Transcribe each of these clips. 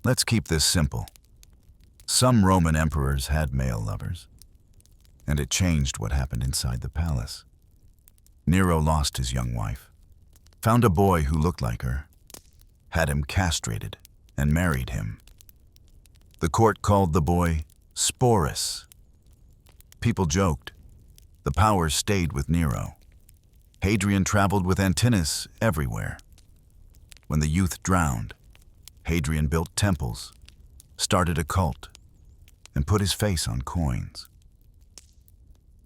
Let's keep this simple. Some Roman emperors had male lovers, and it changed what happened inside the palace. Nero lost his young wife, found a boy who looked like her, had him castrated, and married him. The court called the boy Sporus. People joked. The power stayed with Nero. Hadrian traveled with Antinous everywhere. When the youth drowned, Hadrian built temples, started a cult, and put his face on coins.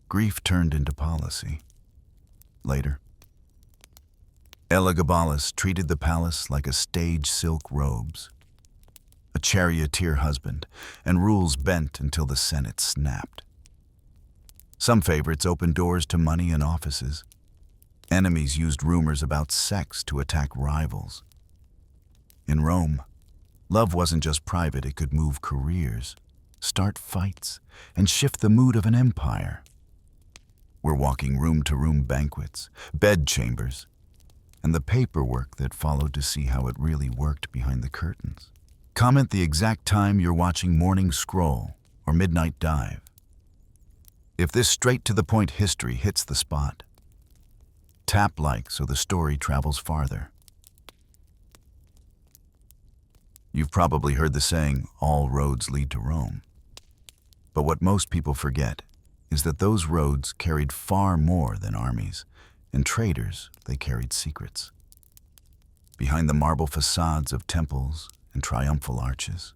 Grief turned into policy. Later, Elagabalus treated the palace like a stage silk robes, a charioteer husband, and rules bent until the Senate snapped. Some favorites opened doors to money and offices. Enemies used rumors about sex to attack rivals. In Rome, love wasn't just private, it could move careers, start fights, and shift the mood of an empire. We're walking room-to-room banquets, bedchambers, and the paperwork that followed to see how it really worked behind the curtains. Comment the exact time you're watching Morning Scroll or Midnight Dive. If this straight-to-the-point history hits the spot, tap like so the story travels farther. You've probably heard the saying, all roads lead to Rome. But what most people forget is that those roads carried far more than armies, and traders, they carried secrets. Behind the marble facades of temples and triumphal arches,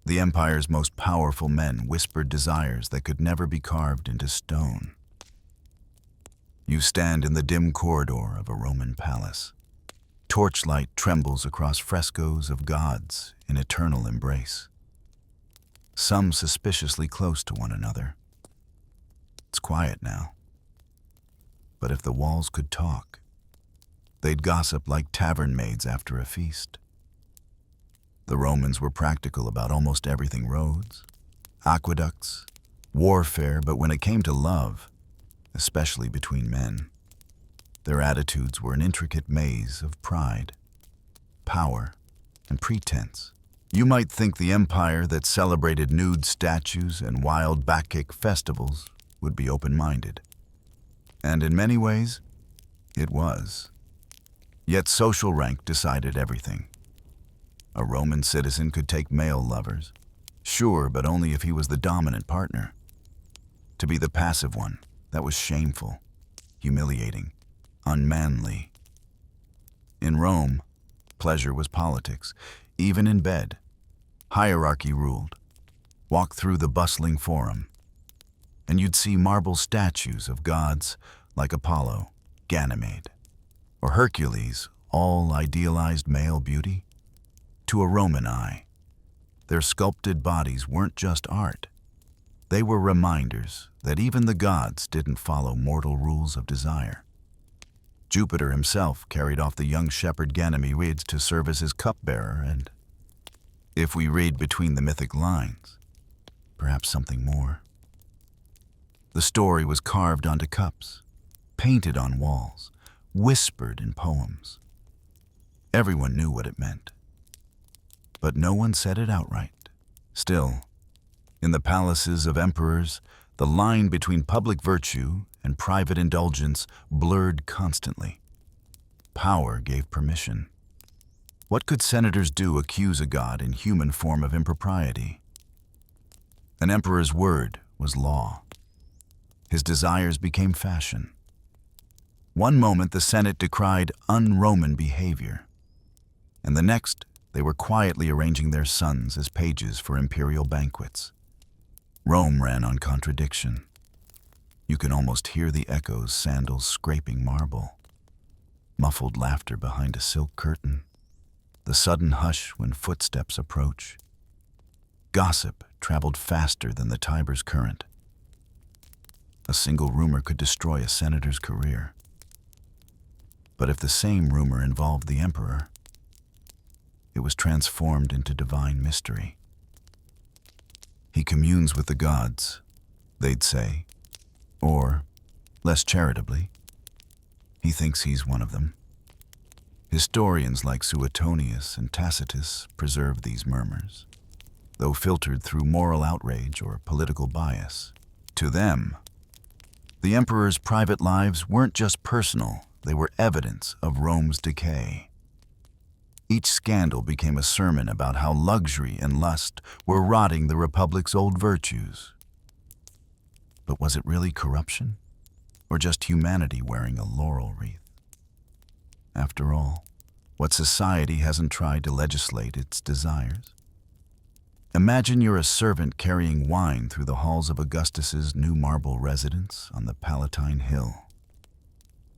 the empire's most powerful men whispered desires that could never be carved into stone. You stand in the dim corridor of a Roman palace. Torchlight trembles across frescoes of gods in eternal embrace, some suspiciously close to one another. It's quiet now, but if the walls could talk, they'd gossip like tavern maids after a feast. The Romans were practical about almost everything: roads, aqueducts, warfare, but when it came to love, especially between men, their attitudes were an intricate maze of pride, power, and pretense. You might think the empire that celebrated nude statues and wild Bacchic festivals would be open-minded. And in many ways, it was. Yet social rank decided everything. A Roman citizen could take male lovers, sure, but only if he was the dominant partner. To be the passive one, that was shameful, humiliating, unmanly. In Rome, pleasure was politics. Even in bed, hierarchy ruled. Walk through the bustling forum, and you'd see marble statues of gods like Apollo, Ganymede, or Hercules, all idealized male beauty. To a Roman eye, their sculpted bodies weren't just art. They were reminders that even the gods didn't follow mortal rules of desire. Jupiter himself carried off the young shepherd Ganymede to serve as his cupbearer, and, if we read between the mythic lines, perhaps something more. The story was carved onto cups, painted on walls, whispered in poems. Everyone knew what it meant, but no one said it outright. Still, in the palaces of emperors, the line between public virtue and private indulgence blurred constantly. Power gave permission. What could senators do accuse a god in human form of impropriety? An emperor's word was law. His desires became fashion. One moment the Senate decried un-Roman behavior, and the next they were quietly arranging their sons as pages for imperial banquets. Rome ran on contradiction. You can almost hear the echoes, sandals scraping marble, muffled laughter behind a silk curtain, the sudden hush when footsteps approach. Gossip traveled faster than the Tiber's current. A single rumor could destroy a senator's career. But if the same rumor involved the emperor, it was transformed into divine mystery. He communes with the gods, they'd say, or, less charitably, he thinks he's one of them. Historians like Suetonius and Tacitus preserve these murmurs, though filtered through moral outrage or political bias. To them, the emperor's private lives weren't just personal, they were evidence of Rome's decay. Each scandal became a sermon about how luxury and lust were rotting the republic's old virtues. But was it really corruption, or just humanity wearing a laurel wreath? After all, what society hasn't tried to legislate its desires? Imagine you're a servant carrying wine through the halls of Augustus's new marble residence on the Palatine Hill.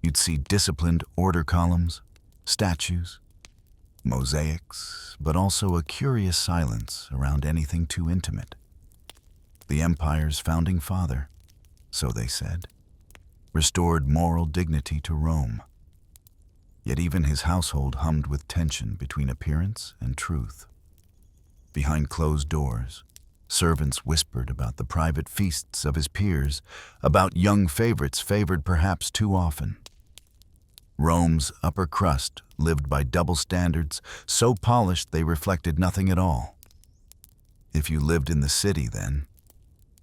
You'd see disciplined order columns, statues, mosaics, but also a curious silence around anything too intimate. The empire's founding father, so they said, restored moral dignity to Rome. Yet even his household hummed with tension between appearance and truth. Behind closed doors, servants whispered about the private feasts of his peers, about young favorites favored perhaps too often. Rome's upper crust lived by double standards, so polished they reflected nothing at all. If you lived in the city then,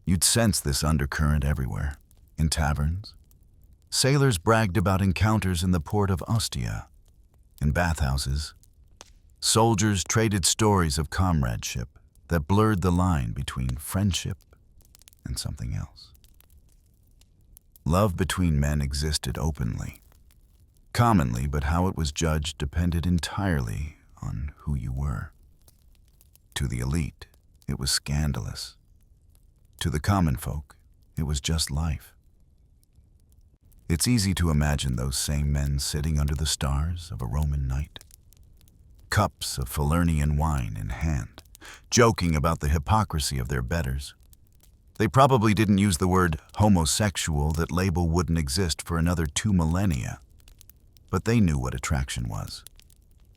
you'd sense this undercurrent everywhere, in taverns. Sailors bragged about encounters in the port of Ostia. In bathhouses, soldiers traded stories of comradeship that blurred the line between friendship and something else. Love between men existed openly, commonly, but how it was judged depended entirely on who you were. To the elite, it was scandalous. To the common folk, it was just life. It's easy to imagine those same men sitting under the stars of a Roman night, cups of Falernian wine in hand, joking about the hypocrisy of their betters. They probably didn't use the word homosexual. That label wouldn't exist for another 2 millennia. But they knew what attraction was,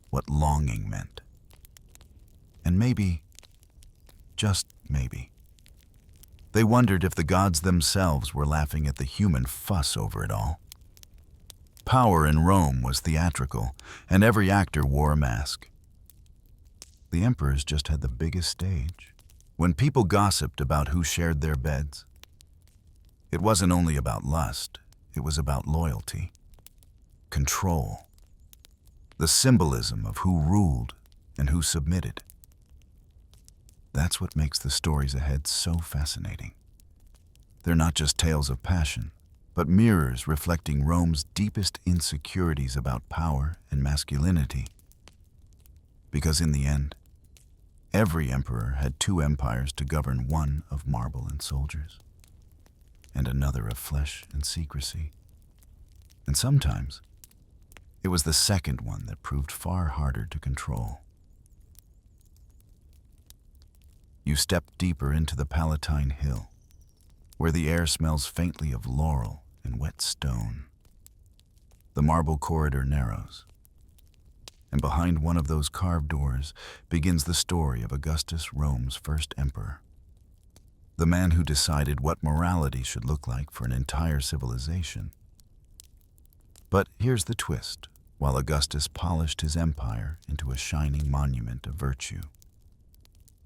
what longing meant. And maybe, just maybe, they wondered if the gods themselves were laughing at the human fuss over it all. Power in Rome was theatrical, and every actor wore a mask. The emperors just had the biggest stage. When people gossiped about who shared their beds, it wasn't only about lust, it was about loyalty, control, the symbolism of who ruled and who submitted. That's what makes the stories ahead so fascinating. They're not just tales of passion, but mirrors reflecting Rome's deepest insecurities about power and masculinity. Because in the end, every emperor had 2 empires to govern, one of marble and soldiers, and another of flesh and secrecy. And sometimes, it was the second one that proved far harder to control. You step deeper into the Palatine Hill, where the air smells faintly of laurel and wet stone. The marble corridor narrows, and behind one of those carved doors begins the story of Augustus, Rome's first emperor, the man who decided what morality should look like for an entire civilization. But here's the twist. While Augustus polished his empire into a shining monument of virtue,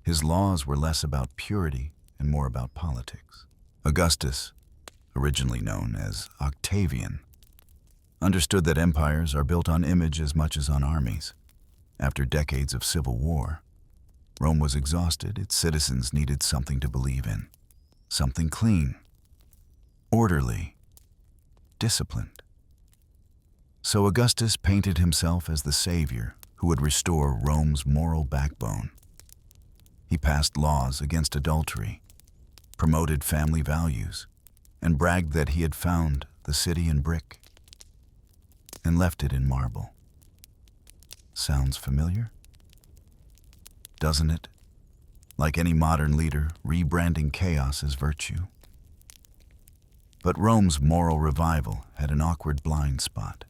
his laws were less about purity and more about politics. Augustus, originally known as Octavian, understood that empires are built on image as much as on armies. After decades of civil war, Rome was exhausted. Its citizens needed something to believe in, something clean, orderly, disciplined. So Augustus painted himself as the savior who would restore Rome's moral backbone. He passed laws against adultery, promoted family values, and bragged that he had found the city in brick and left it in marble. Sounds familiar? Doesn't it? Like any modern leader, rebranding chaos as virtue. But Rome's moral revival had an awkward blind spot.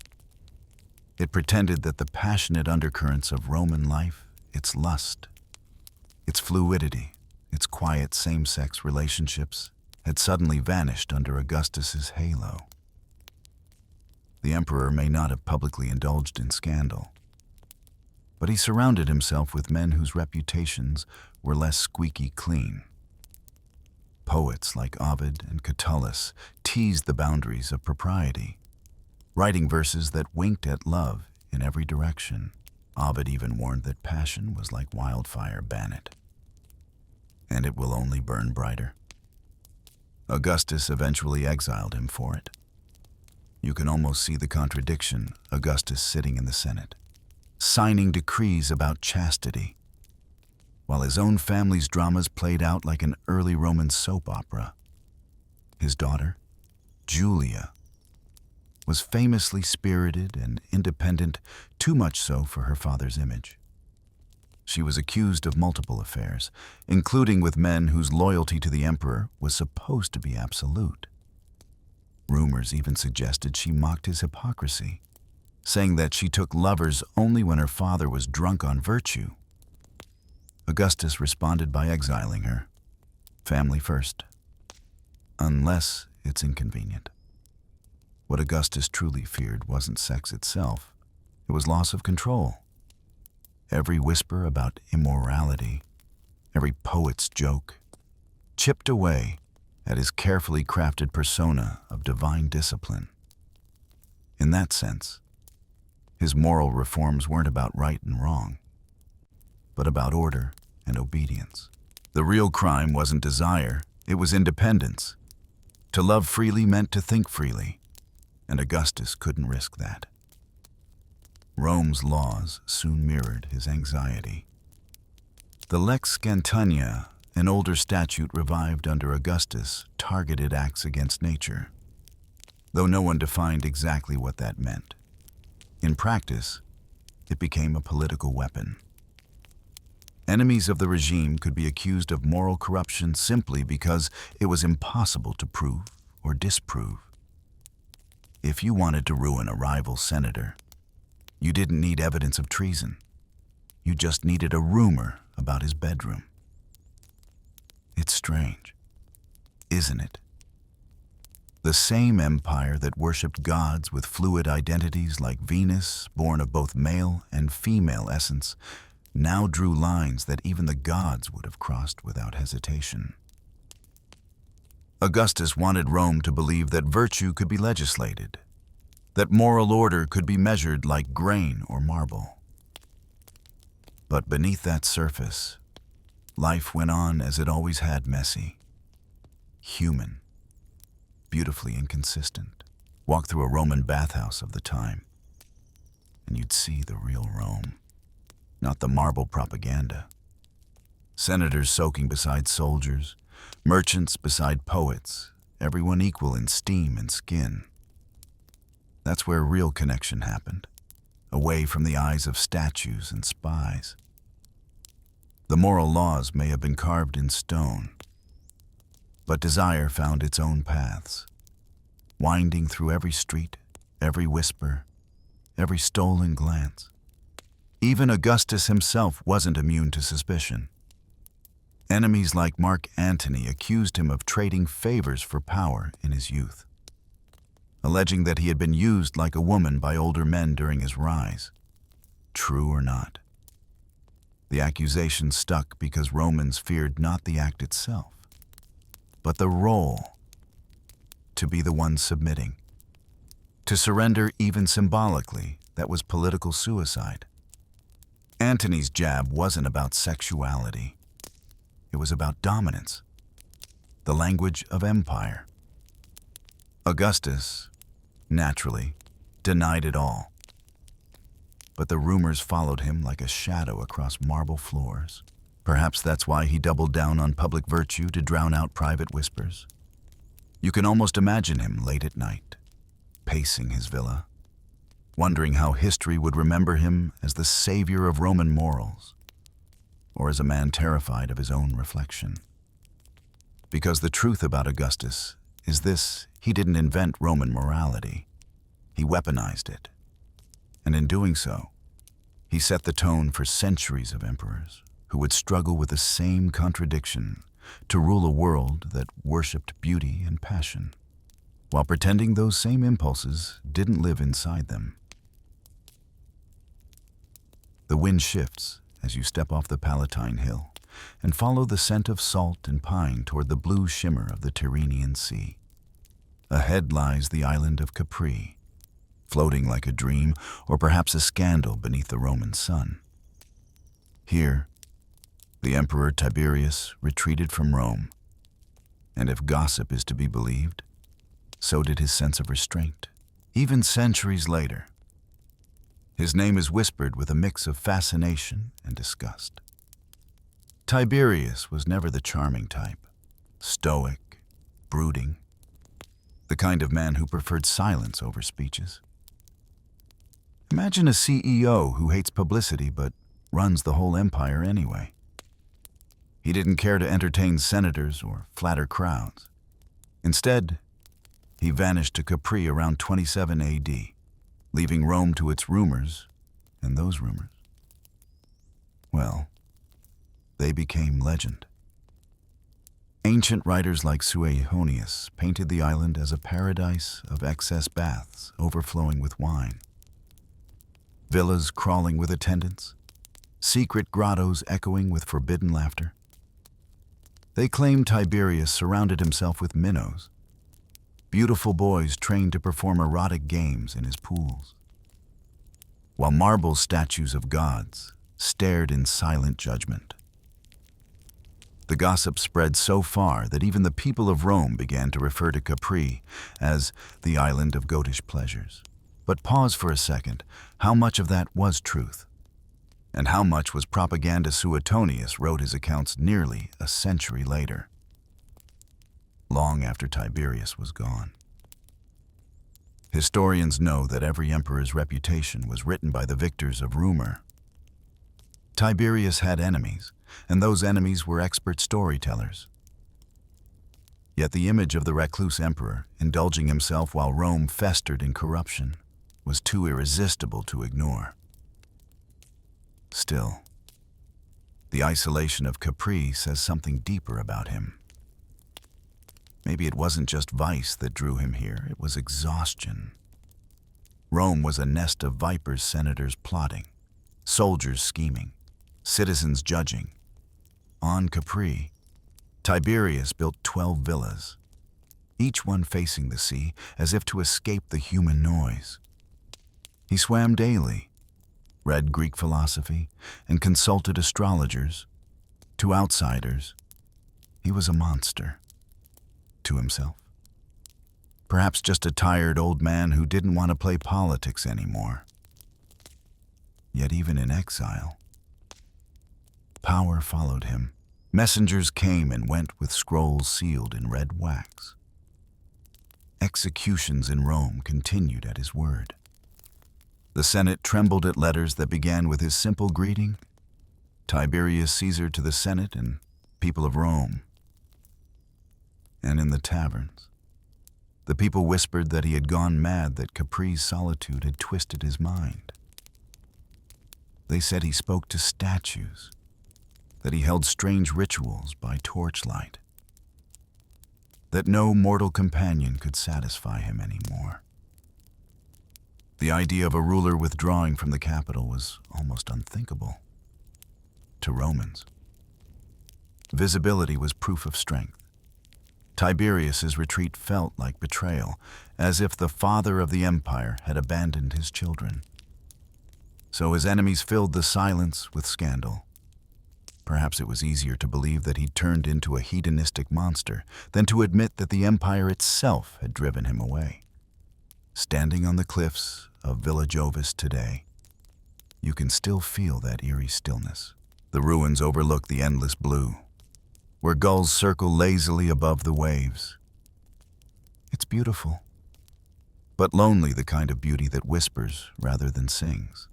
It pretended that the passionate undercurrents of Roman life, its lust, its fluidity, its quiet same-sex relationships, had suddenly vanished under Augustus's halo. The emperor may not have publicly indulged in scandal, but he surrounded himself with men whose reputations were less squeaky clean. Poets like Ovid and Catullus teased the boundaries of propriety, writing verses that winked at love in every direction. Ovid even warned that passion was like wildfire, ban it, and it will only burn brighter. Augustus eventually exiled him for it. You can almost see the contradiction, Augustus sitting in the Senate, signing decrees about chastity, while his own family's dramas played out like an early Roman soap opera. His daughter, Julia, was famously spirited and independent, too much so for her father's image. She was accused of multiple affairs, including with men whose loyalty to the emperor was supposed to be absolute. Rumors even suggested she mocked his hypocrisy, saying that she took lovers only when her father was drunk on virtue. Augustus responded by exiling her. Family first, unless it's inconvenient. What Augustus truly feared wasn't sex itself, it was loss of control. Every whisper about immorality, every poet's joke, chipped away at his carefully crafted persona of divine discipline. In that sense, his moral reforms weren't about right and wrong, but about order and obedience. The real crime wasn't desire, it was independence. To love freely meant to think freely, and Augustus couldn't risk that. Rome's laws soon mirrored his anxiety. The Lex Scantania, an older statute revived under Augustus, targeted acts against nature, though no one defined exactly what that meant. In practice, it became a political weapon. Enemies of the regime could be accused of moral corruption simply because it was impossible to prove or disprove. If you wanted to ruin a rival senator, you didn't need evidence of treason. You just needed a rumor about his bedroom. It's strange, isn't it? The same empire that worshipped gods with fluid identities like Venus, born of both male and female essence, now drew lines that even the gods would have crossed without hesitation. Augustus wanted Rome to believe that virtue could be legislated, that moral order could be measured like grain or marble. But beneath that surface, life went on as it always had, messy, human, beautifully inconsistent. Walk through a Roman bathhouse of the time, and you'd see the real Rome, not the marble propaganda. Senators soaking beside soldiers, merchants beside poets, everyone equal in steam and skin. That's where real connection happened, away from the eyes of statues and spies. The moral laws may have been carved in stone, but desire found its own paths, winding through every street, every whisper, every stolen glance. Even Augustus himself wasn't immune to suspicion. Enemies like Mark Antony accused him of trading favors for power in his youth, alleging that he had been used like a woman by older men during his rise. True or not, the accusation stuck because Romans feared not the act itself, but the role, to be the one submitting. To surrender even symbolically, that was political suicide. Antony's jab wasn't about sexuality. It was about dominance, the language of empire. Augustus, naturally, denied it all. But the rumors followed him like a shadow across marble floors. Perhaps that's why he doubled down on public virtue to drown out private whispers. You can almost imagine him late at night, pacing his villa, wondering how history would remember him as the savior of Roman morals, or as a man terrified of his own reflection. Because the truth about Augustus is this: he didn't invent Roman morality. He weaponized it. And in doing so, he set the tone for centuries of emperors who would struggle with the same contradiction to rule a world that worshipped beauty and passion, while pretending those same impulses didn't live inside them. The wind shifts as you step off the Palatine Hill and follow the scent of salt and pine toward the blue shimmer of the Tyrrhenian Sea. Ahead lies the island of Capri, floating like a dream or perhaps a scandal beneath the Roman sun. Here, the Emperor Tiberius retreated from Rome, and if gossip is to be believed, so did his sense of restraint. Even centuries later, his name is whispered with a mix of fascination and disgust. Tiberius was never the charming type, stoic, brooding, the kind of man who preferred silence over speeches. Imagine a CEO who hates publicity but runs the whole empire anyway. He didn't care to entertain senators or flatter crowds. Instead, he vanished to Capri around 27 AD, leaving Rome to its rumors, and those rumors, well, they became legend. Ancient writers like Suetonius painted the island as a paradise of excess baths overflowing with wine, villas crawling with attendants, secret grottos echoing with forbidden laughter. They claim Tiberius surrounded himself with minnows, beautiful boys trained to perform erotic games in his pools, while marble statues of gods stared in silent judgment. The gossip spread so far that even the people of Rome began to refer to Capri as the island of goatish pleasures. But pause for a second. How much of that was truth? And how much was propaganda? Suetonius wrote his accounts nearly a century later, long after Tiberius was gone. Historians know that every emperor's reputation was written by the victors of rumor. Tiberius had enemies, and those enemies were expert storytellers. Yet the image of the recluse emperor, indulging himself while Rome festered in corruption, was too irresistible to ignore. Still, the isolation of Capri says something deeper about him. Maybe it wasn't just vice that drew him here, it was exhaustion. Rome was a nest of vipers, senators plotting, soldiers scheming, citizens judging. On Capri, Tiberius built 12 villas, each one facing the sea as if to escape the human noise. He swam daily, read Greek philosophy, and consulted astrologers. To outsiders, he was a monster. To himself, perhaps just a tired old man who didn't want to play politics anymore. Yet even in exile, power followed him. Messengers came and went with scrolls sealed in red wax. Executions in Rome continued at his word. The Senate trembled at letters that began with his simple greeting, Tiberius Caesar to the Senate and people of Rome. And in the taverns, the people whispered that he had gone mad, that Capri's solitude had twisted his mind. They said he spoke to statues, that he held strange rituals by torchlight, that no mortal companion could satisfy him anymore. The idea of a ruler withdrawing from the capital was almost unthinkable. To Romans, visibility was proof of strength. Tiberius's retreat felt like betrayal, as if the father of the empire had abandoned his children. So his enemies filled the silence with scandal. Perhaps it was easier to believe that he'd turned into a hedonistic monster than to admit that the empire itself had driven him away. Standing on the cliffs of Villa Jovis today, you can still feel that eerie stillness. The ruins overlook the endless blue, where gulls circle lazily above the waves. It's beautiful, but lonely, the kind of beauty that whispers rather than sings.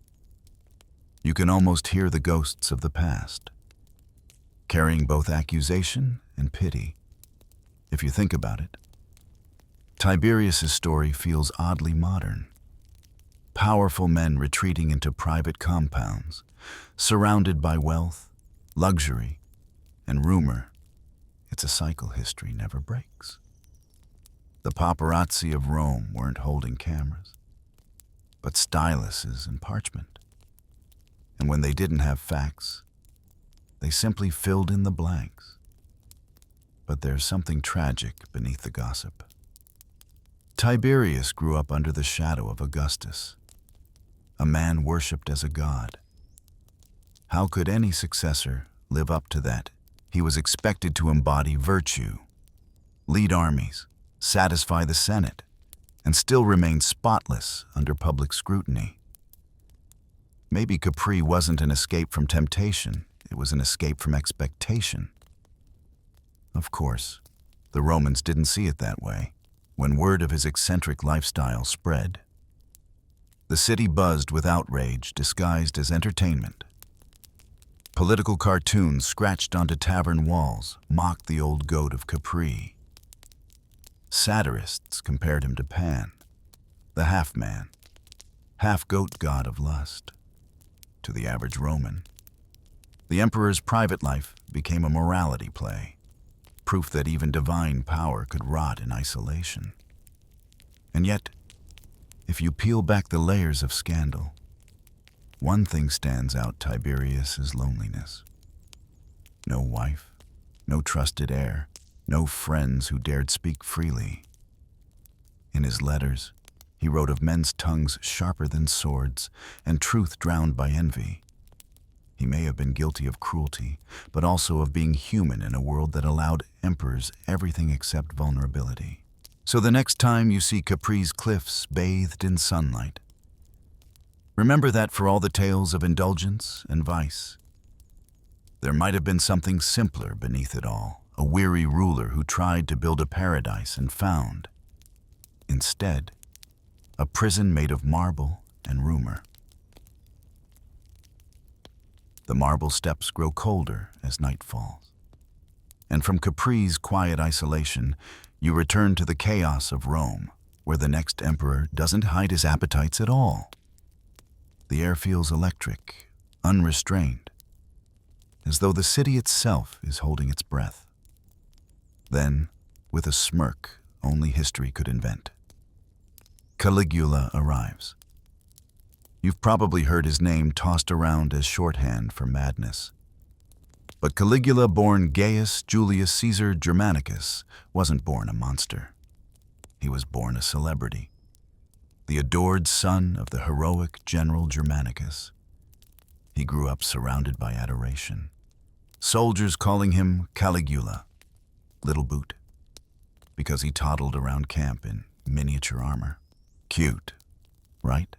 You can almost hear the ghosts of the past, carrying both accusation and pity. If you think about it, Tiberius's story feels oddly modern. Powerful men retreating into private compounds, surrounded by wealth, luxury, and rumor. It's a cycle history never breaks. The paparazzi of Rome weren't holding cameras, but styluses and parchment. And when they didn't have facts, they simply filled in the blanks. But there's something tragic beneath the gossip. Tiberius grew up under the shadow of Augustus, a man worshipped as a god. How could any successor live up to that? He was expected to embody virtue, lead armies, satisfy the Senate, and still remain spotless under public scrutiny. Maybe Capri wasn't an escape from temptation, it was an escape from expectation. Of course, the Romans didn't see it that way. When word of his eccentric lifestyle spread, the city buzzed with outrage disguised as entertainment. Political cartoons scratched onto tavern walls mocked the old goat of Capri. Satirists compared him to Pan, the half-man, half-goat god of lust. To the average Roman, the emperor's private life became a morality play, proof that even divine power could rot in isolation. And yet, if you peel back the layers of scandal, one thing stands out: Tiberius's loneliness. No wife, no trusted heir, no friends who dared speak freely. In his letters, he wrote of men's tongues sharper than swords and truth drowned by envy. He may have been guilty of cruelty, but also of being human in a world that allowed emperors everything except vulnerability. So the next time you see Capri's cliffs bathed in sunlight, remember that for all the tales of indulgence and vice, there might have been something simpler beneath it all, a weary ruler who tried to build a paradise and found, instead, a prison made of marble and rumor. The marble steps grow colder as night falls. And from Capri's quiet isolation, you return to the chaos of Rome, where the next emperor doesn't hide his appetites at all. The air feels electric, unrestrained, as though the city itself is holding its breath. Then, with a smirk only history could invent, Caligula arrives. You've probably heard his name tossed around as shorthand for madness. But Caligula, born Gaius Julius Caesar Germanicus, wasn't born a monster. He was born a celebrity, the adored son of the heroic General Germanicus. He grew up surrounded by adoration, soldiers calling him Caligula, Little Boot, because he toddled around camp in miniature armor. Cute, right?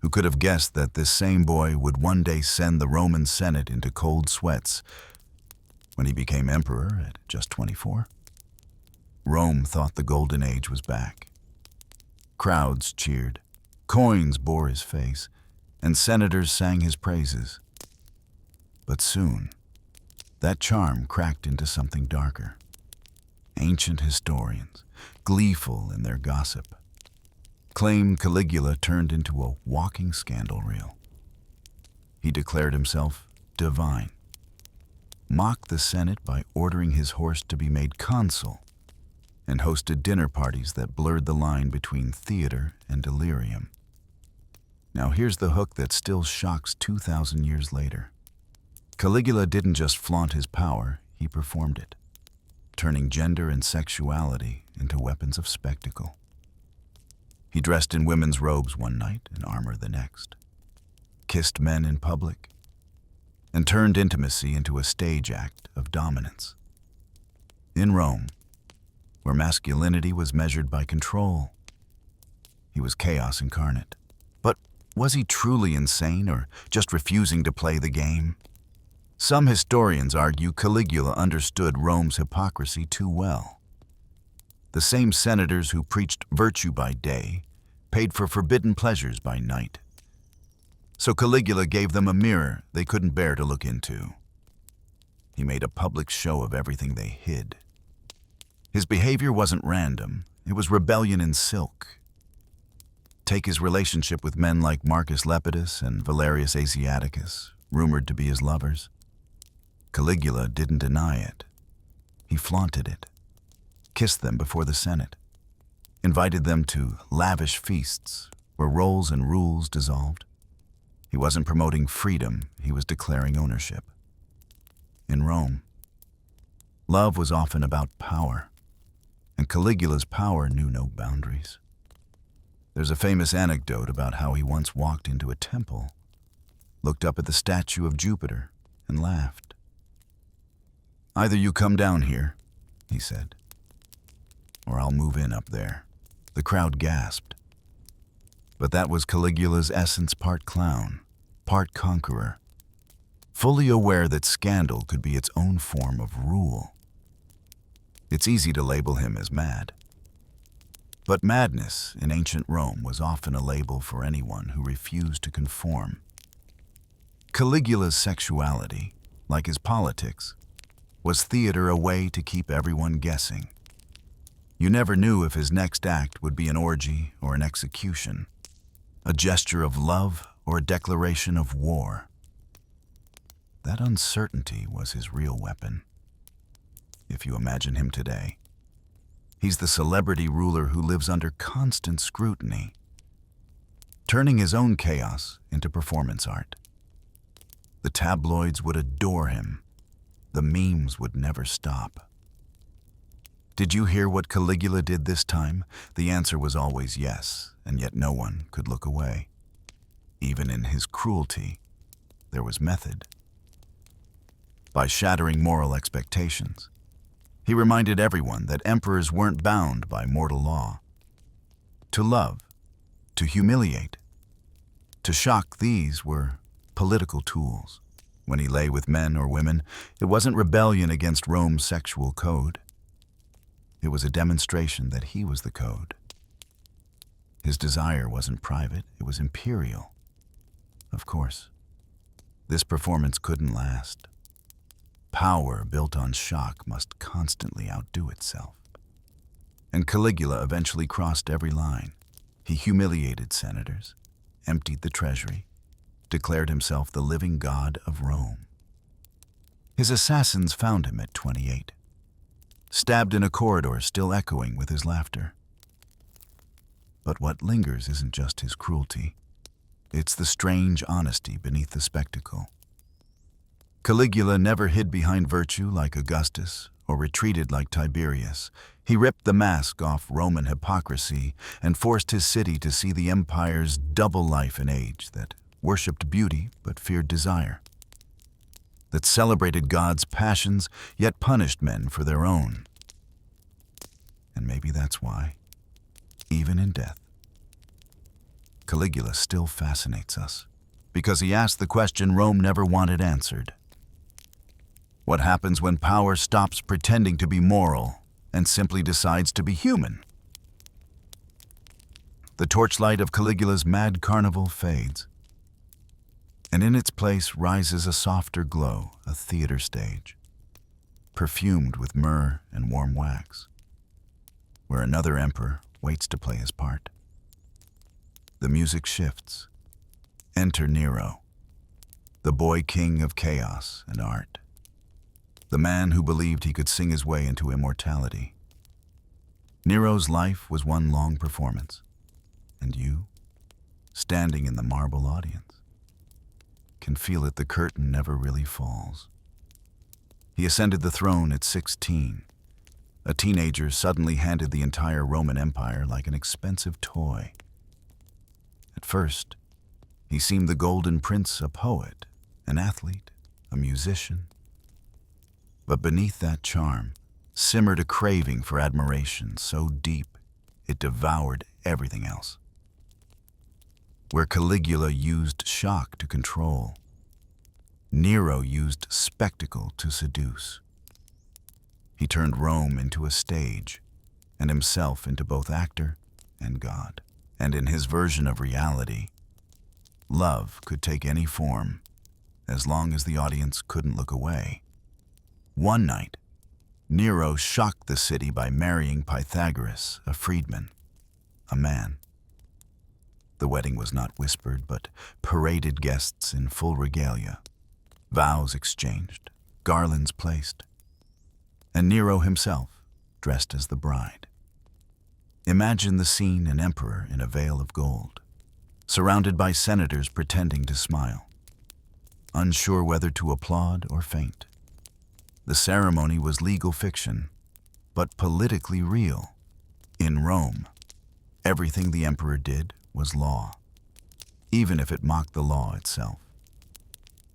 Who could have guessed that this same boy would one day send the Roman Senate into cold sweats when he became emperor at just 24? Rome thought the golden age was back. Crowds cheered, coins bore his face, and senators sang his praises. But soon, that charm cracked into something darker. Ancient historians, gleeful in their gossip, claimed Caligula turned into a walking scandal reel. He declared himself divine, mocked the Senate by ordering his horse to be made consul, and hosted dinner parties that blurred the line between theater and delirium. Now here's the hook that still shocks 2,000 years later. Caligula didn't just flaunt his power, he performed it, turning gender and sexuality into weapons of spectacle. He dressed in women's robes one night and armor the next, kissed men in public, and turned intimacy into a stage act of dominance. In Rome, where masculinity was measured by control, he was chaos incarnate. But was he truly insane or just refusing to play the game? Some historians argue Caligula understood Rome's hypocrisy too well. The same senators who preached virtue by day paid for forbidden pleasures by night. So Caligula gave them a mirror they couldn't bear to look into. He made a public show of everything they hid. His behavior wasn't random, it was rebellion in silk. Take his relationship with men like Marcus Lepidus and Valerius Asiaticus, rumored to be his lovers. Caligula didn't deny it. He flaunted it, kissed them before the Senate, invited them to lavish feasts where roles and rules dissolved. He wasn't promoting freedom, he was declaring ownership. In Rome, love was often about power, and Caligula's power knew no boundaries. There's a famous anecdote about how he once walked into a temple, looked up at the statue of Jupiter, and laughed. "Either you come down here," he said, "or I'll move in up there." The crowd gasped. But that was Caligula's essence, part clown, part conqueror, fully aware that scandal could be its own form of rule. It's easy to label him as mad. But madness in ancient Rome was often a label for anyone who refused to conform. Caligula's sexuality, like his politics, was theater, a way to keep everyone guessing. You never knew if his next act would be an orgy or an execution, a gesture of love or a declaration of war. That uncertainty was his real weapon. If you imagine him today, he's the celebrity ruler who lives under constant scrutiny, turning his own chaos into performance art. The tabloids would adore him. The memes would never stop. Did you hear what Caligula did this time? The answer was always yes, and yet no one could look away. Even in his cruelty, there was method. By shattering moral expectations, he reminded everyone that emperors weren't bound by mortal law. To love, to humiliate, to shock, these were political tools. When he lay with men or women, it wasn't rebellion against Rome's sexual code. It was a demonstration that he was the code. His desire wasn't private, it was imperial. Of course, this performance couldn't last. Power built on shock must constantly outdo itself. And Caligula eventually crossed every line. He humiliated senators, emptied the treasury, declared himself the living god of Rome. His assassins found him at 28, stabbed in a corridor still echoing with his laughter. But what lingers isn't just his cruelty. It's the strange honesty beneath the spectacle. Caligula never hid behind virtue like Augustus or retreated like Tiberius. He ripped the mask off Roman hypocrisy and forced his city to see the empire's double life and age, that worshipped beauty but feared desire, that celebrated God's passions yet punished men for their own. And maybe that's why, even in death, Caligula still fascinates us, because he asked the question Rome never wanted answered. What happens when power stops pretending to be moral and simply decides to be human? The torchlight of Caligula's mad carnival fades, and in its place rises a softer glow, a theater stage, perfumed with myrrh and warm wax, where another emperor waits to play his part. The music shifts. Enter Nero, the boy king of chaos and art, the man who believed he could sing his way into immortality. Nero's life was one long performance, and you, standing in the marble audience, can feel it. The curtain never really falls. He ascended the throne at 16. A teenager suddenly handed the entire Roman Empire like an expensive toy. At first, he seemed the golden prince, a poet, an athlete, a musician. But beneath that charm simmered a craving for admiration so deep it devoured everything else. Where Caligula used shock to control, Nero used spectacle to seduce. He turned Rome into a stage, and himself into both actor and god. And in his version of reality, love could take any form, as long as the audience couldn't look away. One night, Nero shocked the city by marrying Pythagoras, a freedman, a man. The wedding was not whispered, but paraded guests in full regalia, vows exchanged, garlands placed, and Nero himself dressed as the bride. Imagine the scene: an emperor in a veil of gold, surrounded by senators pretending to smile, unsure whether to applaud or faint. The ceremony was legal fiction, but politically real. In Rome, everything the emperor did was law, even if it mocked the law itself.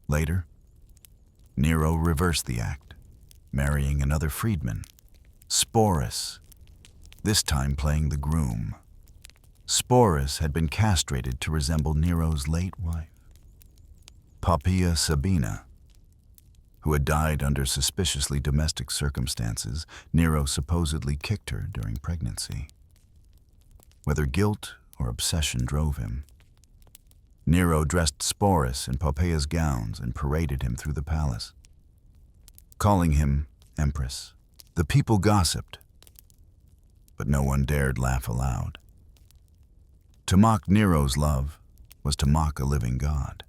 Later, Nero reversed the act, marrying another freedman, Sporus, this time playing the groom. Sporus had been castrated to resemble Nero's late wife, Poppaea Sabina, who had died under suspiciously domestic circumstances. Nero supposedly kicked her during pregnancy. Whether guilt or obsession drove him, Nero dressed Sporus in Poppaea's gowns and paraded him through the palace, calling him Empress. The people gossiped, but no one dared laugh aloud. To mock Nero's love was to mock a living god.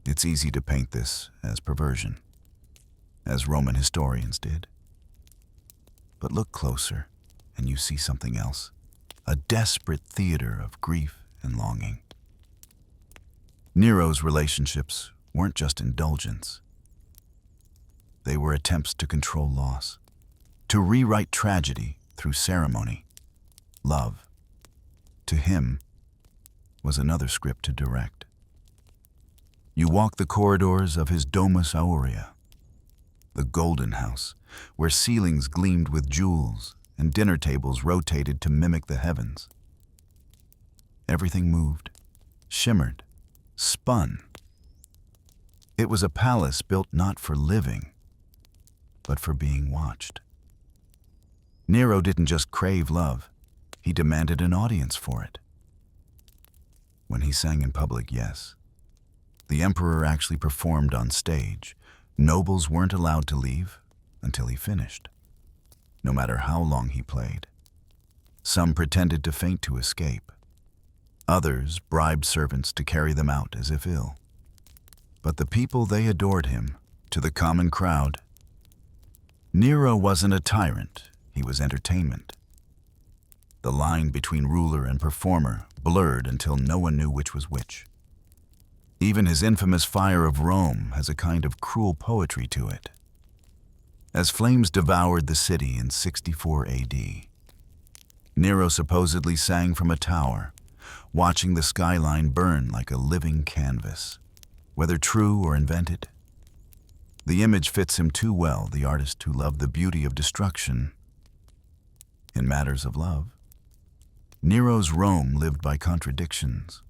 It's easy to paint this as perversion, as Roman historians did. But look closer, and you see something else, a desperate theater of grief and longing. Nero's relationships weren't just indulgence. They were attempts to control loss, to rewrite tragedy through ceremony. Love, to him, was another script to direct. You walk the corridors of his Domus Aurea, the golden house, where ceilings gleamed with jewels and dinner tables rotated to mimic the heavens. Everything moved, shimmered, spun. It was a palace built not for living, but for being watched. Nero didn't just crave love, he demanded an audience for it. When he sang in public, yes. The emperor actually performed on stage. Nobles weren't allowed to leave until he finished, no matter how long he played. Some pretended to faint to escape. Others bribed servants to carry them out as if ill. But the people, they adored him. To the common crowd, Nero wasn't a tyrant, he was entertainment. The line between ruler and performer blurred until no one knew which was which. Even his infamous Fire of Rome has a kind of cruel poetry to it. As flames devoured the city in 64 AD, Nero supposedly sang from a tower, watching the skyline burn like a living canvas. Whether true or invented, the image fits him too well, the artist who loved the beauty of destruction. In matters of love, Nero's Rome lived by contradictions.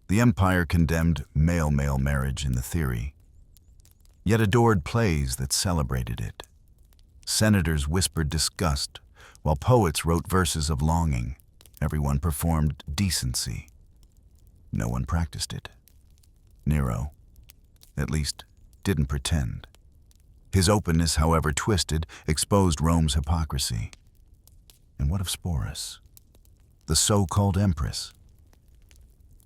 The empire condemned male-male marriage in the theory, yet adored plays that celebrated it. Senators whispered disgust, while poets wrote verses of longing. Everyone performed decency. No one practiced it. Nero, at least, didn't pretend. His openness, however twisted, exposed Rome's hypocrisy. And what of Sporus, the so-called empress?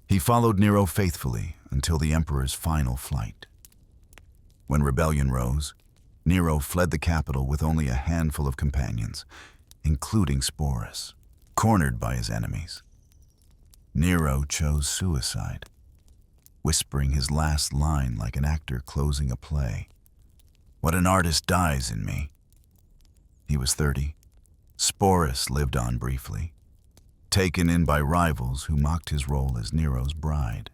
He followed Nero faithfully until the emperor's final flight. When rebellion rose, Nero fled the capital with only a handful of companions, including Sporus, cornered by his enemies. Nero chose suicide, whispering his last line like an actor closing a play. "What an artist dies in me." He was 30. Sporus lived on briefly, taken in by rivals who mocked his role as Nero's bride.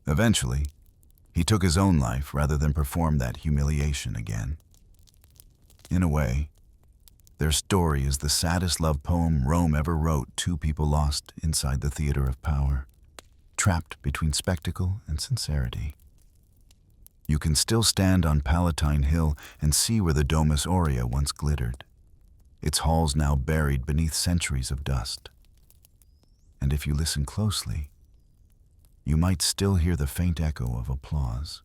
Eventually, he took his own life rather than perform that humiliation again. In a way, their story is the saddest love poem Rome ever wrote. Two people lost inside the theater of power, trapped between spectacle and sincerity. You can still stand on Palatine Hill and see where the Domus Aurea once glittered, its halls now buried beneath centuries of dust. And if you listen closely, you might still hear the faint echo of applause,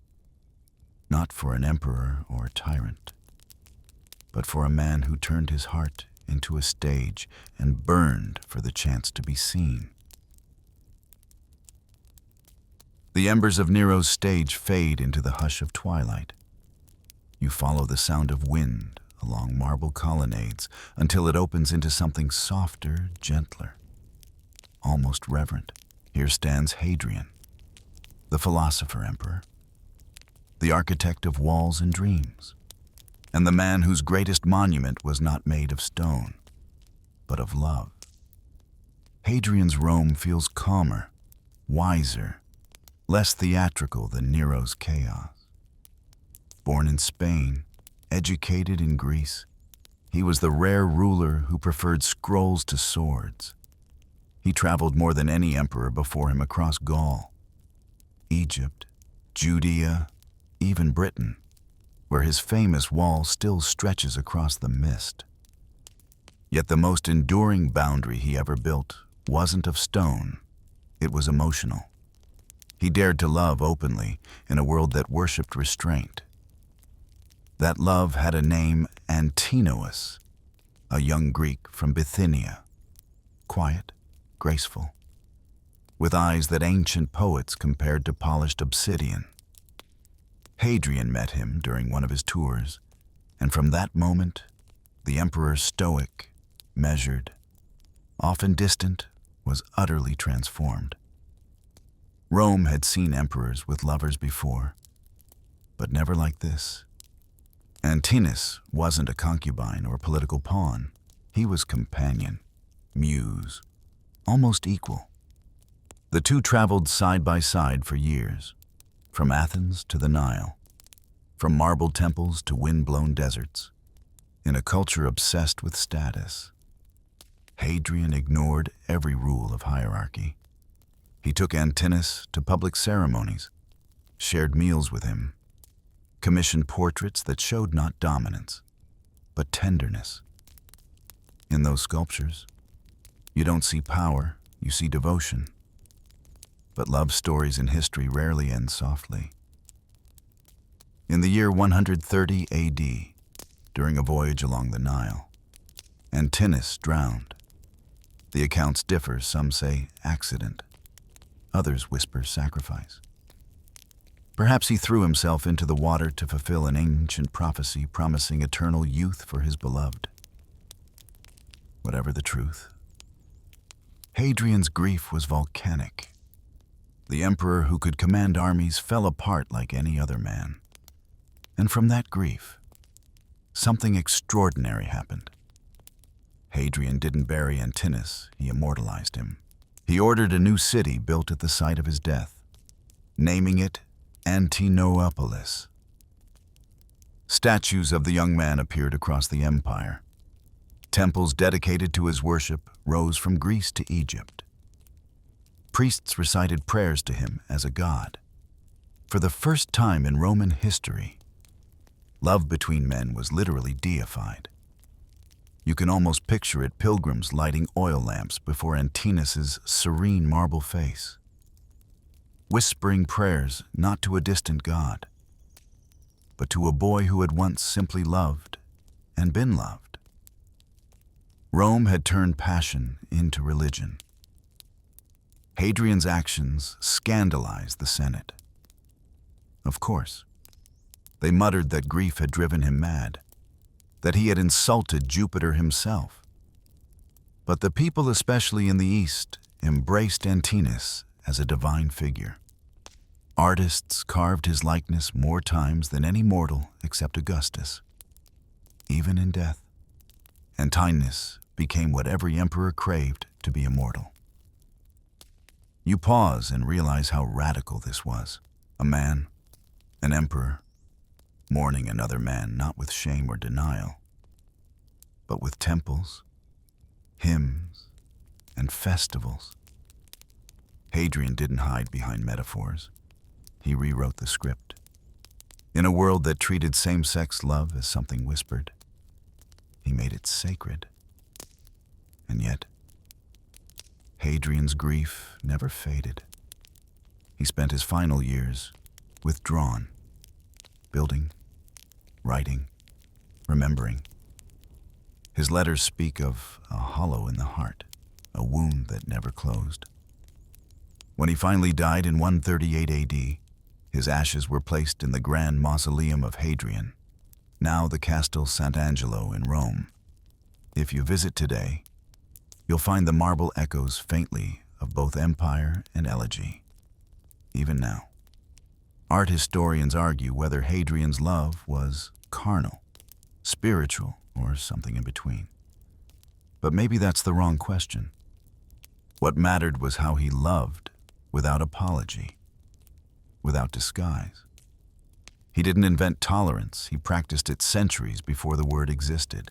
not for an emperor or a tyrant, but for a man who turned his heart into a stage and burned for the chance to be seen. The embers of Nero's stage fade into the hush of twilight. You follow the sound of wind along marble colonnades until it opens into something softer, gentler, almost reverent. Here stands Hadrian, the philosopher emperor, the architect of walls and dreams, and the man whose greatest monument was not made of stone, but of love. Hadrian's Rome feels calmer, wiser, less theatrical than Nero's chaos. Born in Spain, educated in Greece, he was the rare ruler who preferred scrolls to swords. He traveled more than any emperor before him across Gaul, Egypt, Judea, even Britain, where his famous wall still stretches across the mist. Yet the most enduring boundary he ever built wasn't of stone, it was emotional. He dared to love openly in a world that worshipped restraint. That love had a name, Antinous, a young Greek from Bithynia, quiet, graceful, with eyes that ancient poets compared to polished obsidian. Hadrian met him during one of his tours, and from that moment, the emperor, stoic, measured, often distant, was utterly transformed. Rome had seen emperors with lovers before, but never like this. Antinous wasn't a concubine or political pawn. He was companion, muse, almost equal. The two traveled side by side for years, from Athens to the Nile, from marble temples to wind-blown deserts, in a culture obsessed with status. Hadrian ignored every rule of hierarchy. He took Antinous to public ceremonies, shared meals with him, commissioned portraits that showed not dominance, but tenderness. In those sculptures, you don't see power, you see devotion. But love stories in history rarely end softly. In the year 130 AD, during a voyage along the Nile, Antinous drowned. The accounts differ, some say accident, others whisper sacrifice. Perhaps he threw himself into the water to fulfill an ancient prophecy promising eternal youth for his beloved. Whatever the truth, Hadrian's grief was volcanic. The emperor who could command armies fell apart like any other man. And from that grief, something extraordinary happened. Hadrian didn't bury Antinous, he immortalized him. He ordered a new city built at the site of his death, naming it Antinopolis. Statues of the young man appeared across the empire. Temples dedicated to his worship rose from Greece to Egypt. Priests recited prayers to him as a god. For the first time in Roman history, love between men was literally deified. You can almost picture it, pilgrims lighting oil lamps before Antinous' serene marble face, whispering prayers not to a distant god, but to a boy who had once simply loved and been loved. Rome had turned passion into religion. Hadrian's actions scandalized the Senate. Of course, they muttered that grief had driven him mad, that he had insulted Jupiter himself. But the people, especially in the East, embraced Antinous as a divine figure. Artists carved his likeness more times than any mortal except Augustus. Even in death, Antinous became what every emperor craved to be immortal. You pause and realize how radical this was. A man, an emperor, mourning another man not with shame or denial, but with temples, hymns, and festivals. Hadrian didn't hide behind metaphors. He rewrote the script. In a world that treated same-sex love as something whispered, he made it sacred. And yet, Hadrian's grief never faded. He spent his final years withdrawn, building, writing, remembering. His letters speak of a hollow in the heart, a wound that never closed. When he finally died in 138 AD, his ashes were placed in the grand mausoleum of Hadrian, now the Castel Sant'Angelo in Rome. If you visit today, you'll find the marble echoes faintly of both empire and elegy, even now. Art historians argue whether Hadrian's love was carnal, spiritual, or something in between. But maybe that's the wrong question. What mattered was how he loved, without apology, without disguise. He didn't invent tolerance, he practiced it centuries before the word existed.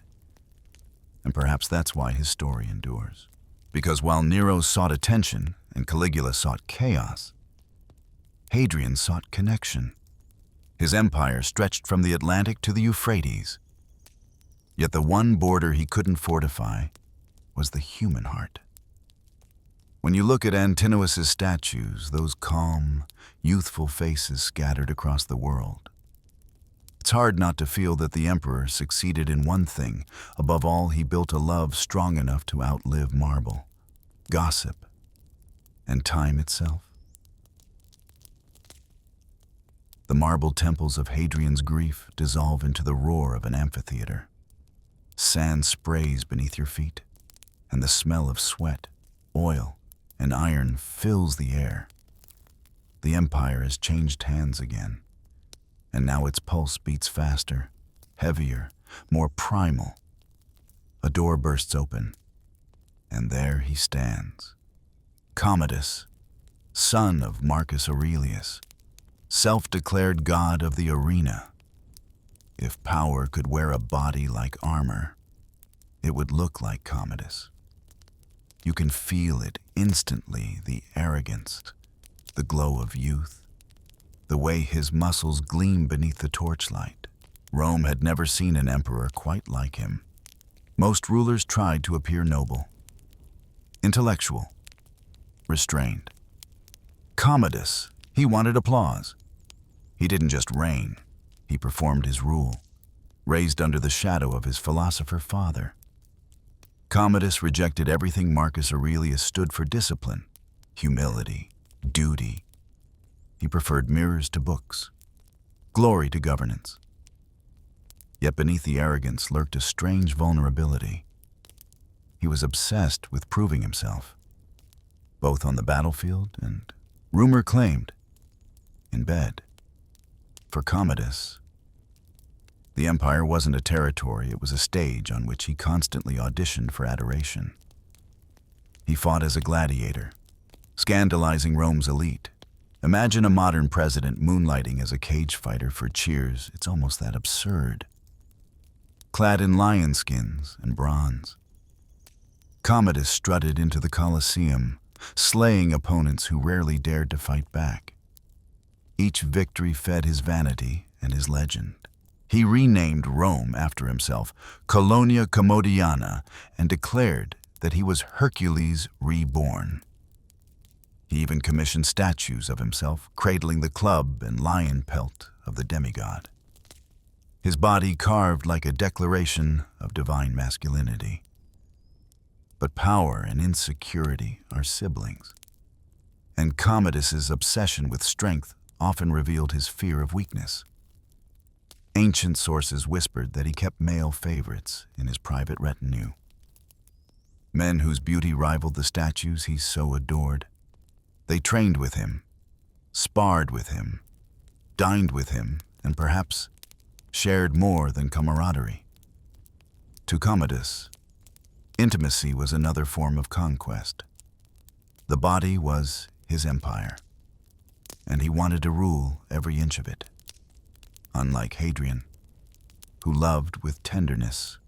And perhaps that's why his story endures. Because while Nero sought attention and Caligula sought chaos, Hadrian sought connection. His empire stretched from the Atlantic to the Euphrates. Yet the one border he couldn't fortify was the human heart. When you look at Antinous' statues, those calm, youthful faces scattered across the world, it's hard not to feel that the emperor succeeded in one thing. Above all, he built a love strong enough to outlive marble, gossip, and time itself. The marble temples of Hadrian's grief dissolve into the roar of an amphitheater. Sand sprays beneath your feet, and the smell of sweat, oil, and iron fills the air. The empire has changed hands again, and now its pulse beats faster, heavier, more primal. A door bursts open, and there he stands. Commodus, son of Marcus Aurelius, self-declared god of the arena. If power could wear a body like armor, it would look like Commodus. You can feel it instantly, the arrogance, the glow of youth, the way his muscles gleam beneath the torchlight. Rome had never seen an emperor quite like him. Most rulers tried to appear noble, intellectual, restrained. Commodus, he wanted applause. He didn't just reign, he performed his rule, raised under the shadow of his philosopher father. Commodus rejected everything Marcus Aurelius stood for: discipline, humility, duty. He preferred mirrors to books, glory to governance. Yet beneath the arrogance lurked a strange vulnerability. He was obsessed with proving himself, both on the battlefield and, rumor claimed, in bed. For Commodus, the empire wasn't a territory, it was a stage on which he constantly auditioned for adoration. He fought as a gladiator, scandalizing Rome's elite. Imagine a modern president moonlighting as a cage fighter for cheers. It's almost that absurd. Clad in lion skins and bronze, Commodus strutted into the Colosseum, slaying opponents who rarely dared to fight back. Each victory fed his vanity and his legend. He renamed Rome after himself, Colonia Commodiana, and declared that he was Hercules reborn. He even commissioned statues of himself, cradling the club and lion pelt of the demigod. His body carved like a declaration of divine masculinity. But power and insecurity are siblings, and Commodus's obsession with strength often revealed his fear of weakness. Ancient sources whispered that he kept male favorites in his private retinue. Men whose beauty rivaled the statues he so adored. They trained with him, sparred with him, dined with him, and perhaps shared more than camaraderie. To Commodus, intimacy was another form of conquest. The body was his empire, and he wanted to rule every inch of it. Unlike Hadrian, who loved with tenderness,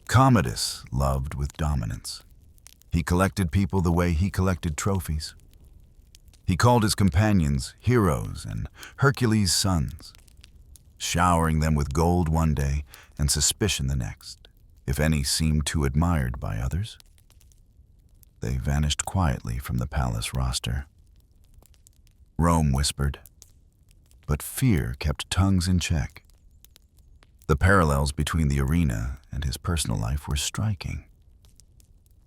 Commodus loved with dominance. He collected people the way he collected trophies. He called his companions heroes and Hercules' sons, showering them with gold one day and suspicion the next. If any seemed too admired by others, they vanished quietly from the palace roster. Rome whispered, but fear kept tongues in check. The parallels between the arena and his personal life were striking.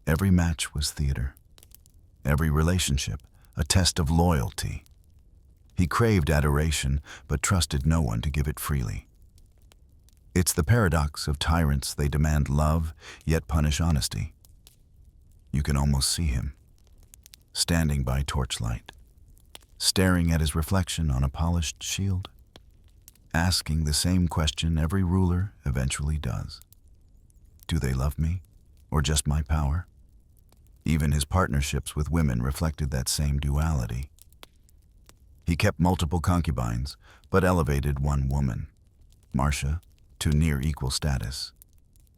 Every match was theater, every relationship a test of loyalty. He craved adoration, but trusted no one to give it freely. It's the paradox of tyrants. They demand love, yet punish honesty. You can almost see him, standing by torchlight, staring at his reflection on a polished shield, asking the same question every ruler eventually does. Do they love me, or just my power? Even his partnerships with women reflected that same duality. He kept multiple concubines, but elevated one woman, Marcia, to near equal status.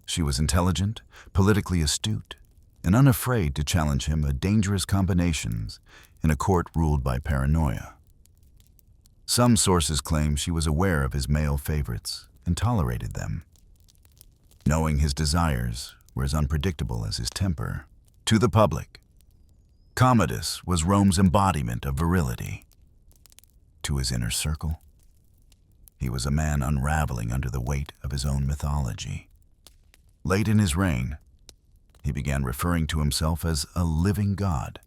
She was intelligent, politically astute, and unafraid to challenge him at dangerous combinations in a court ruled by paranoia. Some sources claim she was aware of his male favorites and tolerated them, knowing his desires were as unpredictable as his temper. To the public, Commodus was Rome's embodiment of virility. To his inner circle, he was a man unraveling under the weight of his own mythology. Late in his reign, he began referring to himself as a living god,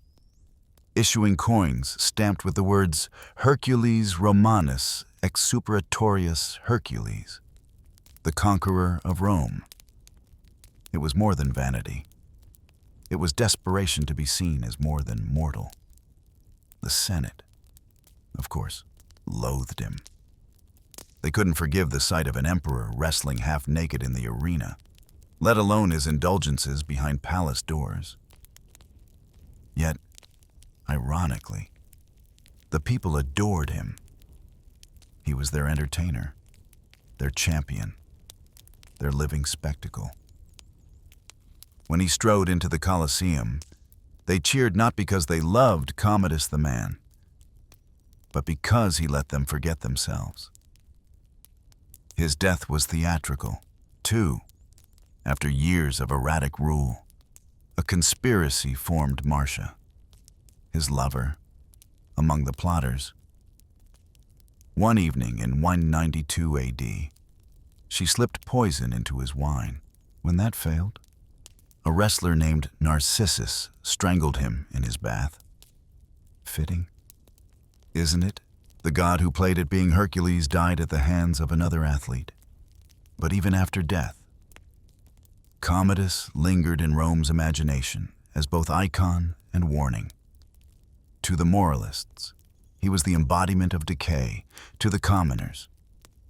issuing coins stamped with the words Hercules Romanus exuperatorius Hercules, the conqueror of Rome. It was more than vanity. It was desperation to be seen as more than mortal. The Senate, of course, loathed him. They couldn't forgive the sight of an emperor wrestling half-naked in the arena, let alone his indulgences behind palace doors. Yet, ironically, the people adored him. He was their entertainer, their champion, their living spectacle. When he strode into the Colosseum, they cheered not because they loved Commodus the man, but because he let them forget themselves. His death was theatrical, too. After years of erratic rule, a conspiracy formed Marcia, his lover, among the plotters. One evening in 192 AD, she slipped poison into his wine. When that failed, a wrestler named Narcissus strangled him in his bath. Fitting, isn't it? The god who played at being Hercules died at the hands of another athlete. But even after death, Commodus lingered in Rome's imagination as both icon and warning. To the moralists, he was the embodiment of decay. To the commoners,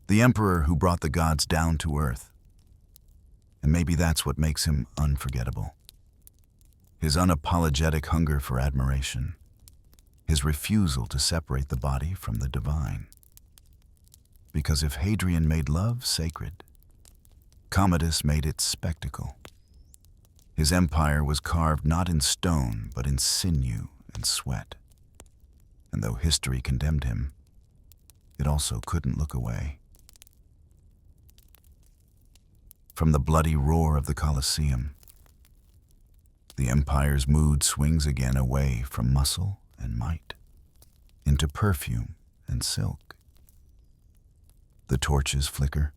the emperor who brought the gods down to earth. And maybe that's what makes him unforgettable. His unapologetic hunger for admiration, his refusal to separate the body from the divine. Because if Hadrian made love sacred, Commodus made it spectacle. His empire was carved not in stone, but in sinew and sweat. And though history condemned him, it also couldn't look away. From the bloody roar of the Colosseum, the empire's mood swings again away from muscle and might into perfume and silk. The torches flicker,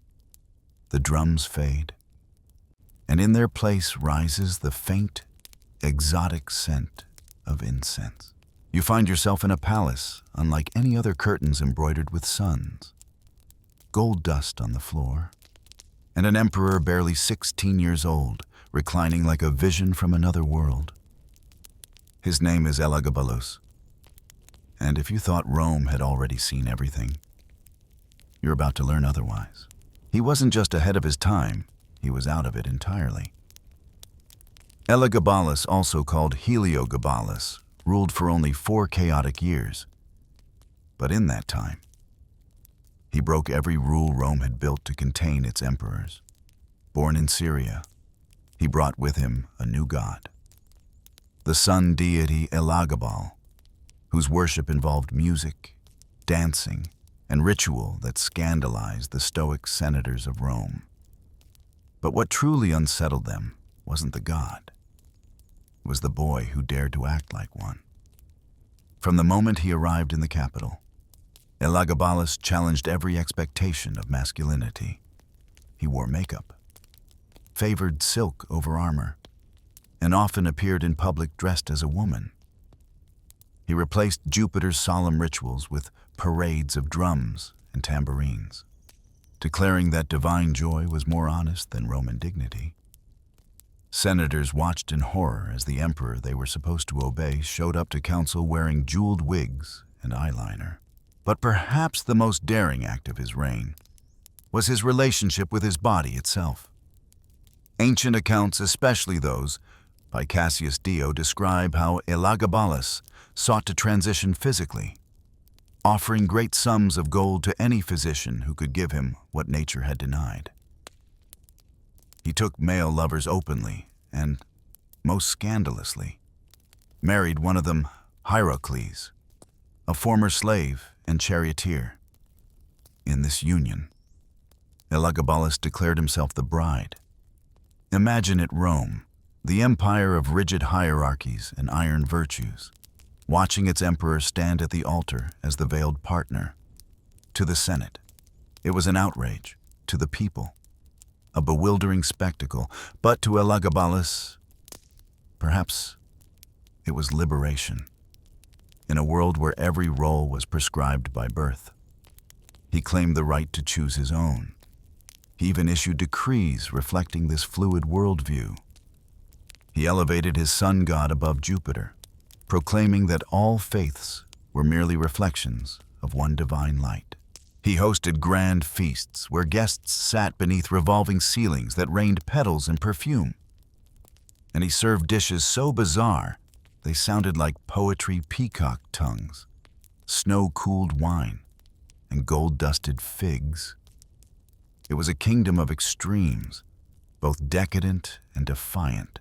the drums fade, and in their place rises the faint, exotic scent of incense. You find yourself in a palace unlike any other curtains embroidered with suns, gold dust on the floor, and an emperor barely 16 years old, reclining like a vision from another world. His name is Elagabalus, and if you thought Rome had already seen everything, you're about to learn otherwise. He wasn't just ahead of his time, he was out of it entirely. Elagabalus, also called Heliogabalus, ruled for only 4 chaotic years. But in that time, he broke every rule Rome had built to contain its emperors. Born in Syria, he brought with him a new god, the sun deity Elagabal, whose worship involved music, dancing, and ritual that scandalized the Stoic senators of Rome. But what truly unsettled them wasn't the god. It was the boy who dared to act like one. From the moment he arrived in the capital, Elagabalus challenged every expectation of masculinity. He wore makeup, favored silk over armor, and often appeared in public dressed as a woman. He replaced Jupiter's solemn rituals with parades of drums and tambourines, declaring that divine joy was more honest than Roman dignity. Senators watched in horror as the emperor they were supposed to obey showed up to council wearing jeweled wigs and eyeliner. But perhaps the most daring act of his reign was his relationship with his body itself. Ancient accounts, especially those by Cassius Dio, describe how Elagabalus sought to transition physically, offering great sums of gold to any physician who could give him what nature had denied. He took male lovers openly and, most scandalously, married one of them, Hierocles, a former slave and charioteer. In this union, Elagabalus declared himself the bride. Imagine it Rome, the empire of rigid hierarchies and iron virtues, watching its emperor stand at the altar as the veiled partner. To the Senate, it was an outrage. To the people, a bewildering spectacle. But to Elagabalus, perhaps it was liberation. In a world where every role was prescribed by birth, he claimed the right to choose his own. He even issued decrees reflecting this fluid worldview. He elevated his sun god above Jupiter, proclaiming that all faiths were merely reflections of one divine light. He hosted grand feasts where guests sat beneath revolving ceilings that rained petals and perfume. And he served dishes so bizarre they sounded like poetry peacock tongues, snow-cooled wine, and gold-dusted figs. It was a kingdom of extremes, both decadent and defiant.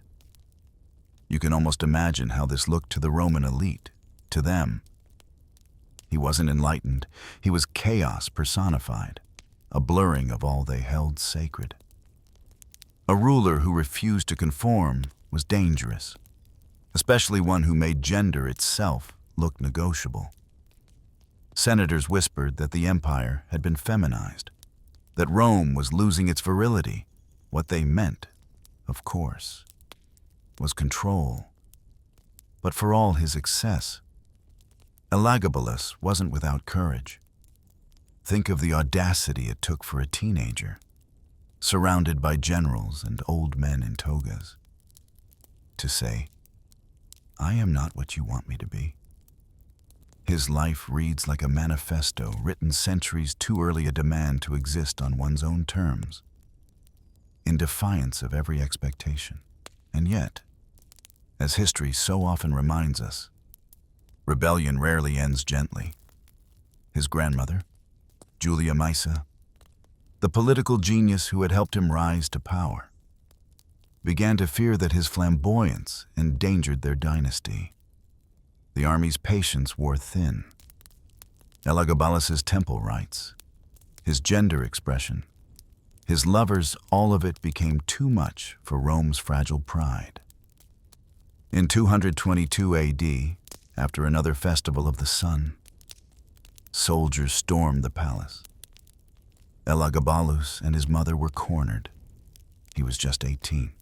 You can almost imagine how this looked to the Roman elite. To them, he wasn't enlightened. He was chaos personified, a blurring of all they held sacred. A ruler who refused to conform was dangerous, especially one who made gender itself look negotiable. Senators whispered that the empire had been feminized, that Rome was losing its virility. What they meant, of course, was control. But for all his excess, Elagabalus wasn't without courage. Think of the audacity it took for a teenager, surrounded by generals and old men in togas, to say, "I am not what you want me to be." His life reads like a manifesto written centuries too early a demand to exist on one's own terms, in defiance of every expectation. And yet, as history so often reminds us, rebellion rarely ends gently. His grandmother, Julia Maesa, the political genius who had helped him rise to power, began to fear that his flamboyance endangered their dynasty. The army's patience wore thin. Elagabalus's temple rites, his gender expression, his lovers, all of it became too much for Rome's fragile pride. In 222 AD, after another festival of the sun, soldiers stormed the palace. Elagabalus and his mother were cornered. He was just 18.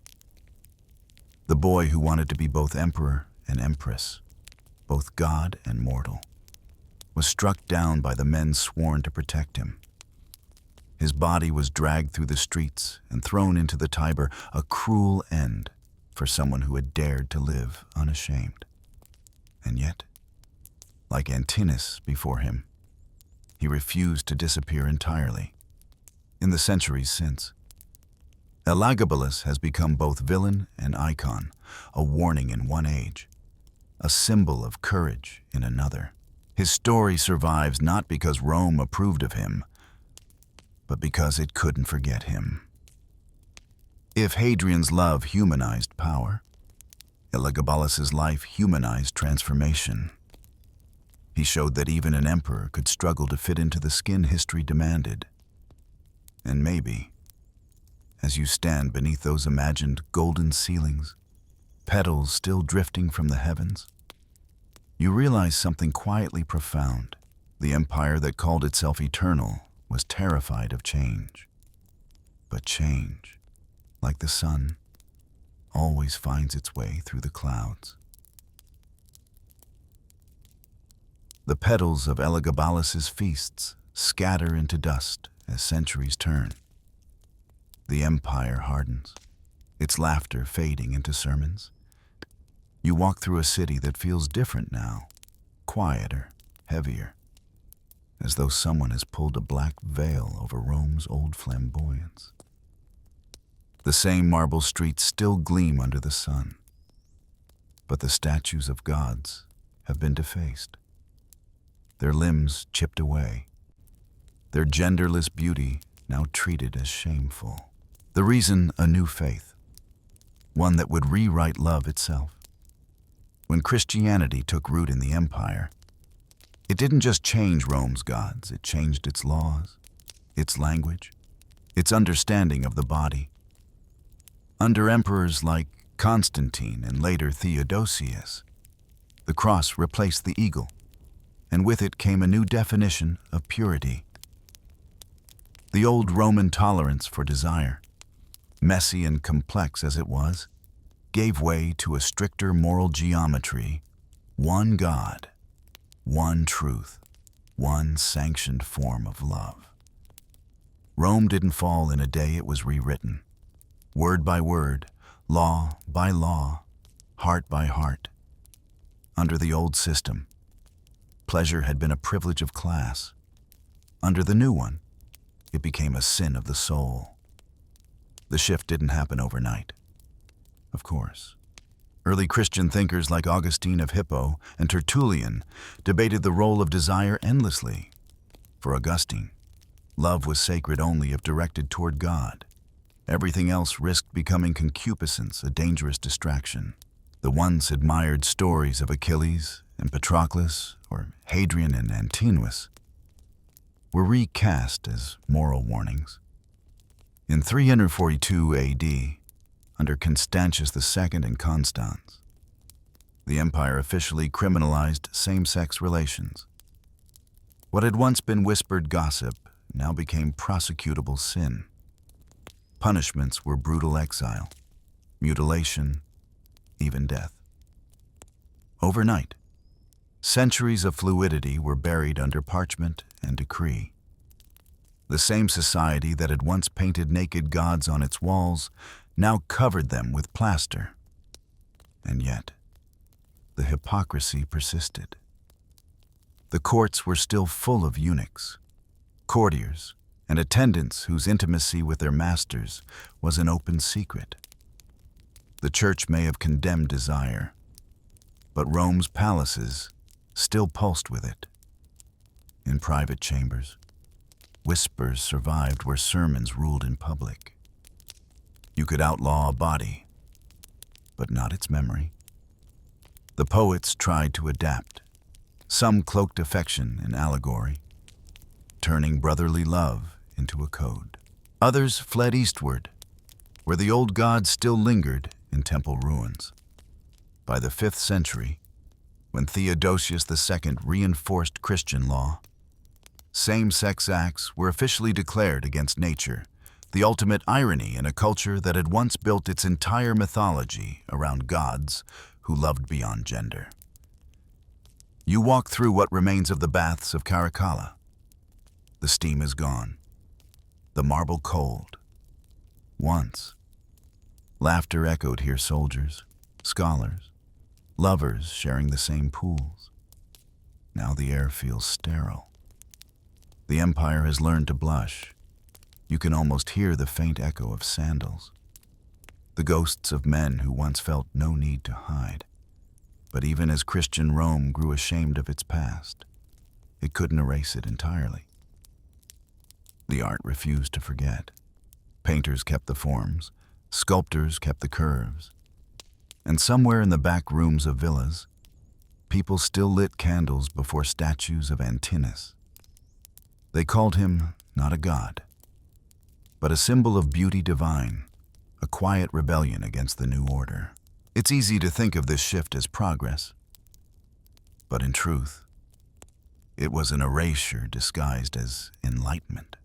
The boy who wanted to be both emperor and empress, both god and mortal, was struck down by the men sworn to protect him. His body was dragged through the streets and thrown into the Tiber, a cruel end for someone who had dared to live unashamed. And yet, like Antinous before him, he refused to disappear entirely. In the centuries since, Elagabalus has become both villain and icon, a warning in one age, a symbol of courage in another. His story survives not because Rome approved of him, but because it couldn't forget him. If Hadrian's love humanized power, Elagabalus's life humanized transformation. He showed that even an emperor could struggle to fit into the skin history demanded. And maybe, as you stand beneath those imagined golden ceilings, petals still drifting from the heavens, you realize something quietly profound. The empire that called itself eternal was terrified of change. But change, like the sun, always finds its way through the clouds. The petals of Elagabalus's feasts scatter into dust as centuries turn. The empire hardens, its laughter fading into sermons. You walk through a city that feels different now, quieter, heavier, as though someone has pulled a black veil over Rome's old flamboyance. The same marble streets still gleam under the sun, but the statues of gods have been defaced, their limbs chipped away, their genderless beauty now treated as shameful. The reason, a new faith, one that would rewrite love itself. When Christianity took root in the empire, it didn't just change Rome's gods, it changed its laws, its language, its understanding of the body. Under emperors like Constantine and later Theodosius, the cross replaced the eagle, and with it came a new definition of purity. The old Roman tolerance for desire, messy and complex as it was, gave way to a stricter moral geometry: one God, one truth, one sanctioned form of love. Rome didn't fall in a day, it was rewritten, word by word, law by law, heart by heart. Under the old system, pleasure had been a privilege of class. Under the new one, it became a sin of the soul. The shift didn't happen overnight, of course. Early Christian thinkers like Augustine of Hippo and Tertullian debated the role of desire endlessly. For Augustine, love was sacred only if directed toward God. Everything else risked becoming concupiscence, a dangerous distraction. The once admired stories of Achilles and Patroclus, or Hadrian and Antinous, were recast as moral warnings. In 342 AD, under Constantius II and Constans, the empire officially criminalized same-sex relations. What had once been whispered gossip now became prosecutable sin. Punishments were brutal exile, mutilation, even death. Overnight, centuries of fluidity were buried under parchment and decree. The same society that had once painted naked gods on its walls now covered them with plaster. And yet, the hypocrisy persisted. The courts were still full of eunuchs, courtiers, and attendants whose intimacy with their masters was an open secret. The church may have condemned desire, but Rome's palaces still pulsed with it. In private chambers, whispers survived where sermons ruled in public. You could outlaw a body, but not its memory. The poets tried to adapt. Some cloaked affection in allegory, turning brotherly love into a code. Others fled eastward, where the old gods still lingered in temple ruins. By the 5th century, when Theodosius II reinforced Christian law, same-sex acts were officially declared against nature, the ultimate irony in a culture that had once built its entire mythology around gods who loved beyond gender. You walk through what remains of the baths of Caracalla. The steam is gone, the marble cold. Once, laughter echoed here, soldiers, scholars, lovers sharing the same pools. Now the air feels sterile. The empire has learned to blush. You can almost hear the faint echo of sandals, the ghosts of men who once felt no need to hide. But even as Christian Rome grew ashamed of its past, it couldn't erase it entirely. The art refused to forget. Painters kept the forms, sculptors kept the curves, and somewhere in the back rooms of villas, people still lit candles before statues of Antinous. They called him not a god, but a symbol of beauty divine, a quiet rebellion against the new order. It's easy to think of this shift as progress, but in truth, it was an erasure disguised as enlightenment.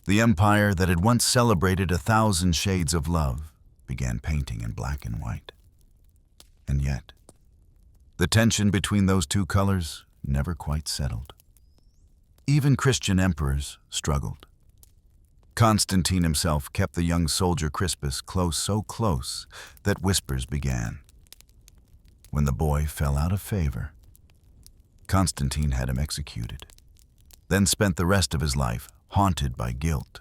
The empire that had once celebrated 1,000 shades of love began painting in black and white. And yet, the tension between those two colors never quite settled. Even Christian emperors struggled. Constantine himself kept the young soldier Crispus close, so close that whispers began. When the boy fell out of favor, Constantine had him executed, then spent the rest of his life haunted by guilt.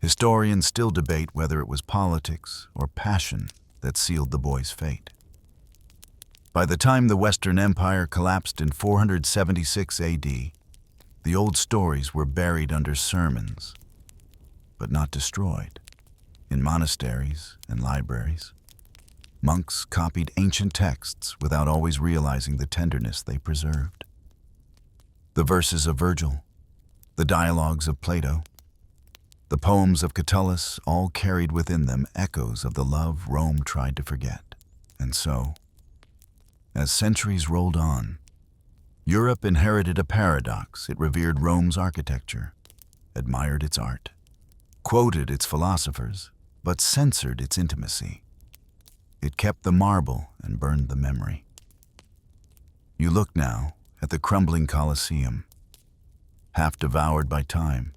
Historians still debate whether it was politics or passion that sealed the boy's fate. By the time the Western Empire collapsed in 476 AD, the old stories were buried under sermons, but not destroyed. In monasteries and libraries, monks copied ancient texts without always realizing the tenderness they preserved. The verses of Virgil, the dialogues of Plato, the poems of Catullus all carried within them echoes of the love Rome tried to forget. And so, as centuries rolled on, Europe inherited a paradox. It revered Rome's architecture, admired its art, quoted its philosophers, but censored its intimacy. It kept the marble and burned the memory. You look now at the crumbling Colosseum, half devoured by time,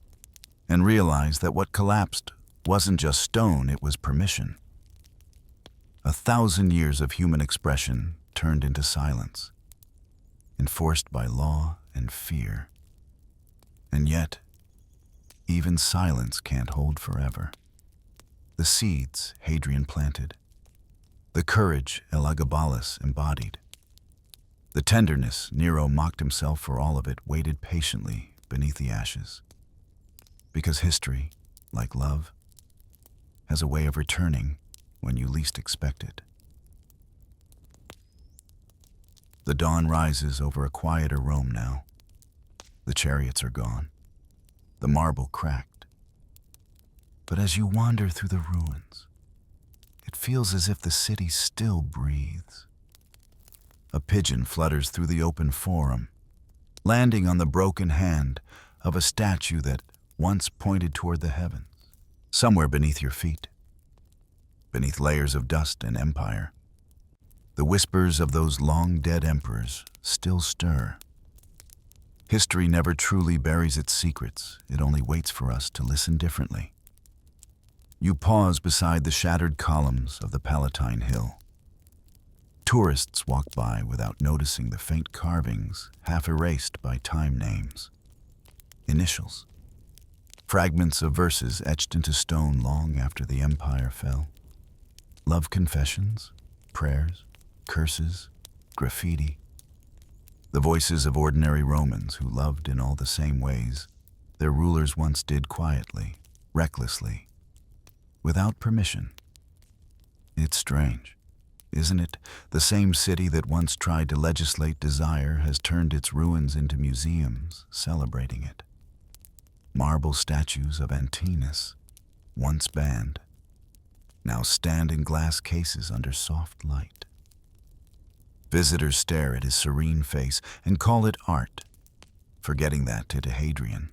and realize that what collapsed wasn't just stone, it was permission. 1,000 years of human expression turned into silence, enforced by law and fear. And yet, even silence can't hold forever. The seeds Hadrian planted, the courage Elagabalus embodied, the tenderness Nero mocked himself for all of it waited patiently beneath the ashes. Because history, like love, has a way of returning when you least expect it. The dawn rises over a quieter Rome now. The chariots are gone, the marble cracked. But as you wander through the ruins, it feels as if the city still breathes. A pigeon flutters through the open forum, landing on the broken hand of a statue that once pointed toward the heavens. Somewhere beneath your feet, beneath layers of dust and empire, the whispers of those long-dead emperors still stir. History never truly buries its secrets. It only waits for us to listen differently. You pause beside the shattered columns of the Palatine Hill. Tourists walk by without noticing the faint carvings half erased by time names. Initials. Fragments of verses etched into stone long after the empire fell. Love confessions, prayers, curses, graffiti. The voices of ordinary Romans who loved in all the same ways their rulers once did quietly, recklessly, without permission. It's strange, isn't it? The same city that once tried to legislate desire has turned its ruins into museums celebrating it. Marble statues of Antinous, once banned, now stand in glass cases under soft light. Visitors stare at his serene face and call it art, forgetting that to Hadrian,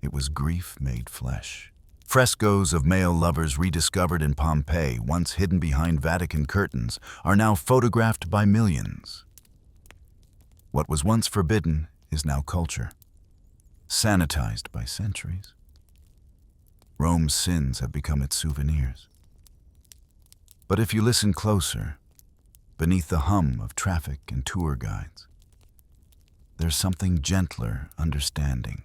it was grief made flesh. Frescoes of male lovers rediscovered in Pompeii, once hidden behind Vatican curtains, are now photographed by millions. What was once forbidden is now culture, sanitized by centuries. Rome's sins have become its souvenirs. But if you listen closer, beneath the hum of traffic and tour guides, there's something gentler understanding.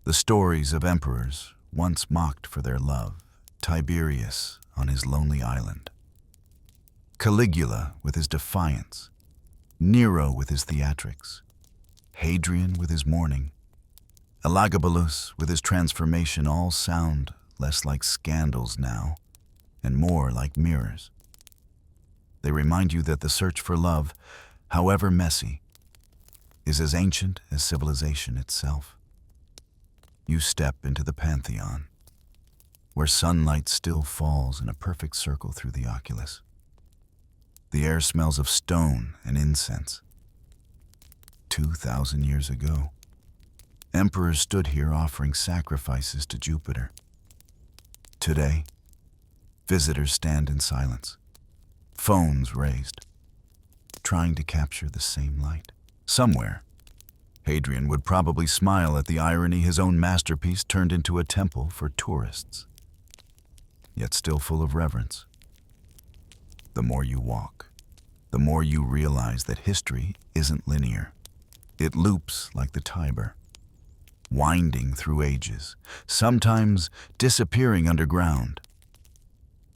The stories of emperors once mocked for their love, Tiberius on his lonely island, Caligula with his defiance, Nero with his theatrics, Hadrian with his mourning, Elagabalus with his transformation all sound less like scandals now and more like mirrors. They remind you that the search for love, however messy, is as ancient as civilization itself. You step into the Pantheon, where sunlight still falls in a perfect circle through the oculus. The air smells of stone and incense. 2,000 years ago, emperors stood here offering sacrifices to Jupiter. Today, visitors stand in silence, phones raised, trying to capture the same light. Somewhere, Hadrian would probably smile at the irony his own masterpiece turned into a temple for tourists, yet still full of reverence. The more you walk, the more you realize that history isn't linear. It loops like the Tiber, winding through ages, sometimes disappearing underground,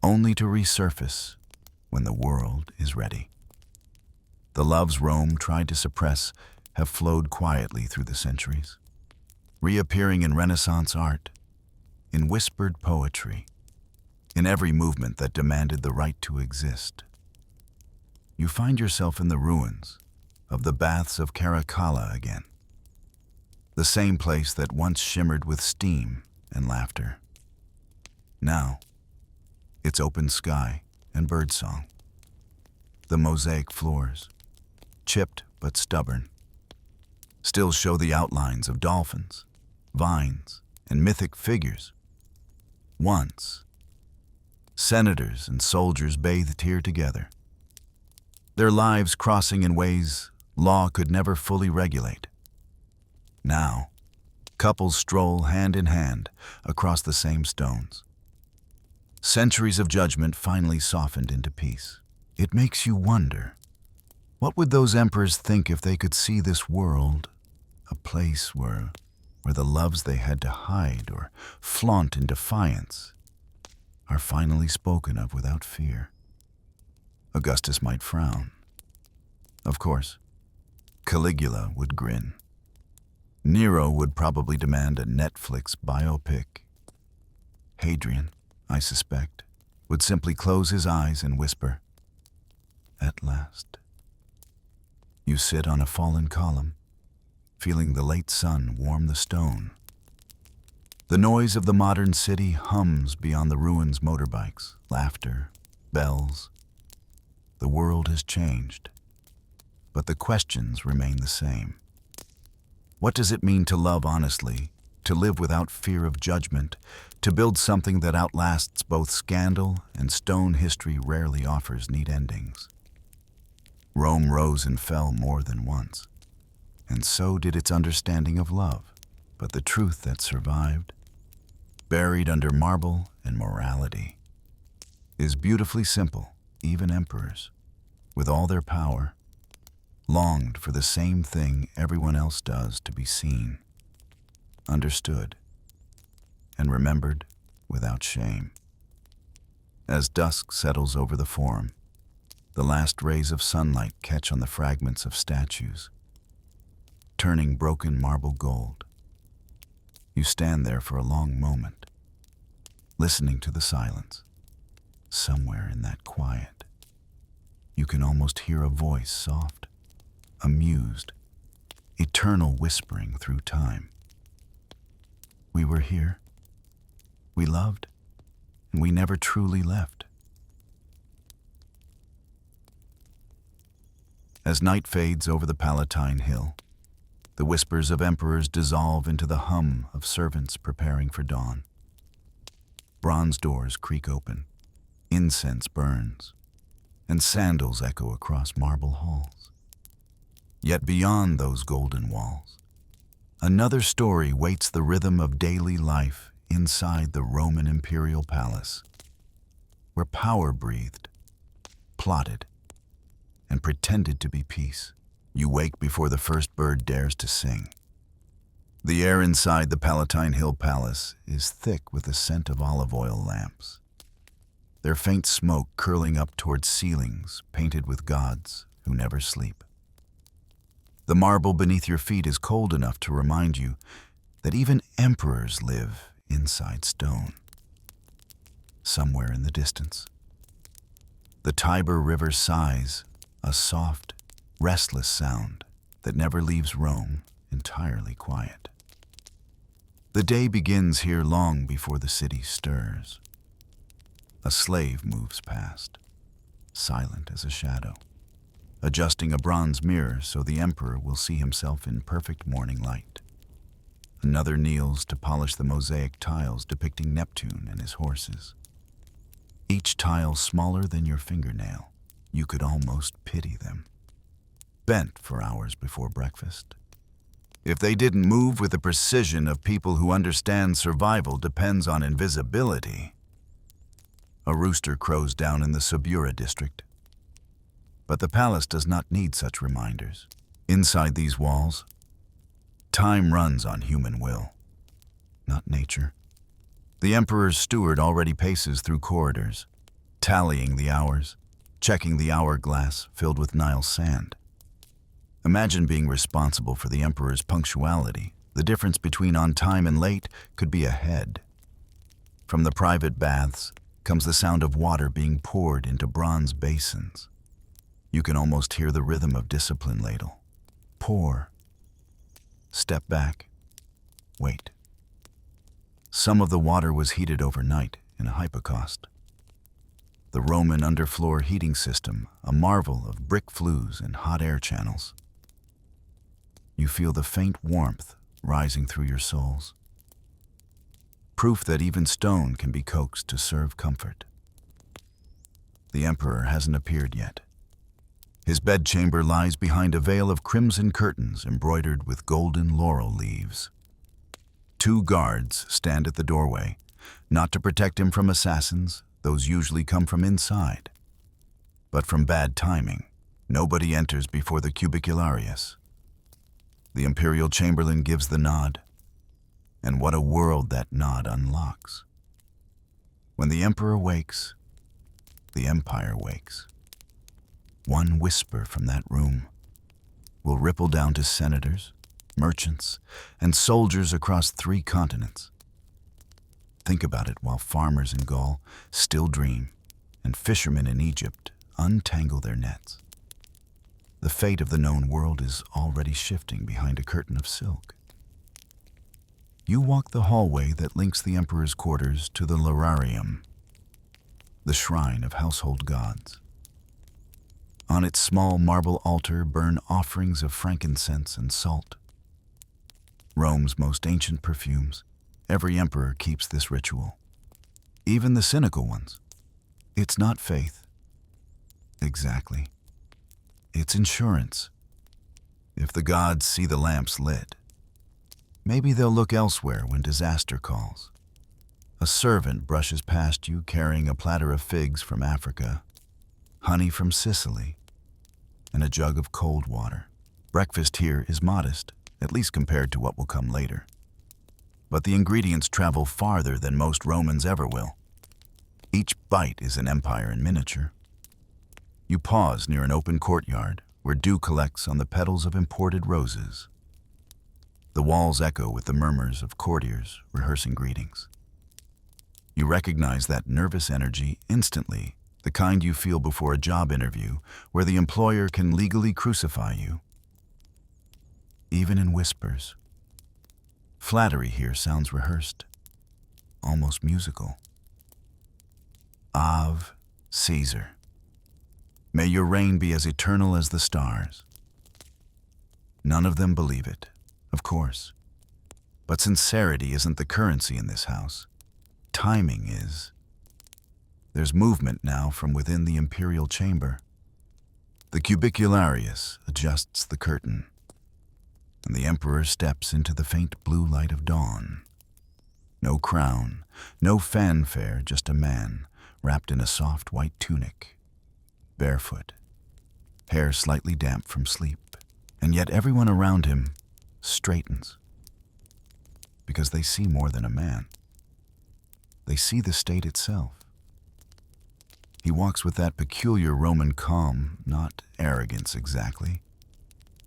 only to resurface when the world is ready. The loves Rome tried to suppress have flowed quietly through the centuries, reappearing in Renaissance art, in whispered poetry, in every movement that demanded the right to exist. You find yourself in the ruins of the baths of Caracalla again, the same place that once shimmered with steam and laughter. Now, it's open sky and birdsong. The mosaic floors, chipped but stubborn, still show the outlines of dolphins, vines, and mythic figures. Once, senators and soldiers bathed here together, their lives crossing in ways law could never fully regulate. Now, couples stroll hand in hand across the same stones. Centuries of judgment finally softened into peace. It makes you wonder, what would those emperors think if they could see this world, a place where the loves they had to hide or flaunt in defiance are finally spoken of without fear? Augustus might frown. Of course, Caligula would grin. Nero would probably demand a Netflix biopic. Hadrian, I suspect, would simply close his eyes and whisper, "At last." You sit on a fallen column, feeling the late sun warm the stone. The noise of the modern city hums beyond the ruins' motorbikes, laughter, bells. The world has changed, but the questions remain the same. What does it mean to love honestly, to live without fear of judgment, to build something that outlasts both scandal and stone history rarely offers neat endings? Rome rose and fell more than once, and so did its understanding of love. But the truth that survived, buried under marble and morality, is beautifully simple. Even emperors, with all their power, longed for the same thing everyone else does: to be seen, understood, and remembered without shame. As dusk settles over the Forum, the last rays of sunlight catch on the fragments of statues, turning broken marble gold. You stand there for a long moment, listening to the silence. Somewhere in that quiet, you can almost hear a voice, soft, amused, eternal, whispering through time. We were here, we loved, and we never truly left. As night fades over the Palatine Hill, the whispers of emperors dissolve into the hum of servants preparing for dawn. Bronze doors creak open, incense burns, and sandals echo across marble halls. Yet beyond those golden walls, another story waits the rhythm of daily life inside the Roman Imperial Palace, where power breathed, plotted, and pretended to be peace. You wake before the first bird dares to sing. The air inside the Palatine Hill Palace is thick with the scent of olive oil lamps, their faint smoke curling up towards ceilings painted with gods who never sleep. The marble beneath your feet is cold enough to remind you that even emperors live inside stone. Somewhere in the distance, the Tiber River sighs, a soft, restless sound that never leaves Rome entirely quiet. The day begins here long before the city stirs. A slave moves past, silent as a shadow, adjusting a bronze mirror so the emperor will see himself in perfect morning light. Another kneels to polish the mosaic tiles depicting Neptune and his horses. Each tile smaller than your fingernail, you could almost pity them. Bent for hours before breakfast, If they didn't move with the precision of people who understand survival depends on invisibility. A rooster crows down in the Subura district. But the palace does not need such reminders. Inside these walls, time runs on human will, not nature. The emperor's steward already paces through corridors, tallying the hours, checking the hourglass filled with Nile sand. Imagine being responsible for the emperor's punctuality. The difference between on time and late could be a head. From the private baths comes the sound of water being poured into bronze basins. You can almost hear the rhythm of discipline ladle. Pour. Step back. Wait. Some of the water was heated overnight in a hypocaust. The Roman underfloor heating system, a marvel of brick flues and hot air channels. You feel the faint warmth rising through your soles. Proof that even stone can be coaxed to serve comfort. The emperor hasn't appeared yet. His bedchamber lies behind a veil of crimson curtains embroidered with golden laurel leaves. 2 guards stand at the doorway, not to protect him from assassins. Those usually come from inside. But from bad timing, nobody enters before the cubicularius. The Imperial Chamberlain gives the nod, and what a world that nod unlocks. When the Emperor wakes, the Empire wakes. One whisper from that room will ripple down to senators, merchants, and soldiers across 3 continents. Think about it while farmers in Gaul still dream, and fishermen in Egypt untangle their nets. The fate of the known world is already shifting behind a curtain of silk. You walk the hallway that links the emperor's quarters to the Lararium, the shrine of household gods. On its small marble altar burn offerings of frankincense and salt. Rome's most ancient perfumes. Every emperor keeps this ritual. Even the cynical ones. It's not faith. Exactly. It's insurance. If the gods see the lamps lit, maybe they'll look elsewhere when disaster calls. A servant brushes past you carrying a platter of figs from Africa, honey from Sicily, and a jug of cold water. Breakfast here is modest, at least compared to what will come later. But the ingredients travel farther than most Romans ever will. Each bite is an empire in miniature. You pause near an open courtyard where dew collects on the petals of imported roses. The walls echo with the murmurs of courtiers rehearsing greetings. You recognize that nervous energy instantly, the kind you feel before a job interview where the employer can legally crucify you. Even in whispers. Flattery here sounds rehearsed, almost musical. Ave Caesar. May your reign be as eternal as the stars. None of them believe it, of course. But sincerity isn't the currency in this house. Timing is. There's movement now from within the imperial chamber. The cubicularius adjusts the curtain, and the emperor steps into the faint blue light of dawn. No crown, no fanfare, just a man wrapped in a soft white tunic. Barefoot, hair slightly damp from sleep, and yet everyone around him straightens because they see more than a man. They see the state itself. He walks with that peculiar Roman calm, not arrogance exactly,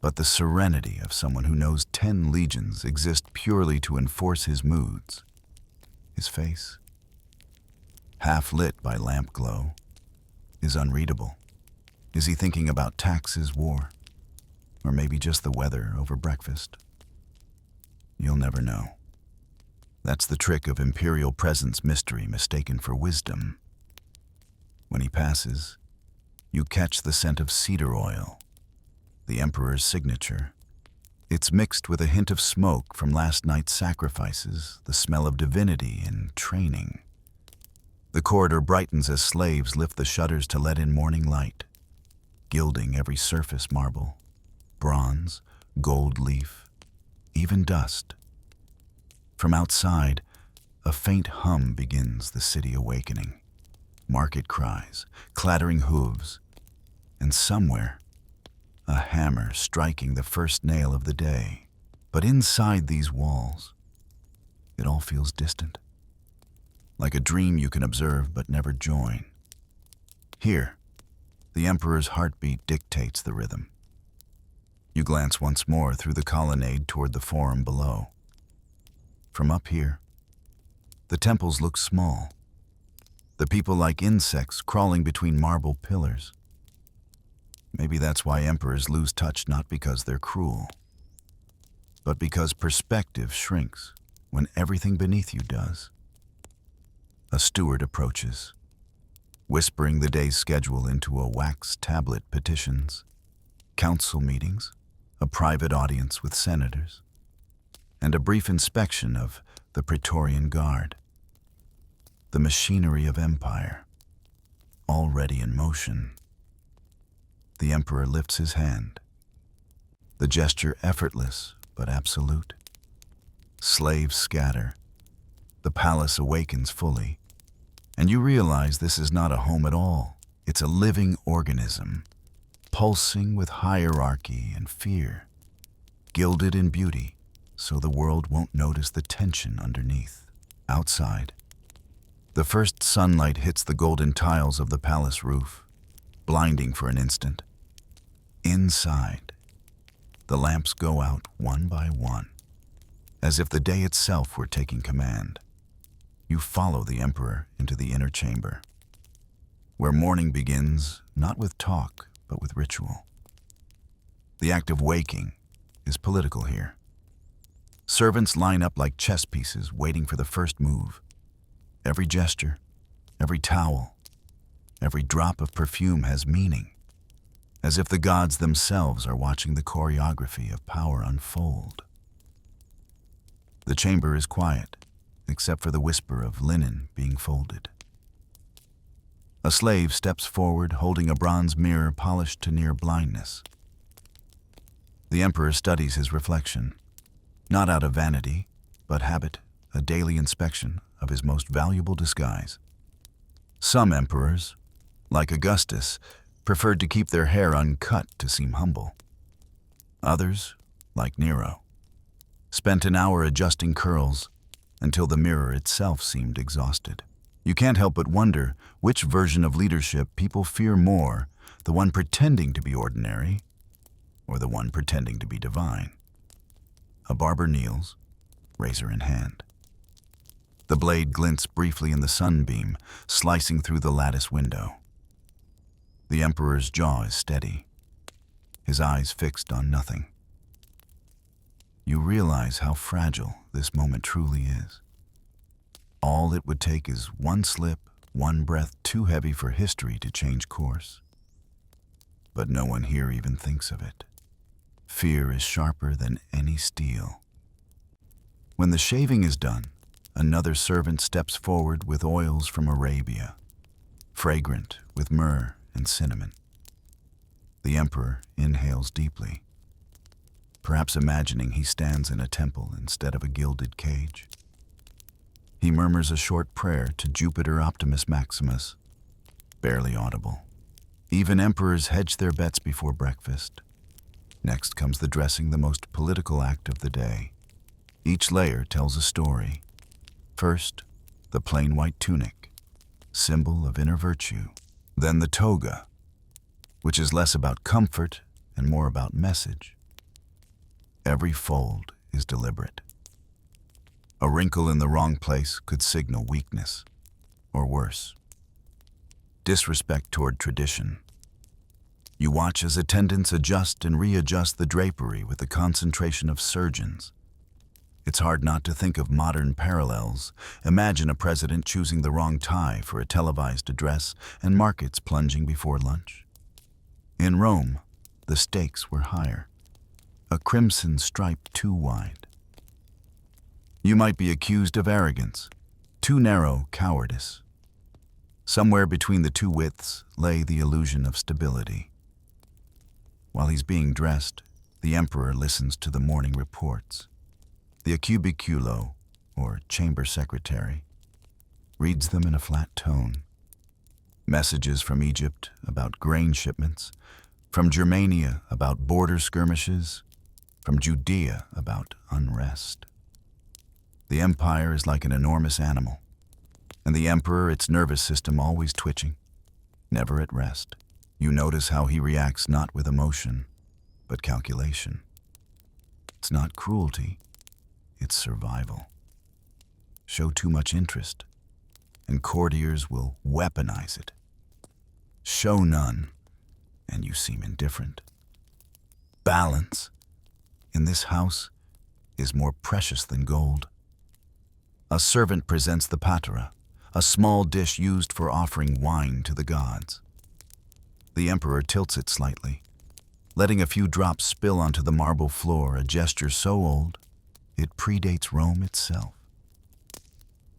but the serenity of someone who knows 10 legions exist purely to enforce his moods. His face, half lit by lamp glow, is unreadable. Is he thinking about taxes, war, or maybe just the weather over breakfast? You'll never know. That's the trick of imperial presence mystery mistaken for wisdom. When he passes, you catch the scent of cedar oil, the emperor's signature. It's mixed with a hint of smoke from last night's sacrifices, the smell of divinity and training. The corridor brightens as slaves lift the shutters to let in morning light, gilding every surface marble, bronze, gold leaf, even dust. From outside, a faint hum begins the city awakening. Market cries, clattering hooves, and somewhere, a hammer striking the first nail of the day. But inside these walls, it all feels distant. Like a dream you can observe but never join. Here, the emperor's heartbeat dictates the rhythm. You glance once more through the colonnade toward the forum below. From up here, the temples look small. The people like insects crawling between marble pillars. Maybe that's why emperors lose touch, not because they're cruel, but because perspective shrinks when everything beneath you does. A steward approaches, whispering the day's schedule into a wax tablet petitions, council meetings, a private audience with senators, and a brief inspection of the Praetorian Guard. The machinery of empire, already in motion. The emperor lifts his hand, the gesture effortless but absolute. Slaves scatter, the palace awakens fully, and you realize this is not a home at all. It's a living organism, pulsing with hierarchy and fear, gilded in beauty so the world won't notice the tension underneath. Outside, the first sunlight hits the golden tiles of the palace roof, blinding for an instant. Inside, the lamps go out one by one, as if the day itself were taking command. You follow the emperor into the inner chamber, where morning begins not with talk, but with ritual. The act of waking is political here. Servants line up like chess pieces waiting for the first move. Every gesture, every towel, every drop of perfume has meaning, as if the gods themselves are watching the choreography of power unfold. The chamber is quiet, except for the whisper of linen being folded. A slave steps forward holding a bronze mirror polished to near blindness. The emperor studies his reflection, not out of vanity, but habit, a daily inspection of his most valuable disguise. Some emperors, like Augustus, preferred to keep their hair uncut to seem humble. Others, like Nero, spent an hour adjusting curls until the mirror itself seemed exhausted. You can't help but wonder which version of leadership people fear more, the one pretending to be ordinary or the one pretending to be divine. A barber kneels, razor in hand. The blade glints briefly in the sunbeam, slicing through the lattice window. The emperor's jaw is steady, his eyes fixed on nothing. You realize how fragile this moment truly is. All it would take is one slip, one breath too heavy for history to change course. But no one here even thinks of it. Fear is sharper than any steel. When the shaving is done, another servant steps forward with oils from Arabia, fragrant with myrrh and cinnamon. The emperor inhales deeply, perhaps imagining he stands in a temple instead of a gilded cage. He murmurs a short prayer to Jupiter Optimus Maximus, barely audible. Even emperors hedge their bets before breakfast. Next comes the dressing, the most political act of the day. Each layer tells a story. First, the plain white tunic, symbol of inner virtue. Then the toga, which is less about comfort and more about message. Every fold is deliberate. A wrinkle in the wrong place could signal weakness, or worse, disrespect toward tradition. You watch as attendants adjust and readjust the drapery with the concentration of surgeons. It's hard not to think of modern parallels. Imagine a president choosing the wrong tie for a televised address and markets plunging before lunch. In Rome, the stakes were higher. A crimson stripe too wide. You might be accused of arrogance, too narrow cowardice. Somewhere between the two widths lay the illusion of stability. While he's being dressed, the emperor listens to the morning reports. The cubiculo, or chamber secretary, reads them in a flat tone. Messages from Egypt about grain shipments, from Germania about border skirmishes, from Judea about unrest. The empire is like an enormous animal, and the emperor, its nervous system always twitching, never at rest. You notice how he reacts not with emotion, but calculation. It's not cruelty, it's survival. Show too much interest, and courtiers will weaponize it. Show none, and you seem indifferent. Balance, in this house, is more precious than gold. A servant presents the patera, a small dish used for offering wine to the gods. The emperor tilts it slightly, letting a few drops spill onto the marble floor, a gesture so old it predates Rome itself.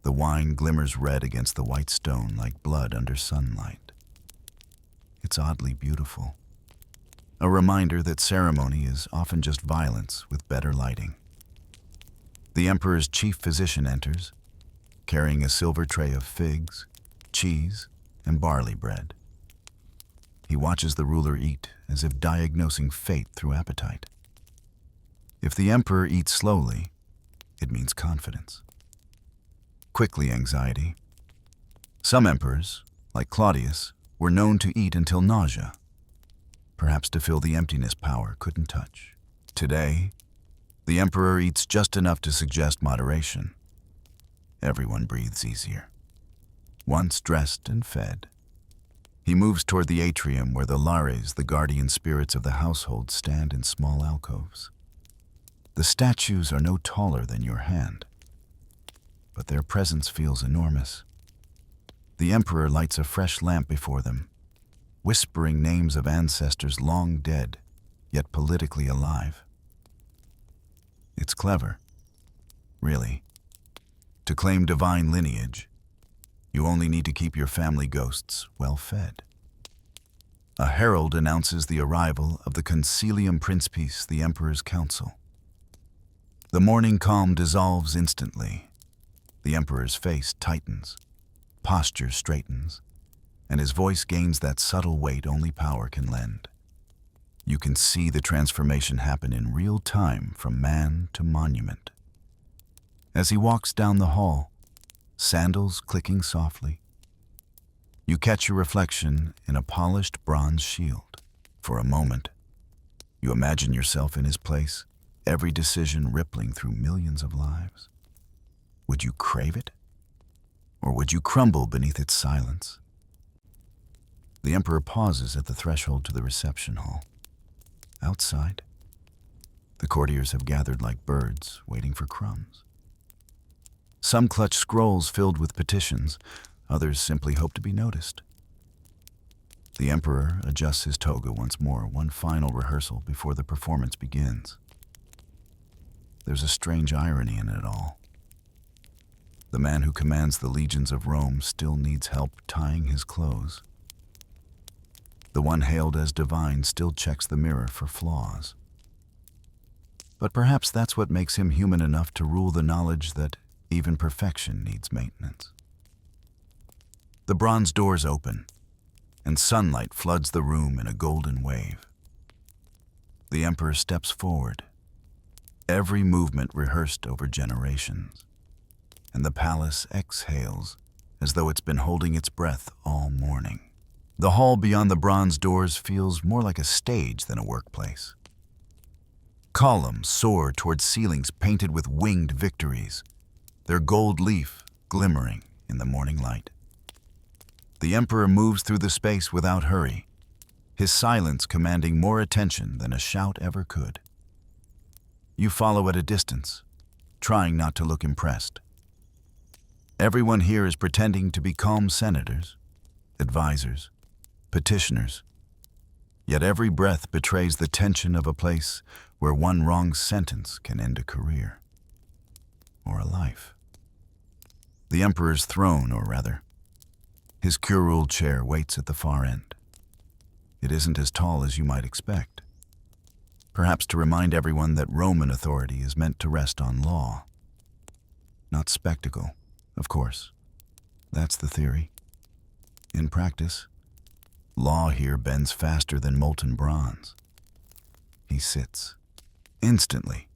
The wine glimmers red against the white stone like blood under sunlight. It's oddly beautiful, a reminder that ceremony is often just violence with better lighting. The emperor's chief physician enters, carrying a silver tray of figs, cheese, and barley bread. He watches the ruler eat as if diagnosing fate through appetite. If the emperor eats slowly, it means confidence. Quickly, anxiety. Some emperors, like Claudius, were known to eat until nausea, perhaps to fill the emptiness power couldn't touch. Today, the emperor eats just enough to suggest moderation. Everyone breathes easier. Once dressed and fed, he moves toward the atrium where the lares, the guardian spirits of the household, stand in small alcoves. The statues are no taller than your hand, but their presence feels enormous. The emperor lights a fresh lamp before them, whispering names of ancestors long dead, yet politically alive. It's clever, really. To claim divine lineage, you only need to keep your family ghosts well fed. A herald announces the arrival of the Concilium Principiis, the emperor's council. The morning calm dissolves instantly. The emperor's face tightens, posture straightens, and his voice gains that subtle weight only power can lend. You can see the transformation happen in real time from man to monument. As he walks down the hall, sandals clicking softly, you catch your reflection in a polished bronze shield. For a moment, you imagine yourself in his place, every decision rippling through millions of lives. Would you crave it? Or would you crumble beneath its silence? The emperor pauses at the threshold to the reception hall. Outside, the courtiers have gathered like birds, waiting for crumbs. Some clutch scrolls filled with petitions, others simply hope to be noticed. The emperor adjusts his toga once more, one final rehearsal before the performance begins. There's a strange irony in it all. The man who commands the legions of Rome still needs help tying his clothes. The one hailed as divine still checks the mirror for flaws. But perhaps that's what makes him human enough to rule the knowledge that even perfection needs maintenance. The bronze doors open, and sunlight floods the room in a golden wave. The emperor steps forward, every movement rehearsed over generations, and the palace exhales as though it's been holding its breath all morning. The hall beyond the bronze doors feels more like a stage than a workplace. Columns soar toward ceilings painted with winged victories, their gold leaf glimmering in the morning light. The emperor moves through the space without hurry, his silence commanding more attention than a shout ever could. You follow at a distance, trying not to look impressed. Everyone here is pretending to be calm senators, advisors, petitioners, yet every breath betrays the tension of a place where one wrong sentence can end a career or a life. The emperor's throne, or rather, his curule chair waits at the far end. It isn't as tall as you might expect. perhaps to remind everyone that Roman authority is meant to rest on law, not spectacle, of course. That's the theory. In practice, law here bends faster than molten bronze. He sits. Instantly,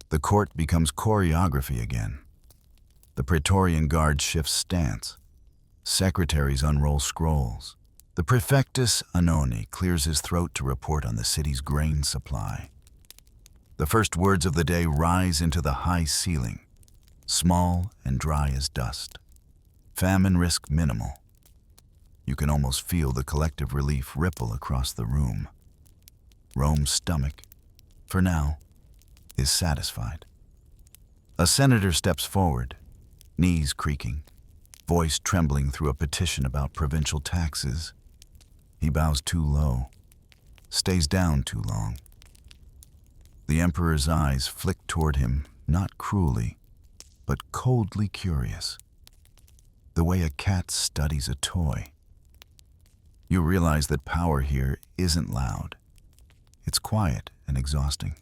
the court becomes choreography again. The Praetorian Guard shifts stance. Secretaries unroll scrolls. The Praefectus Annoni clears his throat to report on the city's grain supply. The first words of the day rise into the high ceiling, small and dry as dust. Famine risk minimal. You can almost feel the collective relief ripple across the room. Rome's stomach, for now, is satisfied. A senator steps forward, knees creaking, voice trembling through a petition about provincial taxes. He bows too low, stays down too long. The emperor's eyes flick toward him, not cruelly, but coldly curious, the way a cat studies a toy. You realize that power here isn't loud. It's quiet and exhausting.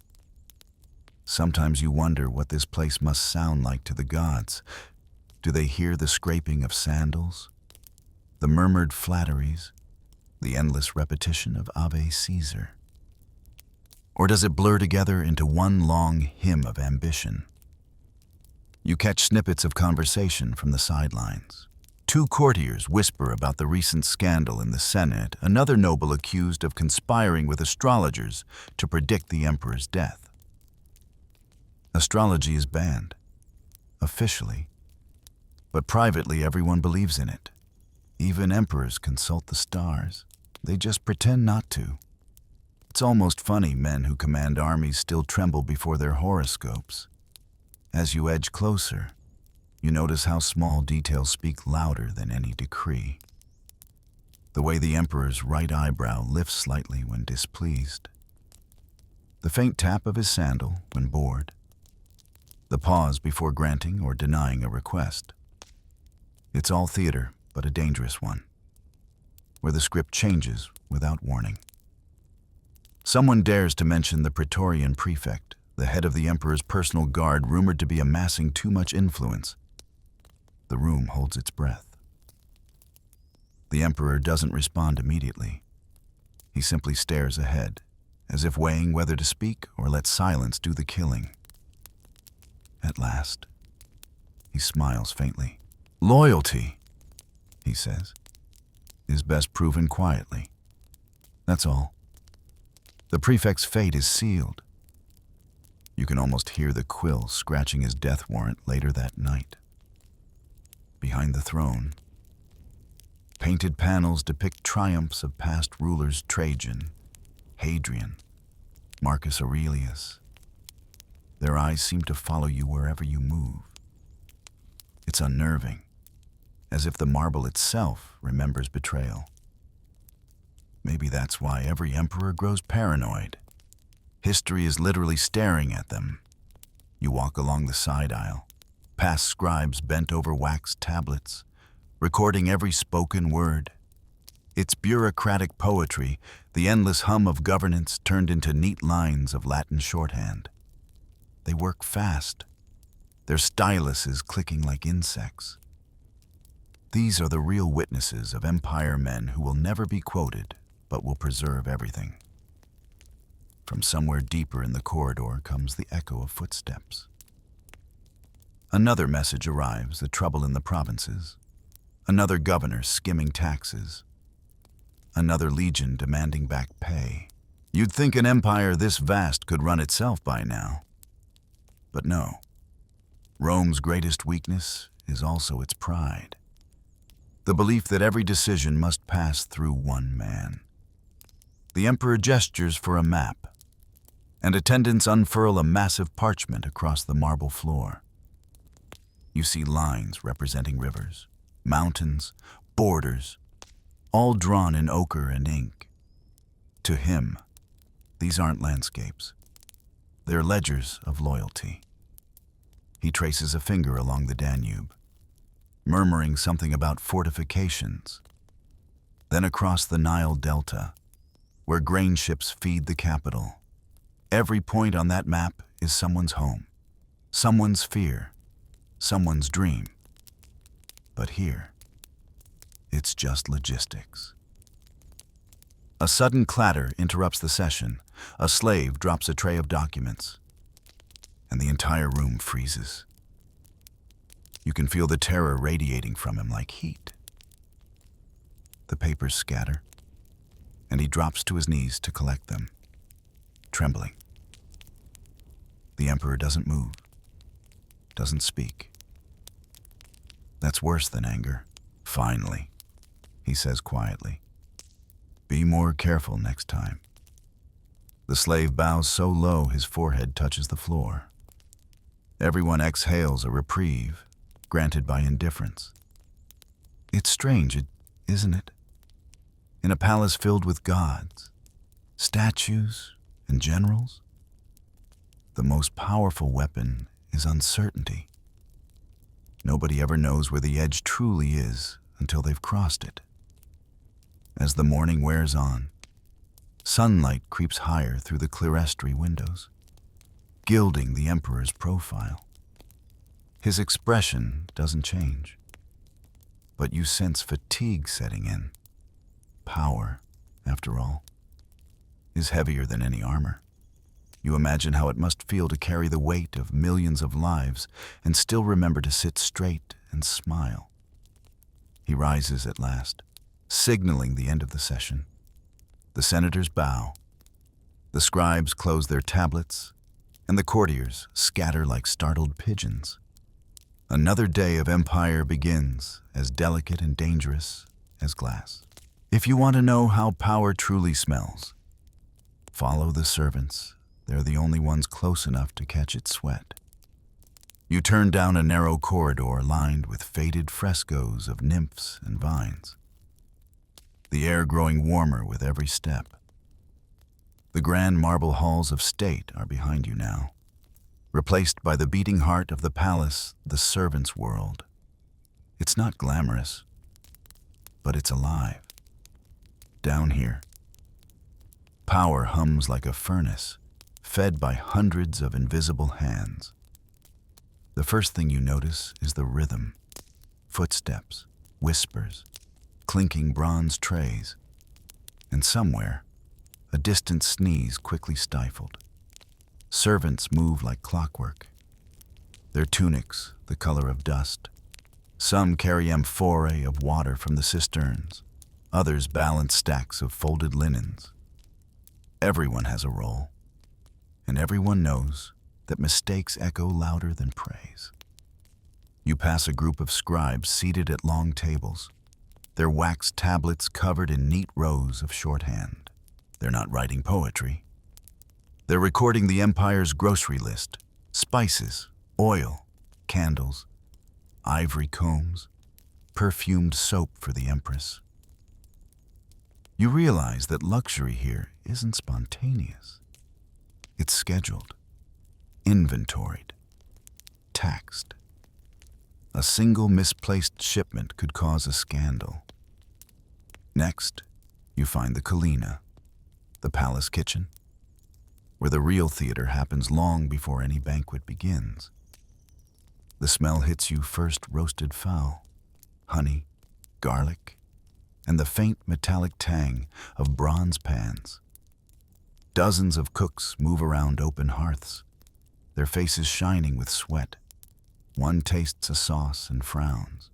Sometimes you wonder what this place must sound like to the gods. Do they hear the scraping of sandals, the murmured flatteries, the endless repetition of Ave Caesar? Or does it blur together into one long hymn of ambition? You catch snippets of conversation from the sidelines. Two courtiers whisper about the recent scandal in the Senate, another noble accused of conspiring with astrologers to predict the emperor's death. Astrology is banned, officially, but privately everyone believes in it. Even emperors consult the stars. They just pretend not to. It's almost funny men who command armies still tremble before their horoscopes. As you edge closer, you notice how small details speak louder than any decree. The way the emperor's right eyebrow lifts slightly when displeased. The faint tap of his sandal when bored. The pause before granting or denying a request. It's all theater, but a dangerous one, where the script changes without warning. Someone dares to mention the Praetorian prefect, the head of the emperor's personal guard, rumored to be amassing too much influence. The room holds its breath. The emperor doesn't respond immediately. He simply stares ahead, as if weighing whether to speak or let silence do the killing. At last, he smiles faintly. "Loyalty," he says, "is best proven quietly. That's all. The prefect's fate is sealed." You can almost hear the quill scratching his death warrant later that night. Behind the throne, painted panels depict triumphs of past rulers: Trajan, Hadrian, Marcus Aurelius. Their eyes seem to follow you wherever you move. It's unnerving, as if the marble itself remembers betrayal. Maybe that's why every emperor grows paranoid. History is literally staring at them. You walk along the side aisle, past scribes bent over wax tablets, recording every spoken word. It's bureaucratic poetry, the endless hum of governance turned into neat lines of Latin shorthand. They work fast, their styluses clicking like insects. These are the real witnesses of empire men who will never be quoted, but will preserve everything. From somewhere deeper in the corridor comes the echo of footsteps. Another message arrives: the trouble in the provinces. Another governor skimming taxes. Another legion demanding back pay. You'd think an empire this vast could run itself by now. But no. Rome's greatest weakness is also its pride. The belief that every decision must pass through one man. The emperor gestures for a map, and attendants unfurl a massive parchment across the marble floor. You see lines representing rivers, mountains, borders, all drawn in ochre and ink. To him, these aren't landscapes. They're ledgers of loyalty. He traces a finger along the Danube, murmuring something about fortifications. Then across the Nile Delta, where grain ships feed the capital, Every point on that map is someone's home, someone's fear, someone's dream. But here, it's just logistics. A sudden clatter interrupts the session. A slave drops a tray of documents, and the entire room freezes. You can feel the terror radiating from him like heat. The papers scatter, and he drops to his knees to collect them, trembling. The emperor doesn't move, doesn't speak. That's worse than anger. Finally, he says quietly. Be more careful next time. The slave bows so low his forehead touches the floor. Everyone exhales a reprieve, granted by indifference. It's strange, isn't it? In a palace filled with gods, statues, and generals, the most powerful weapon is uncertainty. Nobody ever knows where the edge truly is until they've crossed it. As the morning wears on, sunlight creeps higher through the clerestory windows, gilding the emperor's profile. His expression doesn't change, but you sense fatigue setting in. Power, after all, is heavier than any armor. You imagine how it must feel to carry the weight of millions of lives and still remember to sit straight and smile. He rises at last, signaling the end of the session. The senators bow, the scribes close their tablets, and the courtiers scatter like startled pigeons. Another day of empire begins, as delicate and dangerous as glass. If you want to know how power truly smells, follow the servants. They're the only ones close enough to catch its sweat. You turn down a narrow corridor lined with faded frescoes of nymphs and vines, the air growing warmer with every step. The grand marble halls of state are behind you now, replaced by the beating heart of the palace, the servants' world. It's not glamorous, but it's alive. Down here, power hums like a furnace, fed by hundreds of invisible hands. The first thing you notice is the rhythm. Footsteps, whispers, clinking bronze trays, and somewhere, a distant sneeze quickly stifled. Servants move like clockwork, their tunics the color of dust. Some carry amphorae of water from the cisterns, others balance stacks of folded linens. Everyone has a role, and everyone knows that mistakes echo louder than praise. You pass a group of scribes seated at long tables, their wax tablets covered in neat rows of shorthand. They're not writing poetry. They're recording the empire's grocery list: spices, oil, candles, ivory combs, perfumed soap for the empress. You realize that luxury here isn't spontaneous. It's scheduled, inventoried, taxed. A single misplaced shipment could cause a scandal. Next, you find the Kalina, the palace kitchen, where the real theater happens long before any banquet begins. The smell hits you first roasted fowl, honey, garlic, and the faint metallic tang of bronze pans. Dozens of cooks move around open hearths, their faces shining with sweat. One tastes a sauce and frowns.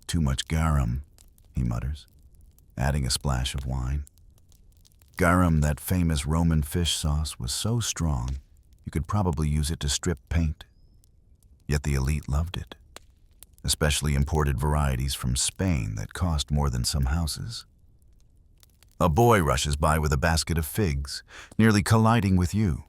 Too much garum, he mutters, adding a splash of wine. Garum, that famous Roman fish sauce, was so strong you could probably use it to strip paint. Yet the elite loved it, especially imported varieties from Spain that cost more than some houses. A boy rushes by with a basket of figs, nearly colliding with you.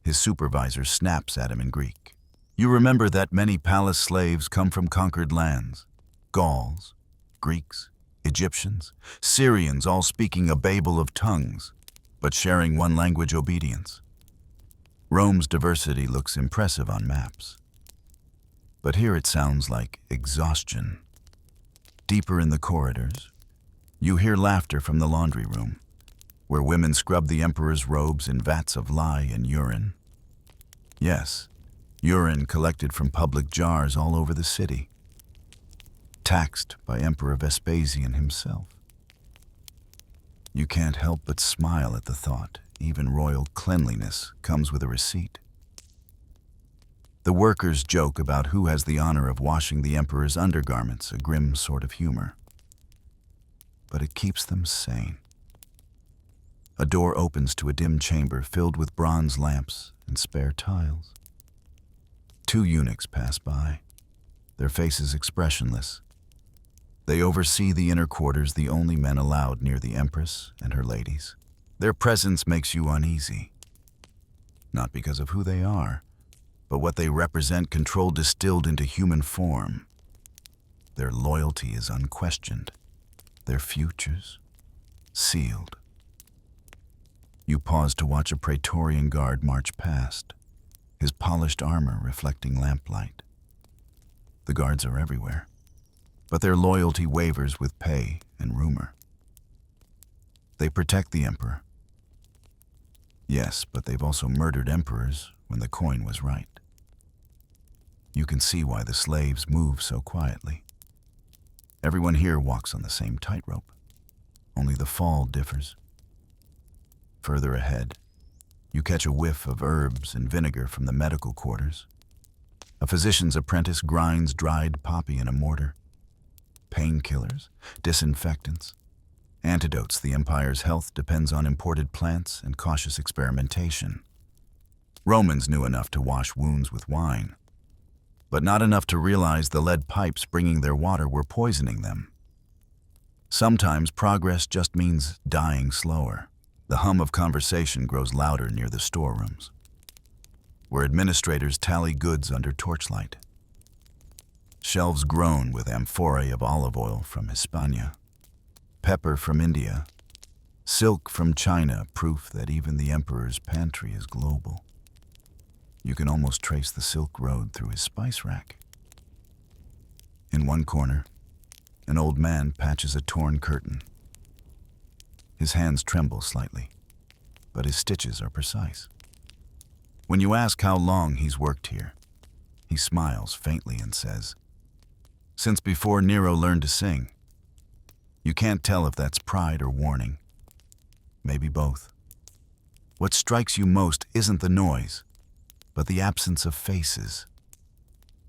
His supervisor snaps at him in Greek. You remember that many palace slaves come from conquered lands: Gauls, Greeks, Egyptians, Syrians, all speaking a babel of tongues, but sharing one language: obedience. Rome's diversity looks impressive on maps, but here it sounds like exhaustion. Deeper in the corridors, you hear laughter from the laundry room, where women scrub the emperor's robes in vats of lye and urine. Yes, urine collected from public jars all over the city, taxed by Emperor Vespasian himself. You can't help but smile at the thought. Even royal cleanliness comes with a receipt. The workers joke about who has the honor of washing the emperor's undergarments, a grim sort of humor. But it keeps them sane. A door opens to a dim chamber filled with bronze lamps and spare tiles. 2 eunuchs pass by, their faces expressionless. They oversee the inner quarters, the only men allowed near the empress and her ladies. Their presence makes you uneasy, not because of who they are, but what they represent, control distilled into human form. Their loyalty is unquestioned, their futures sealed. You pause to watch a Praetorian guard march past, his polished armor reflecting lamplight. The guards are everywhere, but their loyalty wavers with pay and rumor. They protect the emperor. Yes, but they've also murdered emperors when the coin was right. You can see why the slaves move so quietly. Everyone here walks on the same tightrope, only the fall differs. Further ahead, you catch a whiff of herbs and vinegar from the medical quarters. A physician's apprentice grinds dried poppy in a mortar. Painkillers, disinfectants, antidotes. The empire's health depends on imported plants and cautious experimentation. Romans knew enough to wash wounds with wine, but not enough to realize the lead pipes bringing their water were poisoning them. Sometimes progress just means dying slower. The hum of conversation grows louder near the storerooms, where administrators tally goods under torchlight. Shelves groan with amphorae of olive oil from Hispania, pepper from India, silk from China, proof that even the emperor's pantry is global. You can almost trace the Silk Road through his spice rack. In one corner, an old man patches a torn curtain. His hands tremble slightly, but his stitches are precise. When you ask how long he's worked here, he smiles faintly and says, "Since before Nero learned to sing." You can't tell if that's pride or warning. Maybe both. What strikes you most isn't the noise, but the absence of faces.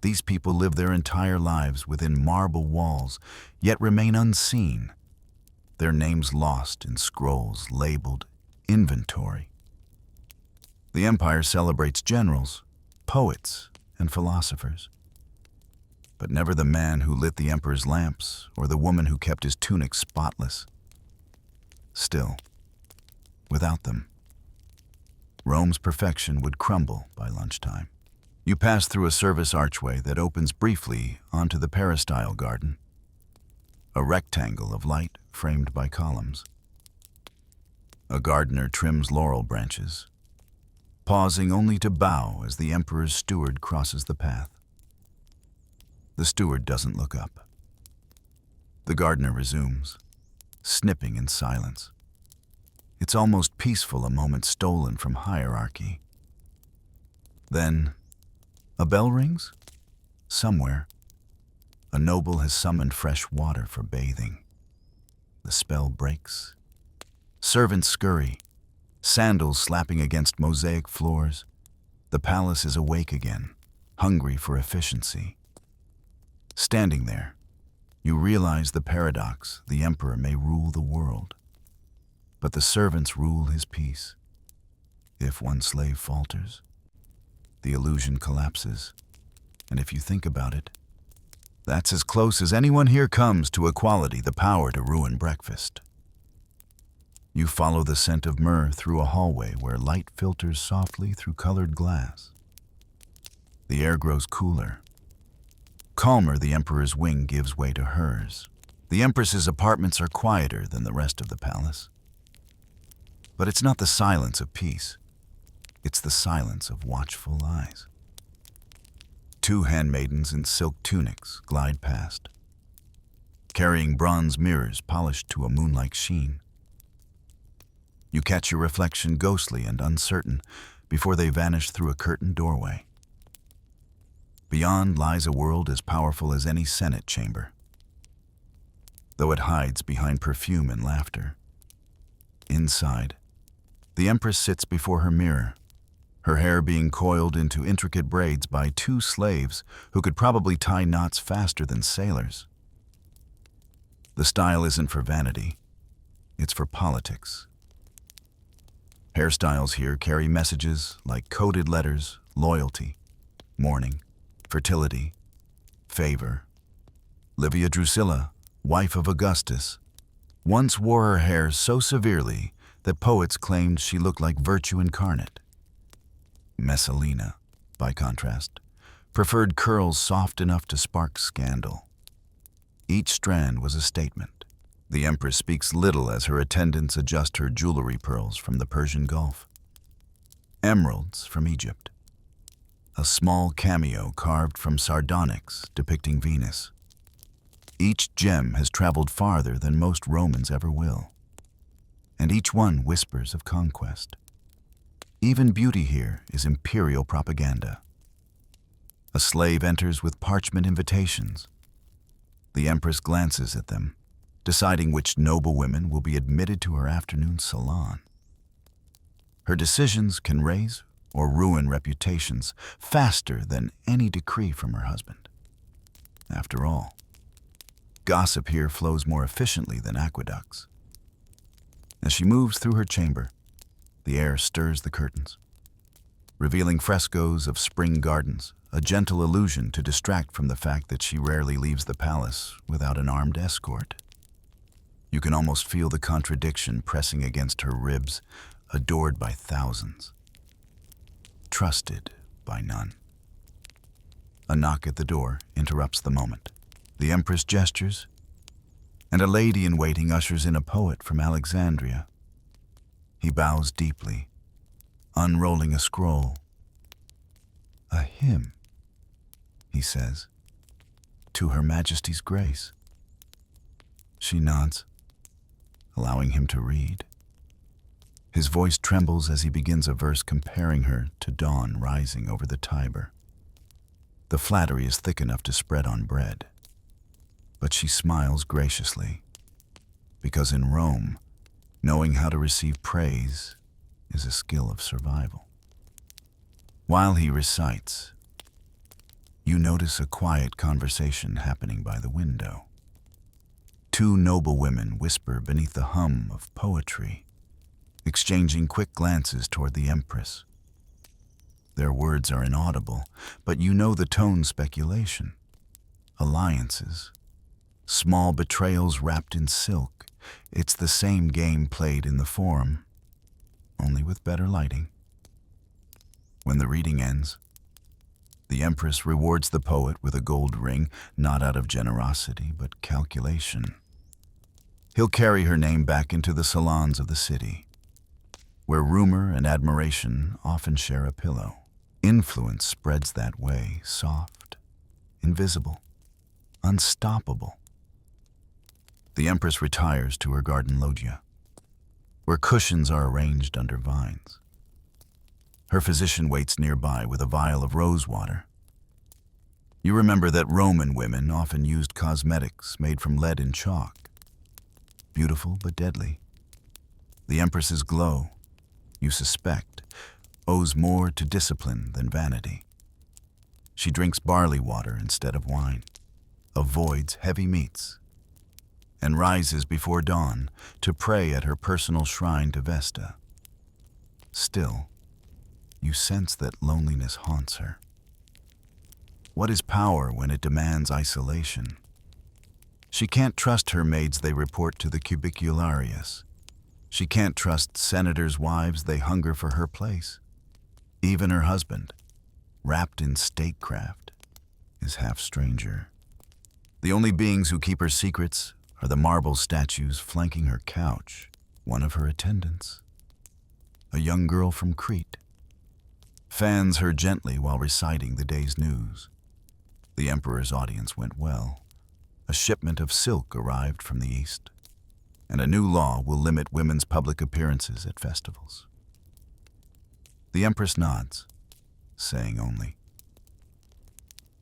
These people live their entire lives within marble walls, yet remain unseen. Their names lost in scrolls labeled inventory. The empire celebrates generals, poets, and philosophers, but never the man who lit the emperor's lamps or the woman who kept his tunic spotless. Still, without them, Rome's perfection would crumble by lunchtime. You pass through a service archway that opens briefly onto the peristyle garden, a rectangle of light framed by columns. A gardener trims laurel branches, pausing only to bow as the emperor's steward crosses the path. The steward doesn't look up. The gardener resumes, snipping in silence. It's almost peaceful, a moment stolen from hierarchy. Then, a bell rings. Somewhere, a noble has summoned fresh water for bathing. The spell breaks. Servants scurry, sandals slapping against mosaic floors. The palace is awake again, hungry for efficiency. Standing there, you realize the paradox. The emperor may rule the world, but the servants rule his peace. If one slave falters, the illusion collapses. And if you think about it, that's as close as anyone here comes to equality, the power to ruin breakfast. You follow the scent of myrrh through a hallway where light filters softly through colored glass. The air grows cooler. Calmer, the emperor's wing gives way to hers. The empress's apartments are quieter than the rest of the palace. But it's not the silence of peace. It's the silence of watchful eyes. 2 handmaidens in silk tunics glide past, carrying bronze mirrors polished to a moon-like sheen. You catch your reflection ghostly and uncertain before they vanish through a curtained doorway. Beyond lies a world as powerful as any Senate chamber, though it hides behind perfume and laughter. Inside, the Empress sits before her mirror, her hair being coiled into intricate braids by two slaves who could probably tie knots faster than sailors. The style isn't for vanity, it's for politics. Hairstyles here carry messages like coded letters, loyalty, mourning, fertility, favor. Livia Drusilla, wife of Augustus, once wore her hair so severely that poets claimed she looked like virtue incarnate. Messalina, by contrast, preferred curls soft enough to spark scandal. Each strand was a statement. The Empress speaks little as her attendants adjust her jewelry pearls from the Persian Gulf. Emeralds from Egypt. A small cameo carved from sardonyx depicting Venus. Each gem has traveled farther than most Romans ever will, and each one whispers of conquest. Even beauty here is imperial propaganda. A slave enters with parchment invitations. The Empress glances at them, deciding which noble women will be admitted to her afternoon salon. Her decisions can raise or ruin reputations faster than any decree from her husband. After all, gossip here flows more efficiently than aqueducts. As she moves through her chamber, the air stirs the curtains, revealing frescoes of spring gardens, a gentle illusion to distract from the fact that she rarely leaves the palace without an armed escort. You can almost feel the contradiction pressing against her ribs, adored by thousands, trusted by none. A knock at the door interrupts the moment. The Empress gestures, and a lady-in-waiting ushers in a poet from Alexandria. He bows deeply, unrolling a scroll. "A hymn," he says, "to Her Majesty's grace." She nods, allowing him to read. His voice trembles as he begins a verse comparing her to dawn rising over the Tiber. The flattery is thick enough to spread on bread, but she smiles graciously, because in Rome, knowing how to receive praise is a skill of survival. While he recites, you notice a quiet conversation happening by the window. Two noble women whisper beneath the hum of poetry, exchanging quick glances toward the Empress. Their words are inaudible, but you know the tone's speculation. Alliances, small betrayals wrapped in silk. It's the same game played in the Forum, only with better lighting. When the reading ends, the Empress rewards the poet with a gold ring, not out of generosity, but calculation. He'll carry her name back into the salons of the city, where rumor and admiration often share a pillow. Influence spreads that way, soft, invisible, unstoppable. The Empress retires to her garden loggia, where cushions are arranged under vines. Her physician waits nearby with a vial of rose water. You remember that Roman women often used cosmetics made from lead and chalk. Beautiful but deadly. The Empress's glow, you suspect, owes more to discipline than vanity. She drinks barley water instead of wine, avoids heavy meats, and rises before dawn to pray at her personal shrine to Vesta. Still, you sense that loneliness haunts her. What is power when it demands isolation? She can't trust her maids they report to the cubicularius. She can't trust senators' wives they hunger for her place. Even her husband, wrapped in statecraft, is half stranger. The only beings who keep her secrets are the marble statues flanking her couch. One of her attendants, a young girl from Crete, fans her gently while reciting the day's news. The Emperor's audience went well. A shipment of silk arrived from the east. and a new law will limit women's public appearances at festivals. The Empress nods, saying only,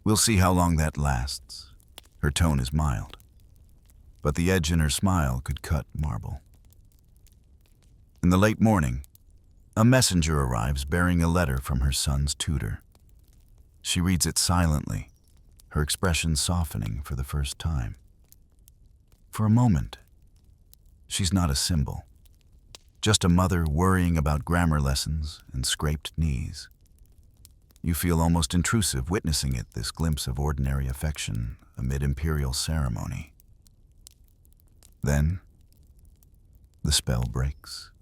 "We'll see how long that lasts." Her tone is mild, but the edge in her smile could cut marble. In the late morning, a messenger arrives bearing a letter from her son's tutor. She reads it silently, her expression softening for the first time. For a moment, she's not a symbol, just a mother worrying about grammar lessons and scraped knees. You feel almost intrusive witnessing it, this glimpse of ordinary affection amid imperial ceremony. Then, the spell breaks.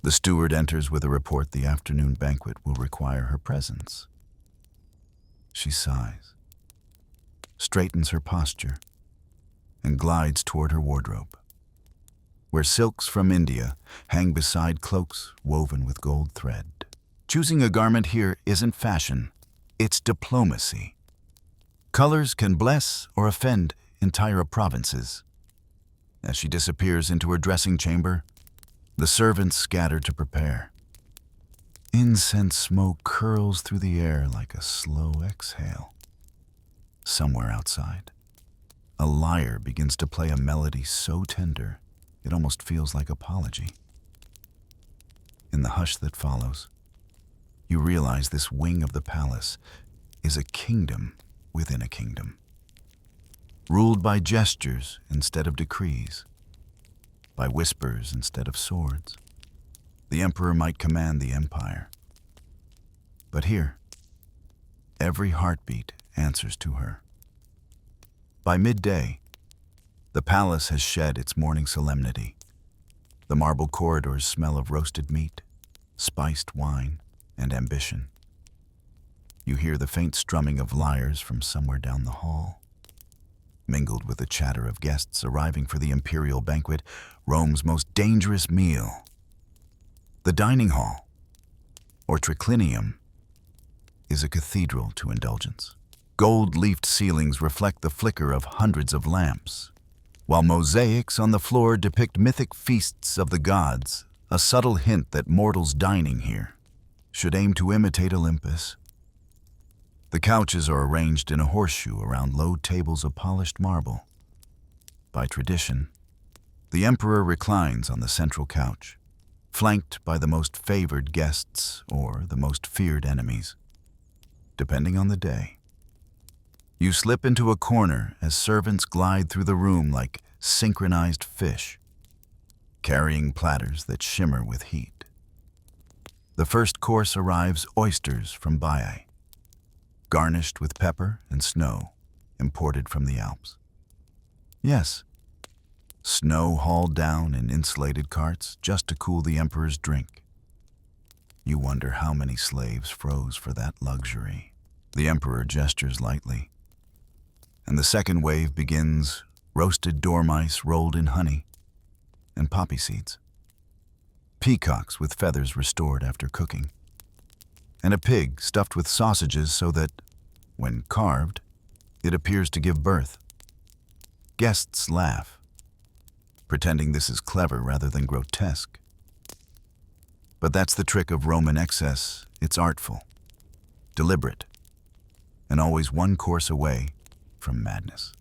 The steward enters with a report the afternoon banquet will require her presence. She sighs, straightens her posture, and glides toward her wardrobe, where silks from India hang beside cloaks woven with gold thread. Choosing a garment here isn't fashion, it's diplomacy. Colors can bless or offend entire provinces. As she disappears into her dressing chamber, the servants scatter to prepare. Incense smoke curls through the air like a slow exhale. Somewhere outside, a lyre begins to play a melody so tender, it almost feels like apology. In the hush that follows, you realize this wing of the palace is a kingdom within a kingdom, ruled by gestures instead of decrees, by whispers instead of swords. The emperor might command the empire, but here, every heartbeat answers to her. By midday, the palace has shed its morning solemnity. The marble corridors smell of roasted meat, spiced wine, and ambition. You hear the faint strumming of lyres from somewhere down the hall. Mingled with the chatter of guests arriving for the Imperial banquet, Rome's most dangerous meal. The dining hall, or triclinium, is a cathedral to indulgence. Gold-leafed ceilings reflect the flicker of hundreds of lamps, while mosaics on the floor depict mythic feasts of the gods, a subtle hint that mortals dining here should aim to imitate Olympus. The couches are arranged in a horseshoe around low tables of polished marble. By tradition, the emperor reclines on the central couch, flanked by the most favored guests or the most feared enemies, depending on the day. You slip into a corner as servants glide through the room like synchronized fish, carrying platters that shimmer with heat. The first course arrives oysters from Baiae, garnished with pepper and snow imported from the Alps. Yes, snow hauled down in insulated carts just to cool the emperor's drink. You wonder how many slaves froze for that luxury. The emperor gestures lightly, and the second wave begins, roasted dormice rolled in honey and poppy seeds, peacocks with feathers restored after cooking, and a pig stuffed with sausages so that, when carved, it appears to give birth. Guests laugh, pretending this is clever rather than grotesque. But that's the trick of Roman excess. It's artful, deliberate, and always one course away from madness.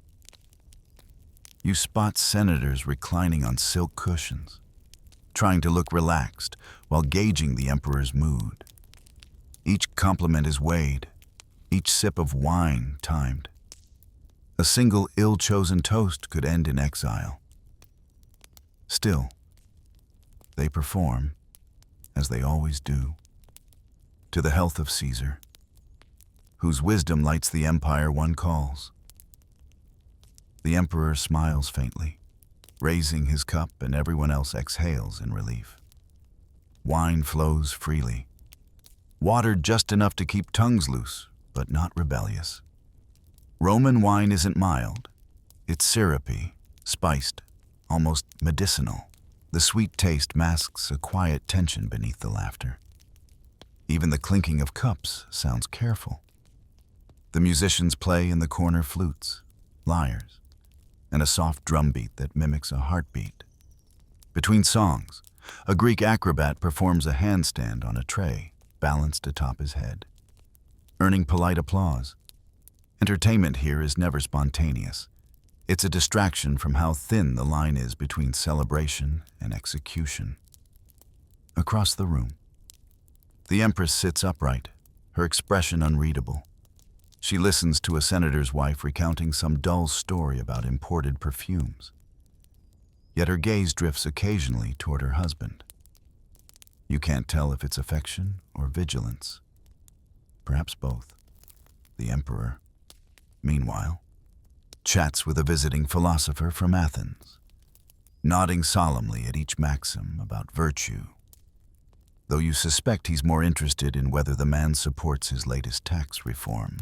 You spot senators reclining on silk cushions, trying to look relaxed while gauging the emperor's mood. Each compliment is weighed, each sip of wine timed. A single ill-chosen toast could end in exile. Still, they perform, as they always do, to the health of Caesar, whose wisdom lights the empire one calls. The emperor smiles faintly, raising his cup, and everyone else exhales in relief. Wine flows freely, watered just enough to keep tongues loose, but not rebellious. Roman wine isn't mild. It's syrupy, spiced, almost medicinal. The sweet taste masks a quiet tension beneath the laughter. Even the clinking of cups sounds careful. The musicians play in the corner flutes, lyres, and a soft drumbeat that mimics a heartbeat. Between songs, a Greek acrobat performs a handstand on a tray, balanced atop his head, earning polite applause. Entertainment here is never spontaneous. It's a distraction from how thin the line is between celebration and execution. Across the room, the Empress sits upright, her expression unreadable. She listens to a senator's wife recounting some dull story about imported perfumes. Yet her gaze drifts occasionally toward her husband. You can't tell if it's affection or vigilance. Perhaps both. The Emperor, meanwhile, chats with a visiting philosopher from Athens, nodding solemnly at each maxim about virtue, though you suspect he's more interested in whether the man supports his latest tax reform.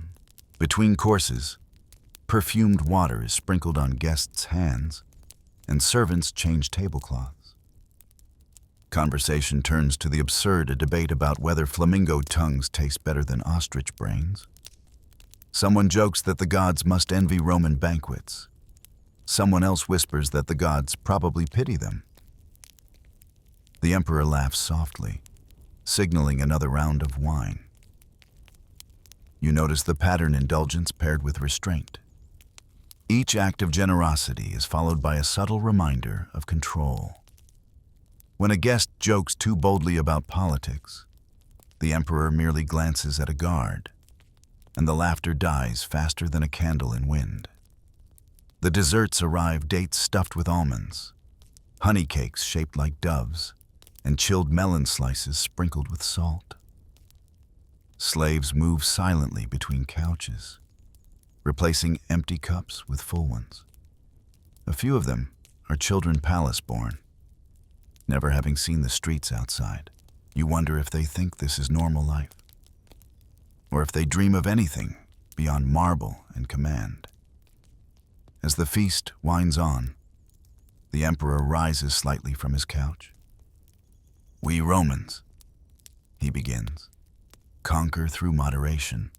Between courses, perfumed water is sprinkled on guests' hands, and servants change tablecloths. Conversation turns to the absurd, a debate about whether flamingo tongues taste better than ostrich brains. Someone jokes that the gods must envy Roman banquets. Someone else whispers that the gods probably pity them. The Emperor laughs softly, signaling another round of wine. You notice the pattern: indulgence paired with restraint. Each act of generosity is followed by a subtle reminder of control. When a guest jokes too boldly about politics, the Emperor merely glances at a guard, and the laughter dies faster than a candle in wind. The desserts arrive: dates stuffed with almonds, honey cakes shaped like doves, and chilled melon slices sprinkled with salt. Slaves move silently between couches, replacing empty cups with full ones. A few of them are children palace-born, never having seen the streets outside. You wonder if they think this is normal life, or if they dream of anything beyond marble and command. As the feast winds on, the Emperor rises slightly from his couch. "We Romans," he begins, "conquer through moderation."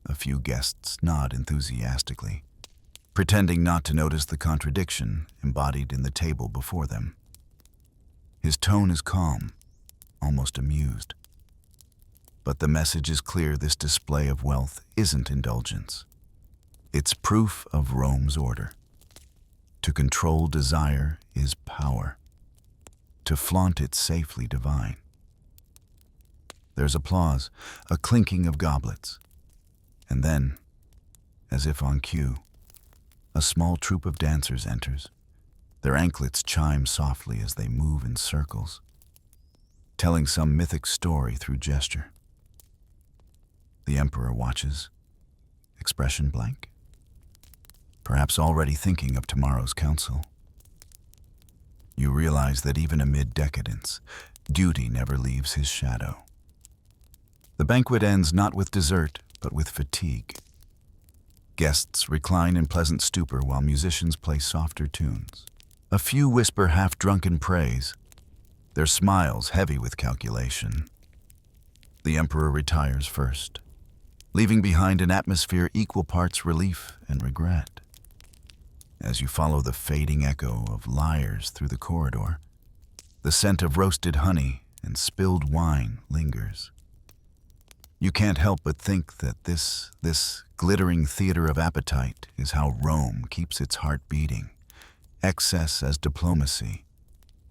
A few guests nod enthusiastically, pretending not to notice the contradiction embodied in the table before them. His tone is calm, almost amused. But the message is clear: this display of wealth isn't indulgence. It's proof of Rome's order. To control desire is power. To flaunt it safely divine. There's applause, a clinking of goblets. And then, as if on cue, a small troop of dancers enters. Their anklets chime softly as they move in circles, telling some mythic story through gesture. The Emperor watches, expression blank, perhaps already thinking of tomorrow's council. You realize that even amid decadence, duty never leaves his shadow. The banquet ends not with dessert, but with fatigue. Guests recline in pleasant stupor while musicians play softer tunes. A few whisper half-drunken praise, their smiles heavy with calculation. The Emperor retires first, leaving behind an atmosphere equal parts relief and regret. As you follow the fading echo of lyres through the corridor, the scent of roasted honey and spilled wine lingers. You can't help but think that this glittering theater of appetite is how Rome keeps its heart beating. Excess as diplomacy,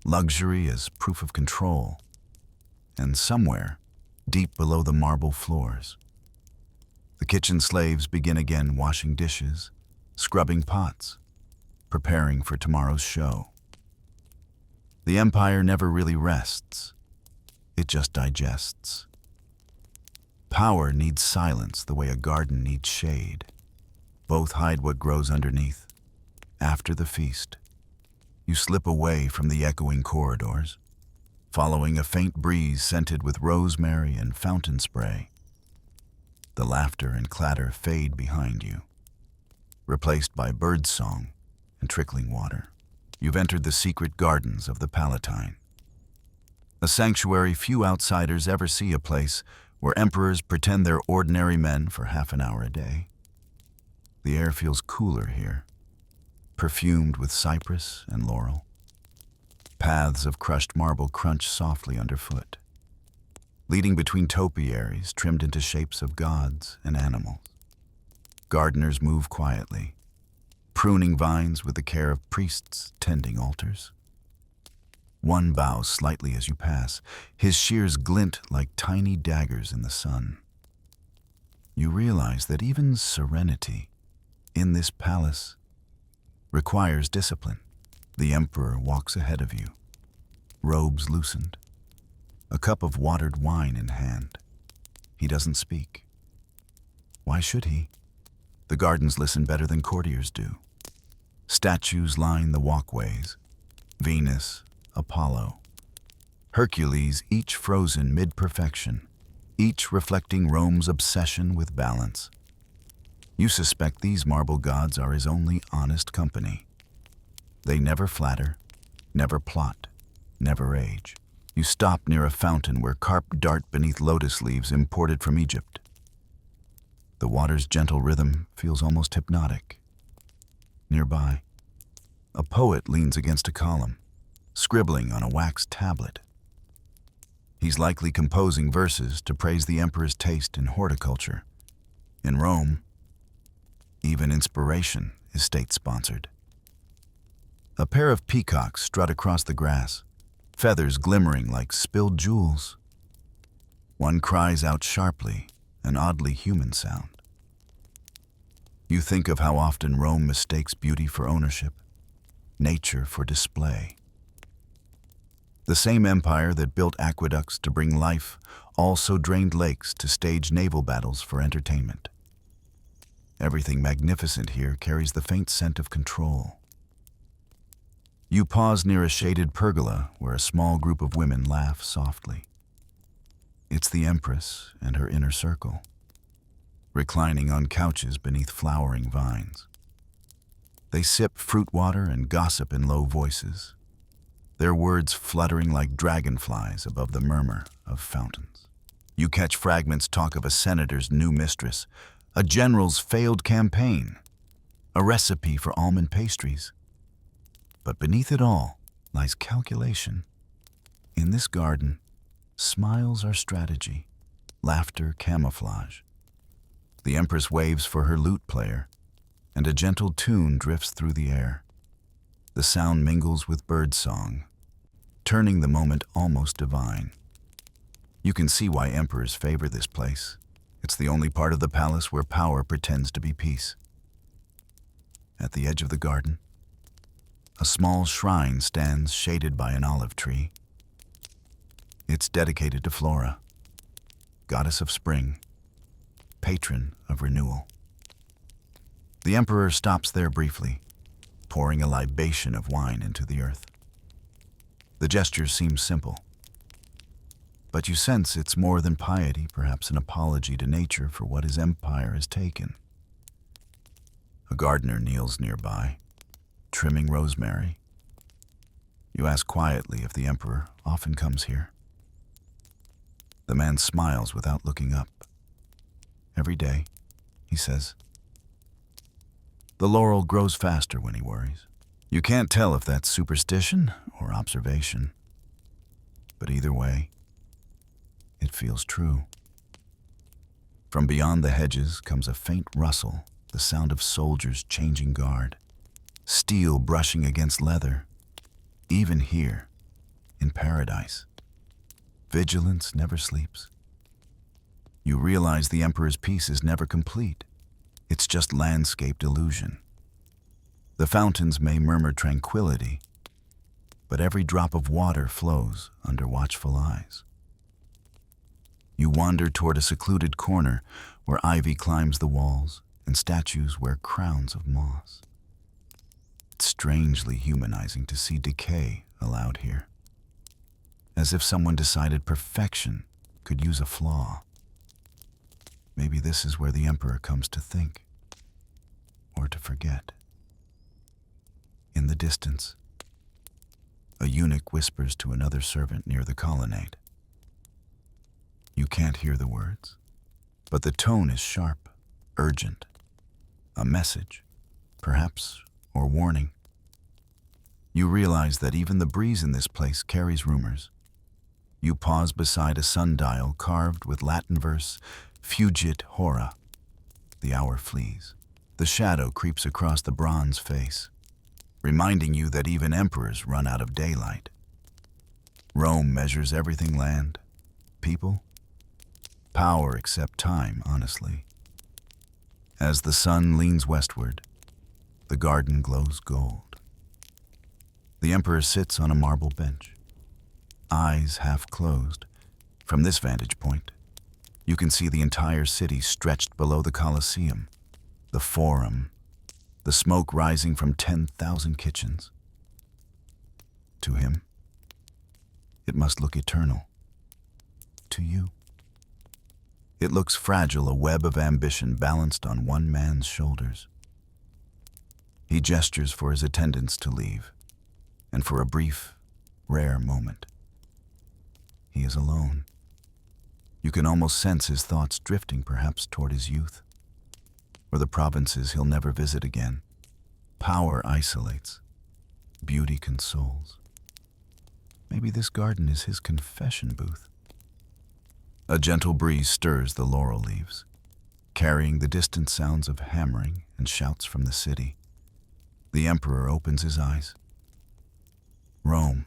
luxury as proof of control, and somewhere, deep below the marble floors, the kitchen slaves begin again washing dishes, scrubbing pots, preparing for tomorrow's show. The empire never really rests. It just digests. Power needs silence the way a garden needs shade. Both hide what grows underneath. After the feast, you slip away from the echoing corridors, following a faint breeze scented with rosemary and fountain spray. The laughter and clatter fade behind you, replaced by birdsong and trickling water. You've entered the secret gardens of the Palatine, a sanctuary few outsiders ever see, a place where emperors pretend they're ordinary men for half an hour a day. The air feels cooler here, perfumed with cypress and laurel. Paths of crushed marble crunch softly underfoot, leading between topiaries trimmed into shapes of gods and animals. Gardeners move quietly, pruning vines with the care of priests tending altars. One bows slightly as you pass, his shears glint like tiny daggers in the sun. You realize that even serenity in this palace requires discipline. The emperor walks ahead of you, robes loosened, a cup of watered wine in hand. He doesn't speak. Why should he? The gardens listen better than courtiers do. Statues line the walkways. Venus, Apollo, Hercules, each frozen mid-perfection, each reflecting Rome's obsession with balance. You suspect these marble gods are his only honest company. They never flatter, never plot, never age. You stop near a fountain where carp dart beneath lotus leaves imported from Egypt. The water's gentle rhythm feels almost hypnotic. Nearby, a poet leans against a column, scribbling on a wax tablet. He's likely composing verses to praise the emperor's taste in horticulture. In Rome, even inspiration is state-sponsored. A pair of peacocks strut across the grass, feathers glimmering like spilled jewels. One cries out sharply, an oddly human sound. You think of how often Rome mistakes beauty for ownership, nature for display. The same empire that built aqueducts to bring life also drained lakes to stage naval battles for entertainment. Everything magnificent here carries the faint scent of control. You pause near a shaded pergola where a small group of women laugh softly. It's the Empress and her inner circle, reclining on couches beneath flowering vines. They sip fruit water and gossip in low voices, their words fluttering like dragonflies above the murmur of fountains. You catch fragments talk of a senator's new mistress, a general's failed campaign, a recipe for almond pastries. But beneath it all lies calculation. In this garden, smiles are strategy, laughter camouflage. The Empress waves for her lute player, and a gentle tune drifts through the air. The sound mingles with bird song, turning the moment almost divine. You can see why emperors favor this place. It's the only part of the palace where power pretends to be peace. At the edge of the garden, a small shrine stands shaded by an olive tree. It's dedicated to Flora, goddess of spring, patron of renewal. The emperor stops there briefly, pouring a libation of wine into the earth. The gesture seems simple, but you sense it's more than piety, perhaps an apology to nature for what his empire has taken. A gardener kneels nearby, trimming rosemary. You ask quietly if the emperor often comes here. The man smiles without looking up. Every day, he says. The laurel grows faster when he worries. You can't tell if that's superstition or observation. But either way, it feels true. From beyond the hedges comes a faint rustle, the sound of soldiers changing guard, steel brushing against leather. Even here, in paradise, vigilance never sleeps. You realize the emperor's peace is never complete. It's just landscaped illusion. The fountains may murmur tranquility, but every drop of water flows under watchful eyes. You wander toward a secluded corner where ivy climbs the walls and statues wear crowns of moss. It's strangely humanizing to see decay allowed here, as if someone decided perfection could use a flaw. Maybe this is where the emperor comes to think, or to forget. In the distance, a eunuch whispers to another servant near the colonnade. You can't hear the words, but the tone is sharp, urgent. A message, perhaps, or warning. You realize that even the breeze in this place carries rumors. You pause beside a sundial carved with Latin verse, Fugit hora. The hour flees. The shadow creeps across the bronze face, reminding you that even emperors run out of daylight. Rome measures everything: land, people, power, except time, honestly. As the sun leans westward, the garden glows gold. The emperor sits on a marble bench, eyes half closed. From this vantage point, you can see the entire city stretched below the Colosseum, the Forum, the smoke rising from 10,000 kitchens. To him, it must look eternal. To you, it looks fragile, a web of ambition balanced on one man's shoulders. He gestures for his attendants to leave, and for a brief, rare moment, he is alone. You can almost sense his thoughts drifting perhaps toward his youth, or the provinces he'll never visit again. Power isolates, beauty consoles. Maybe this garden is his confession booth. A gentle breeze stirs the laurel leaves, carrying the distant sounds of hammering and shouts from the city. The emperor opens his eyes. Rome,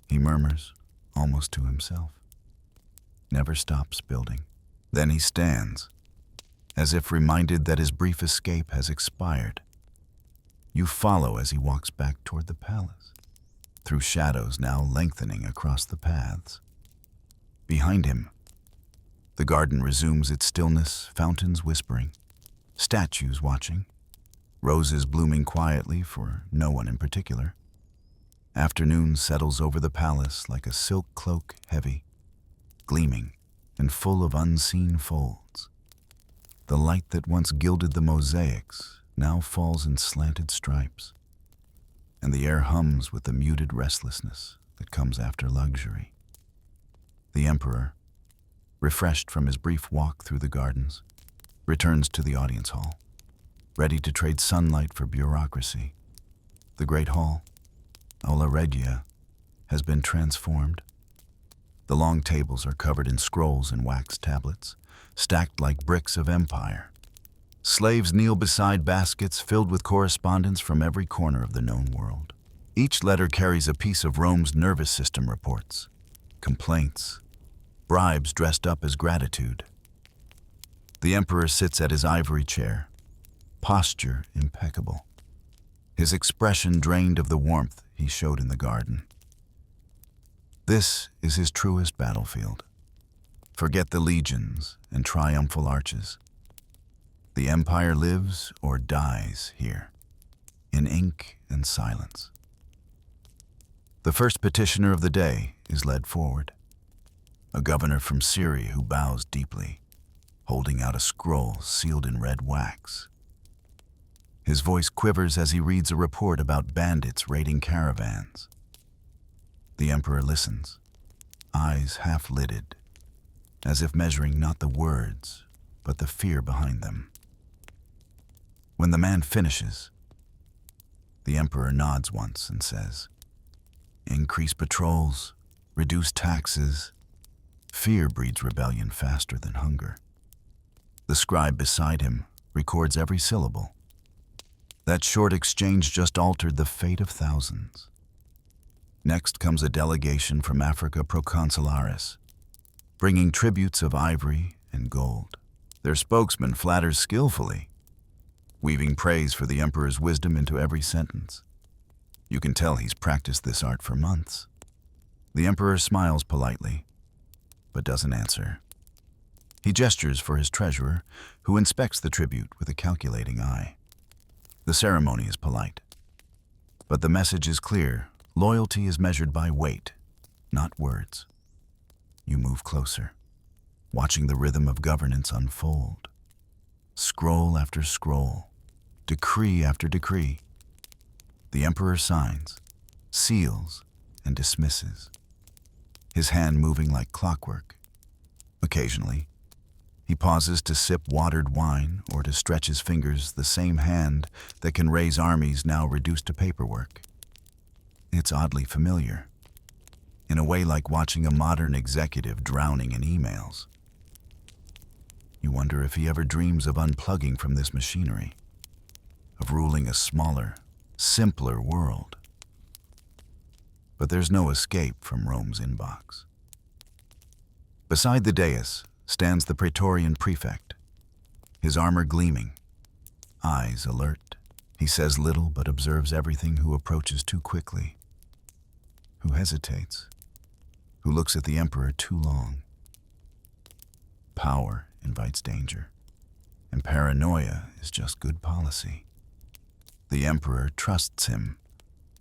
he murmurs, almost to himself, never stops building. Then he stands, as if reminded that his brief escape has expired. You follow as he walks back toward the palace, through shadows now lengthening across the paths. Behind him, the garden resumes its stillness, fountains whispering, statues watching, roses blooming quietly for no one in particular. Afternoon settles over the palace like a silk cloak, heavy, gleaming, and full of unseen folds. The light that once gilded the mosaics now falls in slanted stripes, and the air hums with the muted restlessness that comes after luxury. The emperor, refreshed from his brief walk through the gardens, returns to the audience hall, ready to trade sunlight for bureaucracy. The great hall, Aula Regia, has been transformed. The long tables are covered in scrolls and wax tablets, stacked like bricks of empire. Slaves kneel beside baskets filled with correspondence from every corner of the known world. Each letter carries a piece of Rome's nervous system: reports, complaints, bribes dressed up as gratitude. The emperor sits at his ivory chair, posture impeccable, his expression drained of the warmth he showed in the garden. This is his truest battlefield. Forget the legions and triumphal arches. The empire lives or dies here, in ink and silence. The first petitioner of the day is led forward, a governor from Syria who bows deeply, holding out a scroll sealed in red wax. His voice quivers as he reads a report about bandits raiding caravans. The emperor listens, eyes half-lidded, as if measuring not the words, but the fear behind them. When the man finishes, the emperor nods once and says, "Increase patrols, reduce taxes. Fear breeds rebellion faster than hunger." The scribe beside him records every syllable. That short exchange just altered the fate of thousands. Next comes a delegation from Africa Proconsularis, bringing tributes of ivory and gold. Their spokesman flatters skillfully, weaving praise for the emperor's wisdom into every sentence. You can tell he's practiced this art for months. The emperor smiles politely, but doesn't answer. He gestures for his treasurer, who inspects the tribute with a calculating eye. The ceremony is polite, but the message is clear. Loyalty is measured by weight, not words. You move closer, watching the rhythm of governance unfold. Scroll after scroll, decree after decree. The emperor signs, seals, and dismisses, his hand moving like clockwork. Occasionally, he pauses to sip watered wine or to stretch his fingers, the same hand that can raise armies now reduced to paperwork. It's oddly familiar, in a way like watching a modern executive drowning in emails. You wonder if he ever dreams of unplugging from this machinery, of ruling a smaller, simpler world. But there's no escape from Rome's inbox. Beside the dais stands the Praetorian prefect, his armor gleaming, eyes alert. He says little but observes everything, who approaches too quickly, who hesitates, who looks at the emperor too long. Power invites danger, and paranoia is just good policy. The emperor trusts him,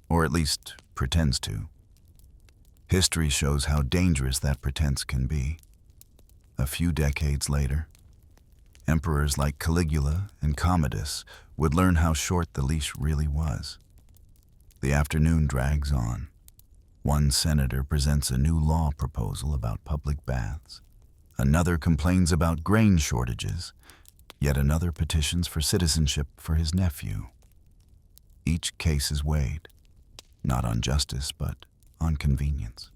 or at least pretends to. History shows how dangerous that pretense can be. A few decades later, emperors like Caligula and Commodus would learn how short the leash really was. The afternoon drags on. One senator presents a new law proposal about public baths. Another complains about grain shortages. Yet another petitions for citizenship for his nephew. Each case is weighed, not on justice, but on convenience.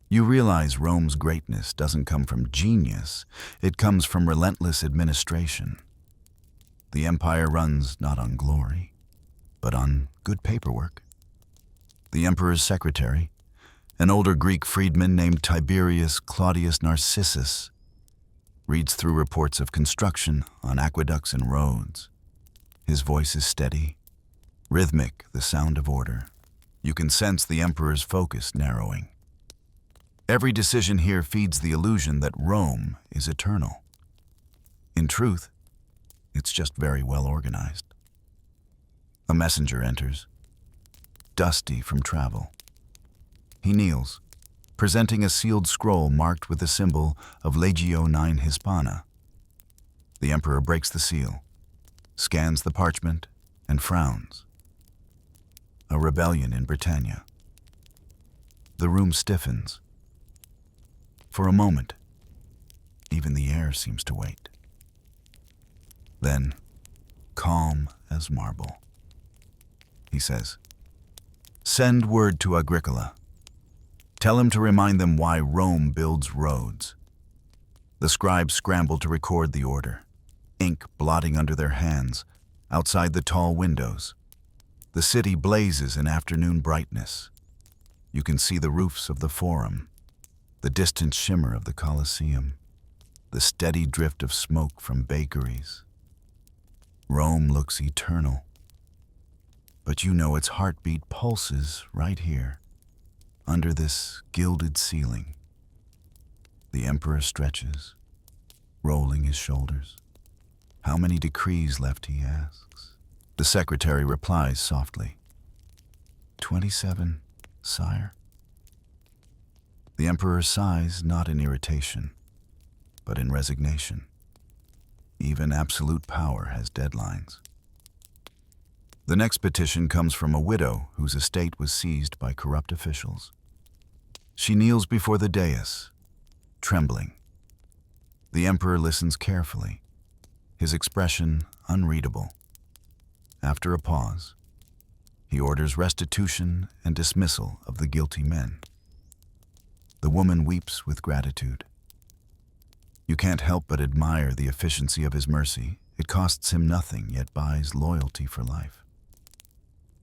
You realize Rome's greatness doesn't come from genius, it comes from relentless administration. The empire runs not on glory, but on good paperwork. The emperor's secretary, an older Greek freedman named Tiberius Claudius Narcissus, reads through reports of construction on aqueducts and roads. His voice is steady, rhythmic, the sound of order. You can sense the emperor's focus narrowing. Every decision here feeds the illusion that Rome is eternal. In truth, it's just very well organized. A messenger enters, dusty from travel. He kneels, presenting a sealed scroll marked with the symbol of Legio 9 Hispana. The emperor breaks the seal, scans the parchment, and frowns. A rebellion in Britannia. The room stiffens. For a moment, even the air seems to wait. Then, calm as marble, he says, "Send word to Agricola. Tell him to remind them why Rome builds roads." The scribes scramble to record the order, ink blotting under their hands, outside the tall windows. The city blazes in afternoon brightness. You can see the roofs of the Forum, the distant shimmer of the Colosseum, the steady drift of smoke from bakeries. Rome looks eternal, but you know its heartbeat pulses right here, under this gilded ceiling. The emperor stretches, rolling his shoulders. "How many decrees left?" he asks. The secretary replies softly, 27, sire." The emperor sighs, not in irritation, but in resignation. Even absolute power has deadlines. The next petition comes from a widow whose estate was seized by corrupt officials. She kneels before the dais, trembling. The emperor listens carefully, his expression unreadable. After a pause, he orders restitution and dismissal of the guilty men. The woman weeps with gratitude. You can't help but admire the efficiency of his mercy. It costs him nothing, yet buys loyalty for life.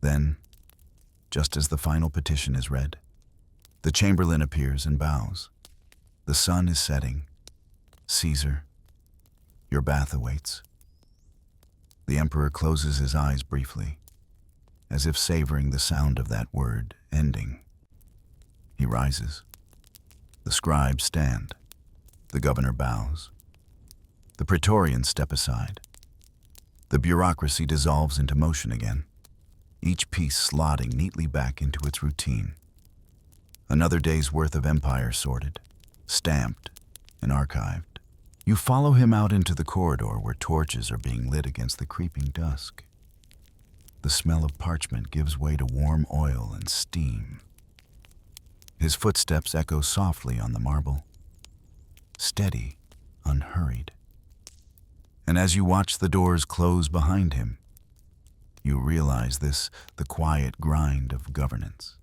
Then, just as the final petition is read, the chamberlain appears and bows. The sun is setting. "Caesar, your bath awaits." The emperor closes his eyes briefly, as if savoring the sound of that word ending. He rises. The scribes stand. The governor bows. The praetorians step aside. The bureaucracy dissolves into motion again, each piece slotting neatly back into its routine. Another day's worth of empire sorted, stamped, and archived. You follow him out into the corridor where torches are being lit against the creeping dusk. The smell of parchment gives way to warm oil and steam. His footsteps echo softly on the marble, steady, unhurried. And as you watch the doors close behind him, You realize this, the quiet grind of governance.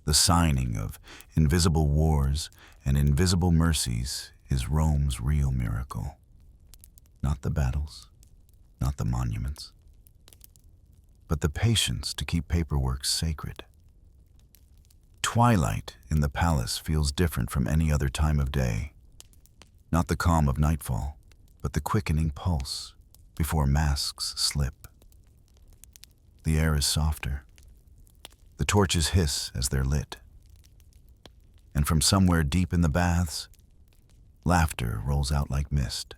The signing of invisible wars and invisible mercies is Rome's real miracle. Not the battles, not the monuments, but the patience to keep paperwork sacred. Twilight in the palace feels different from any other time of day. Not the calm of nightfall, but the quickening pulse before masks slip. The air is softer. The torches hiss as they're lit. And from somewhere deep in the baths, laughter rolls out like mist.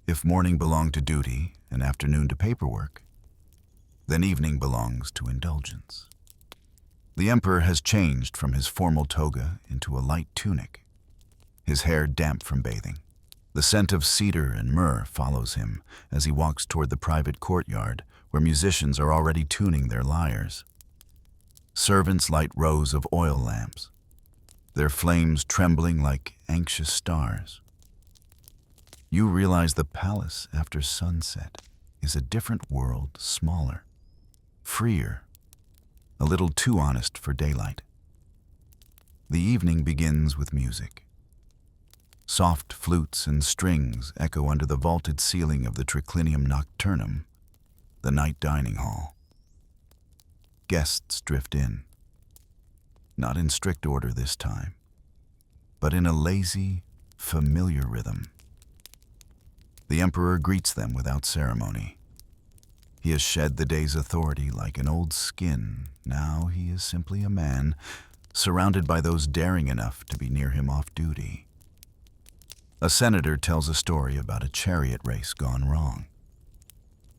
If morning belonged to duty and afternoon to paperwork, then evening belongs to indulgence. The emperor has changed from his formal toga into a light tunic, his hair damp from bathing. The scent of cedar and myrrh follows him as he walks toward the private courtyard where musicians are already tuning their lyres. Servants light rows of oil lamps, their flames trembling like anxious stars. You realize the palace after sunset is a different world, smaller, freer, a little too honest for daylight. The evening begins with music. Soft flutes and strings echo under the vaulted ceiling of the Triclinium Nocturnum, the night dining hall. Guests drift in, not in strict order this time, but in a lazy, familiar rhythm. The emperor greets them without ceremony. He has shed the day's authority like an old skin. Now he is simply a man, surrounded by those daring enough to be near him off duty. A senator tells a story about a chariot race gone wrong,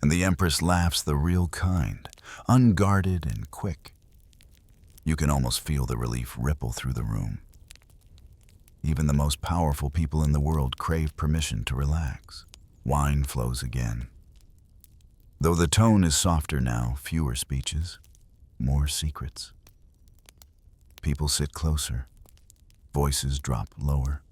and the empress laughs the real kind, unguarded and quick. You can almost feel the relief ripple through the room. Even the most powerful people in the world crave permission to relax. Wine flows again. Though the tone is softer now, fewer speeches, more secrets. People sit closer, voices drop lower.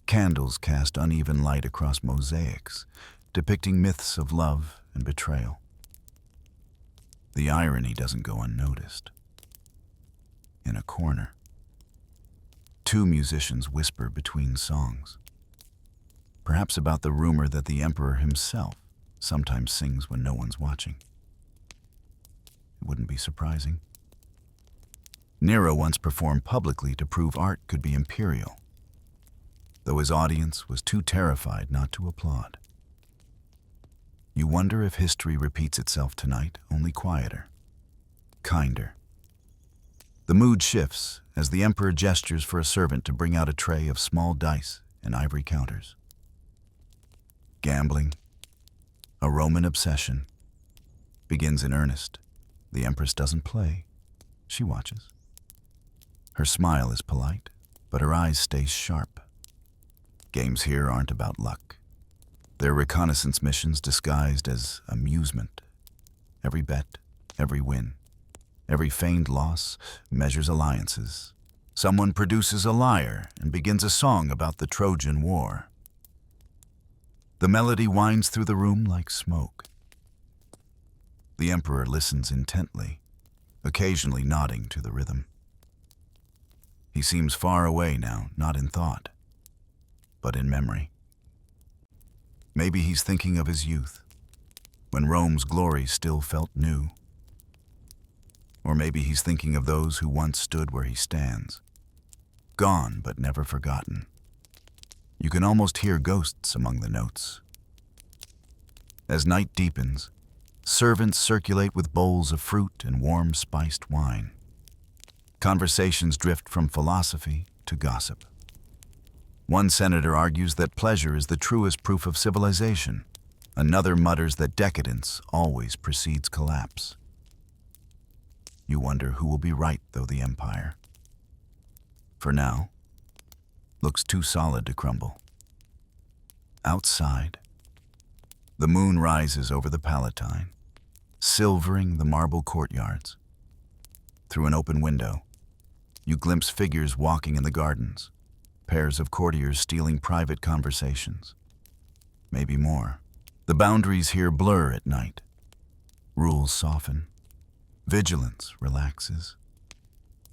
Candles cast uneven light across mosaics, depicting myths of love and betrayal. The irony doesn't go unnoticed. In a corner, two musicians whisper between songs, perhaps about the rumor that the emperor himself sometimes sings when no one's watching. It wouldn't be surprising. Nero once performed publicly to prove art could be imperial, though his audience was too terrified not to applaud. You wonder if history repeats itself tonight, only quieter, kinder. The mood shifts as the emperor gestures for a servant to bring out a tray of small dice and ivory counters. Gambling, a Roman obsession, begins in earnest. The empress doesn't play, she watches. Her smile is polite, but her eyes stay sharp. Games here aren't about luck. They're reconnaissance missions disguised as amusement. Every bet, every win, every feigned loss measures alliances. Someone produces a lyre and begins a song about the Trojan War. The melody winds through the room like smoke. The emperor listens intently, occasionally nodding to the rhythm. He seems far away now, not in thought, but in memory. Maybe he's thinking of his youth, when Rome's glory still felt new. Or maybe he's thinking of those who once stood where he stands, gone but never forgotten. You can almost hear ghosts among the notes. As night deepens, servants circulate with bowls of fruit and warm spiced wine. Conversations drift from philosophy to gossip. One senator argues that pleasure is the truest proof of civilization. Another mutters that decadence always precedes collapse. You wonder who will be right, though the empire, for now, looks too solid to crumble. Outside, the moon rises over the Palatine, silvering the marble courtyards. Through an open window, you glimpse figures walking in the gardens, pairs of courtiers stealing private conversations. Maybe more. The boundaries here blur at night. Rules soften. Vigilance relaxes.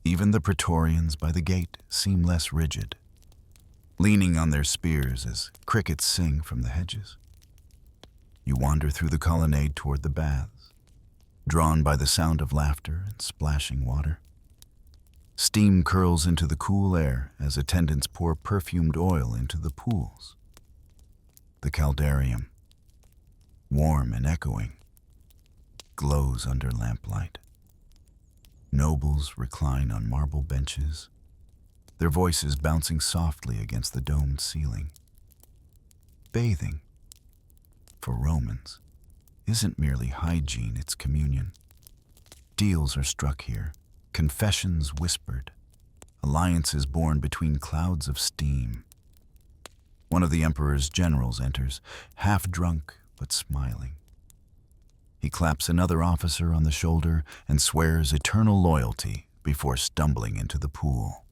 Even the Praetorians by the gate seem less rigid, leaning on their spears as crickets sing from the hedges. You wander through the colonnade toward the baths, drawn by the sound of laughter and splashing water. Steam curls into the cool air as attendants pour perfumed oil into the pools. The caldarium, warm and echoing, glows under lamplight. Nobles recline on marble benches, their voices bouncing softly against the domed ceiling. Bathing, for Romans, isn't merely hygiene, it's communion. Deals are struck here, confessions whispered, alliances born between clouds of steam. One of the emperor's generals enters, half drunk but smiling. He claps another officer on the shoulder and swears eternal loyalty before stumbling into the pool.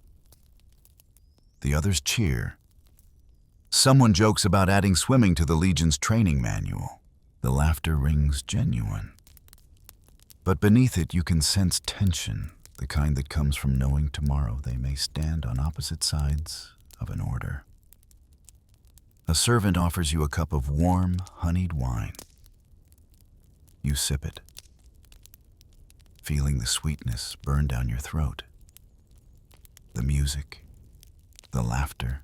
The others cheer. Someone jokes about adding swimming to the Legion's training manual. The laughter rings genuine. But beneath it you can sense tension, the kind that comes from knowing tomorrow they may stand on opposite sides of an order. A servant offers you a cup of warm, honeyed wine. You sip it, feeling the sweetness burn down your throat. The music, the laughter,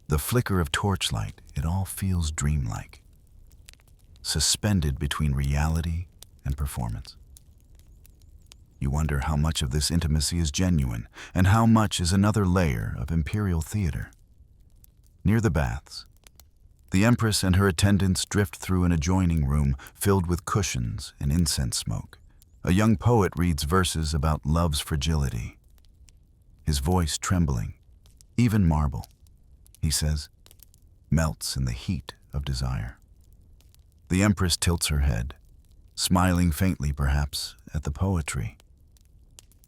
the flicker of torchlight, it all feels dreamlike, suspended between reality and performance. You wonder how much of this intimacy is genuine and how much is another layer of Imperial theater. Near the baths, the Empress and her attendants drift through an adjoining room filled with cushions and incense smoke. A young poet reads verses about love's fragility, his voice trembling, even marble, he says, melts in the heat of desire. The Empress tilts her head, smiling faintly perhaps at the poetry,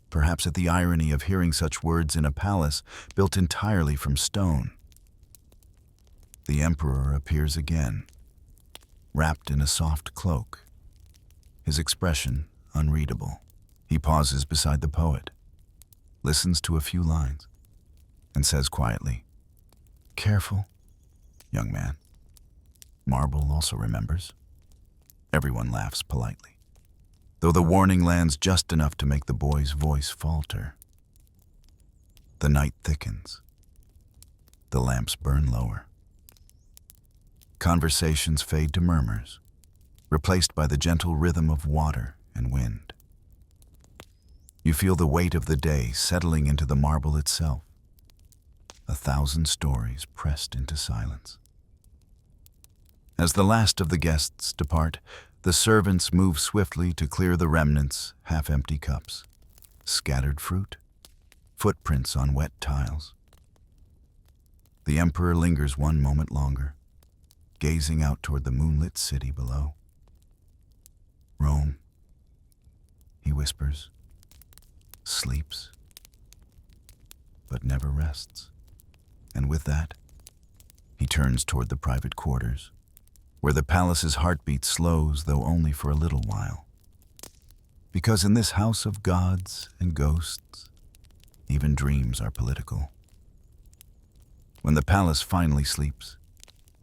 perhaps at the irony of hearing such words in a palace built entirely from stone. The Emperor appears again, wrapped in a soft cloak, his expression unreadable. He pauses beside the poet, listens to a few lines, and says quietly, "Careful, young man." Marble also remembers. Everyone laughs politely, though the warning lands just enough to make the boy's voice falter. The night thickens. The lamps burn lower. Conversations fade to murmurs, replaced by the gentle rhythm of water and wind. You feel the weight of the day settling into the marble itself, 1,000 stories pressed into silence. As the last of the guests depart, the servants move swiftly to clear the remnants, half-empty cups, scattered fruit, footprints on wet tiles. The Emperor lingers one moment longer, gazing out toward the moonlit city below. Rome, he whispers, sleeps, but never rests. And with that, he turns toward the private quarters, where the palace's heartbeat slows, though only for a little while. Because in this house of gods and ghosts, even dreams are political. When the palace finally sleeps,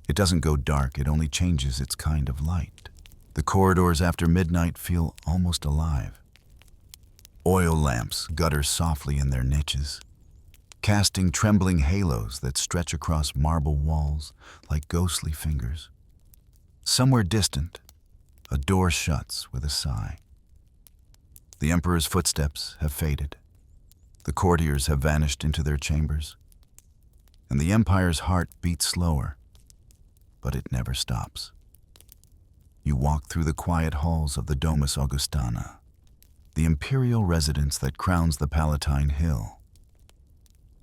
it doesn't go dark, it only changes its kind of light. The corridors after midnight feel almost alive. Oil lamps gutter softly in their niches, casting trembling halos that stretch across marble walls like ghostly fingers. Somewhere distant, a door shuts with a sigh. The Emperor's footsteps have faded. The courtiers have vanished into their chambers, and the Empire's heart beats slower, but it never stops. You walk through the quiet halls of the Domus Augustana, the imperial residence that crowns the Palatine Hill.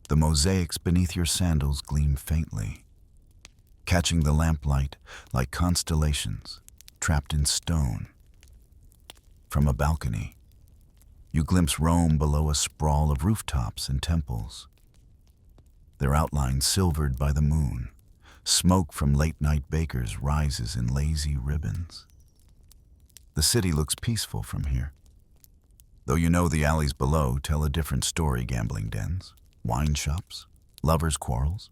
The mosaics beneath your sandals gleam faintly, catching the lamplight like constellations trapped in stone. From a balcony, you glimpse Rome below a sprawl of rooftops and temples, their outlines silvered by the moon. Smoke from late-night bakers rises in lazy ribbons. The city looks peaceful from here. Though you know the alleys below tell a different story: gambling dens, wine shops, lovers' quarrels,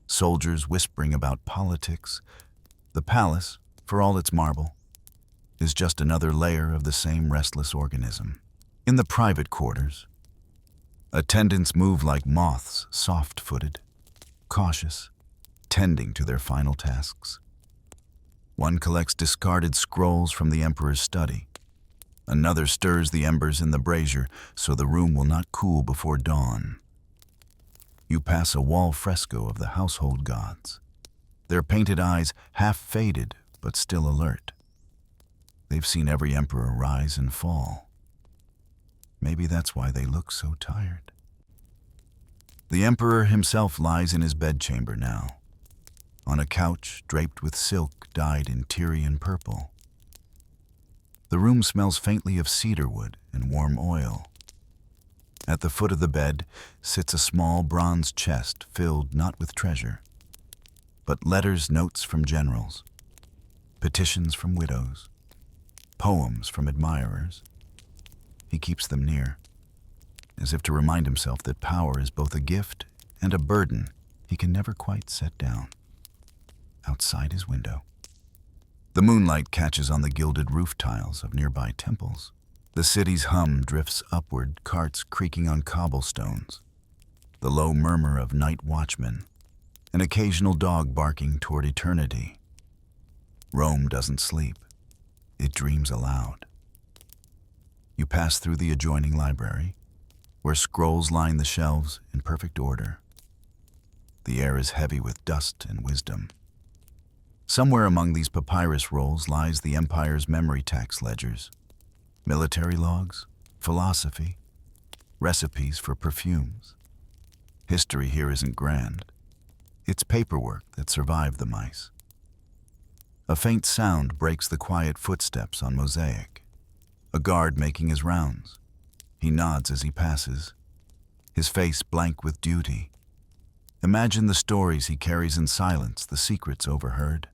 soldiers whispering about politics. The palace, for all its marble, is just another layer of the same restless organism. In the private quarters, attendants move like moths, soft-footed, cautious, tending to their final tasks. One collects discarded scrolls from the emperor's study. Another stirs the embers in the brazier so the room will not cool before dawn. You pass a wall fresco of the household gods, their painted eyes half faded but still alert. They've seen every emperor rise and fall. Maybe that's why they look so tired. The emperor himself lies in his bedchamber now, on a couch draped with silk dyed in Tyrian purple. The room smells faintly of cedarwood and warm oil. At the foot of the bed sits a small bronze chest filled not with treasure, but letters, notes from generals, petitions from widows, poems from admirers. He keeps them near, as if to remind himself that power is both a gift and a burden he can never quite set down. Outside his window, the moonlight catches on the gilded roof tiles of nearby temples. The city's hum drifts upward, carts creaking on cobblestones, the low murmur of night watchmen, an occasional dog barking toward eternity. Rome doesn't sleep. It dreams aloud. You pass through the adjoining library, where scrolls line the shelves in perfect order. The air is heavy with dust and wisdom. Somewhere among these papyrus rolls lies the empire's memory tax ledgers, military logs, philosophy, recipes for perfumes. History here isn't grand. It's paperwork that survived the mice. A faint sound breaks the quiet footsteps on mosaic. A guard making his rounds. He nods as he passes, his face blank with duty. Imagine the stories he carries in silence, the secrets overheard,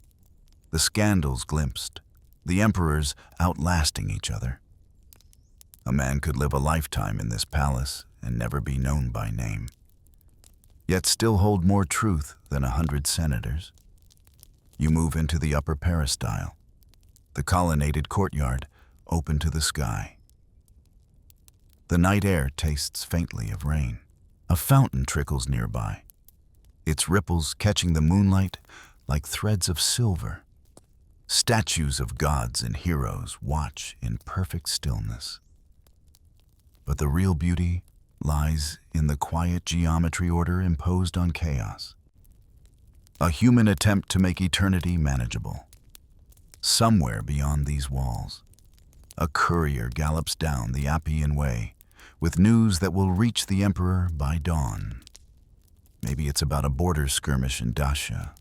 the scandals glimpsed, the emperors outlasting each other. A man could live a lifetime in this palace and never be known by name, yet still hold more truth than 100 senators. You move into the upper peristyle, the colonnaded courtyard open to the sky. The night air tastes faintly of rain. A fountain trickles nearby, its ripples catching the moonlight like threads of silver. Statues of gods and heroes watch in perfect stillness. But the real beauty lies in the quiet geometry order imposed on chaos. A human attempt to make eternity manageable. Somewhere beyond these walls, a courier gallops down the Appian Way with news that will reach the emperor by dawn. Maybe it's about a border skirmish in Dacia,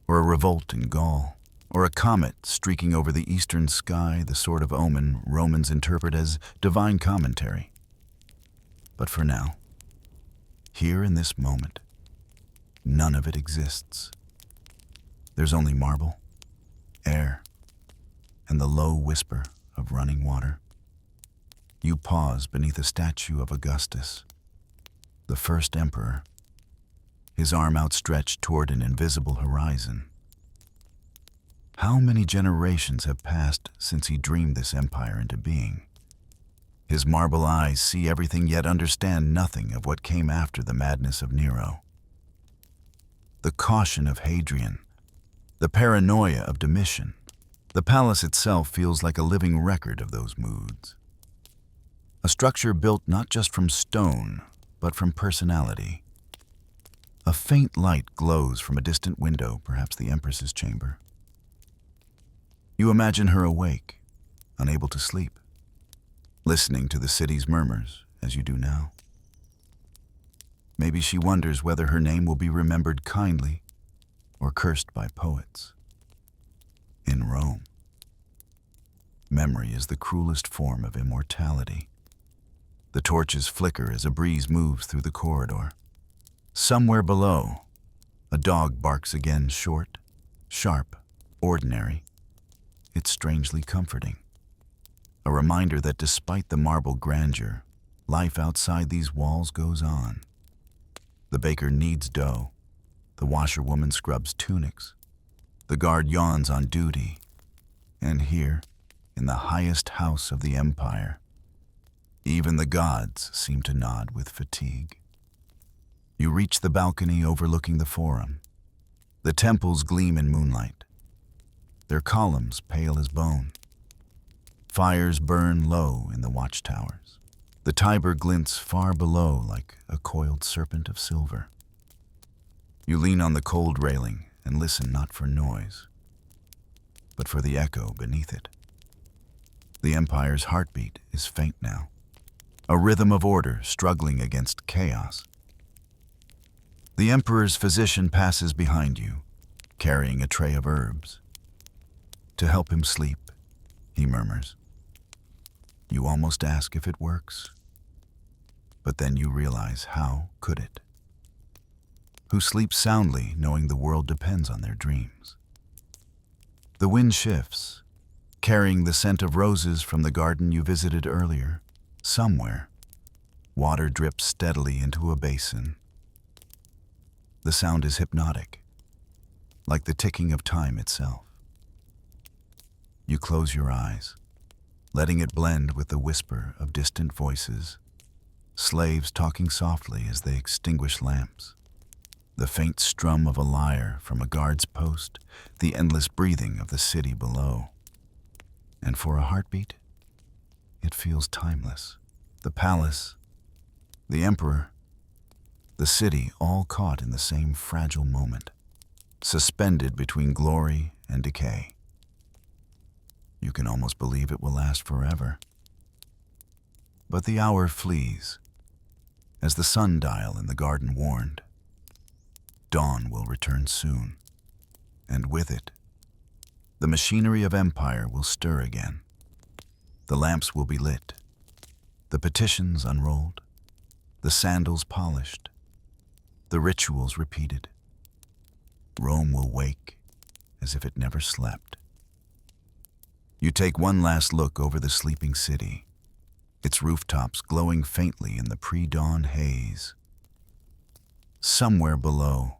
or a revolt in Gaul, or a comet streaking over the eastern sky, the sort of omen Romans interpret as divine commentary. But for now, here in this moment, none of it exists. There's only marble, air, and the low whisper of running water. You pause beneath a statue of Augustus, the first emperor, his arm outstretched toward an invisible horizon. How many generations have passed since he dreamed this empire into being? His marble eyes see everything yet understand nothing of what came after the madness of Nero. The caution of Hadrian, the paranoia of Domitian. The palace itself feels like a living record of those moods. A structure built not just from stone, but from personality. A faint light glows from a distant window, perhaps the Empress's chamber. You imagine her awake, unable to sleep, listening to the city's murmurs as you do now. Maybe she wonders whether her name will be remembered kindly or cursed by poets. In Rome, memory is the cruelest form of immortality. The torches flicker as a breeze moves through the corridor. Somewhere below, a dog barks again, short, sharp, ordinary. It's strangely comforting. a reminder that despite the marble grandeur, life outside these walls goes on. The baker kneads dough, the washerwoman scrubs tunics, the guard yawns on duty, and here, in the highest house of the empire, even the gods seem to nod with fatigue. You reach the balcony overlooking the forum. The temples gleam in moonlight, their columns pale as bone. Fires burn low in the watchtowers. The Tiber glints far below like a coiled serpent of silver. You lean on the cold railing and listen not for noise, but for the echo beneath it. The empire's heartbeat is faint now, a rhythm of order struggling against chaos. The emperor's physician passes behind you, carrying a tray of herbs. To help him sleep, he murmurs. You almost ask if it works, but then you realize, how could it? Who sleeps soundly knowing the world depends on their dreams? The wind shifts, carrying the scent of roses from the garden you visited earlier. Somewhere, water drips steadily into a basin. The sound is hypnotic, like the ticking of time itself. You close your eyes, letting it blend with the whisper of distant voices, slaves talking softly as they extinguish lamps, the faint strum of a lyre from a guard's post, the endless breathing of the city below. And for a heartbeat, it feels timeless. The palace, the emperor, the city, all caught in the same fragile moment, suspended between glory and decay. You can almost believe it will last forever. But the hour flees, as the sundial in the garden warned. Dawn will return soon, and with it, the machinery of empire will stir again. The lamps will be lit, the petitions unrolled, the sandals polished, the rituals repeated. Rome will wake as if it never slept. You take one last look over the sleeping city, its rooftops glowing faintly in the pre-dawn haze. Somewhere below,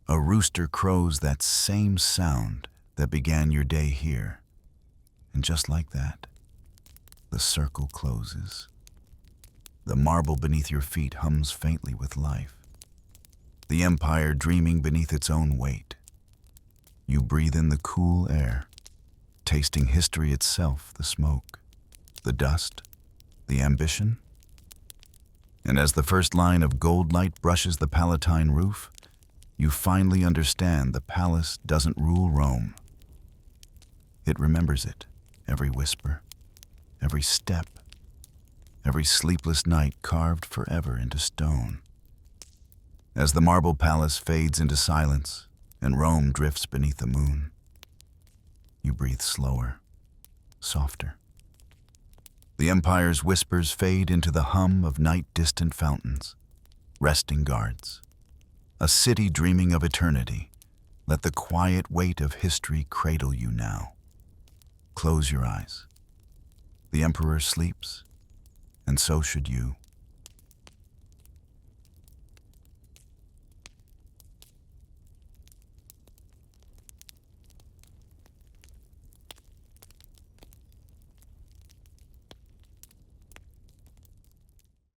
a rooster crows that same sound that began your day here. And just like that, the circle closes. The marble beneath your feet hums faintly with life, the empire dreaming beneath its own weight. You breathe in the cool air, tasting history itself, the smoke, the dust, the ambition. And as the first line of gold light brushes the Palatine roof, you finally understand the palace doesn't rule Rome. It remembers it, every whisper, every step, every sleepless night carved forever into stone. As the marble palace fades into silence and Rome drifts beneath the moon, you breathe slower, softer. The empire's whispers fade into the hum of night-distant fountains, resting guards. A city dreaming of eternity. Let the quiet weight of history cradle you now. Close your eyes. The emperor sleeps, and so should you.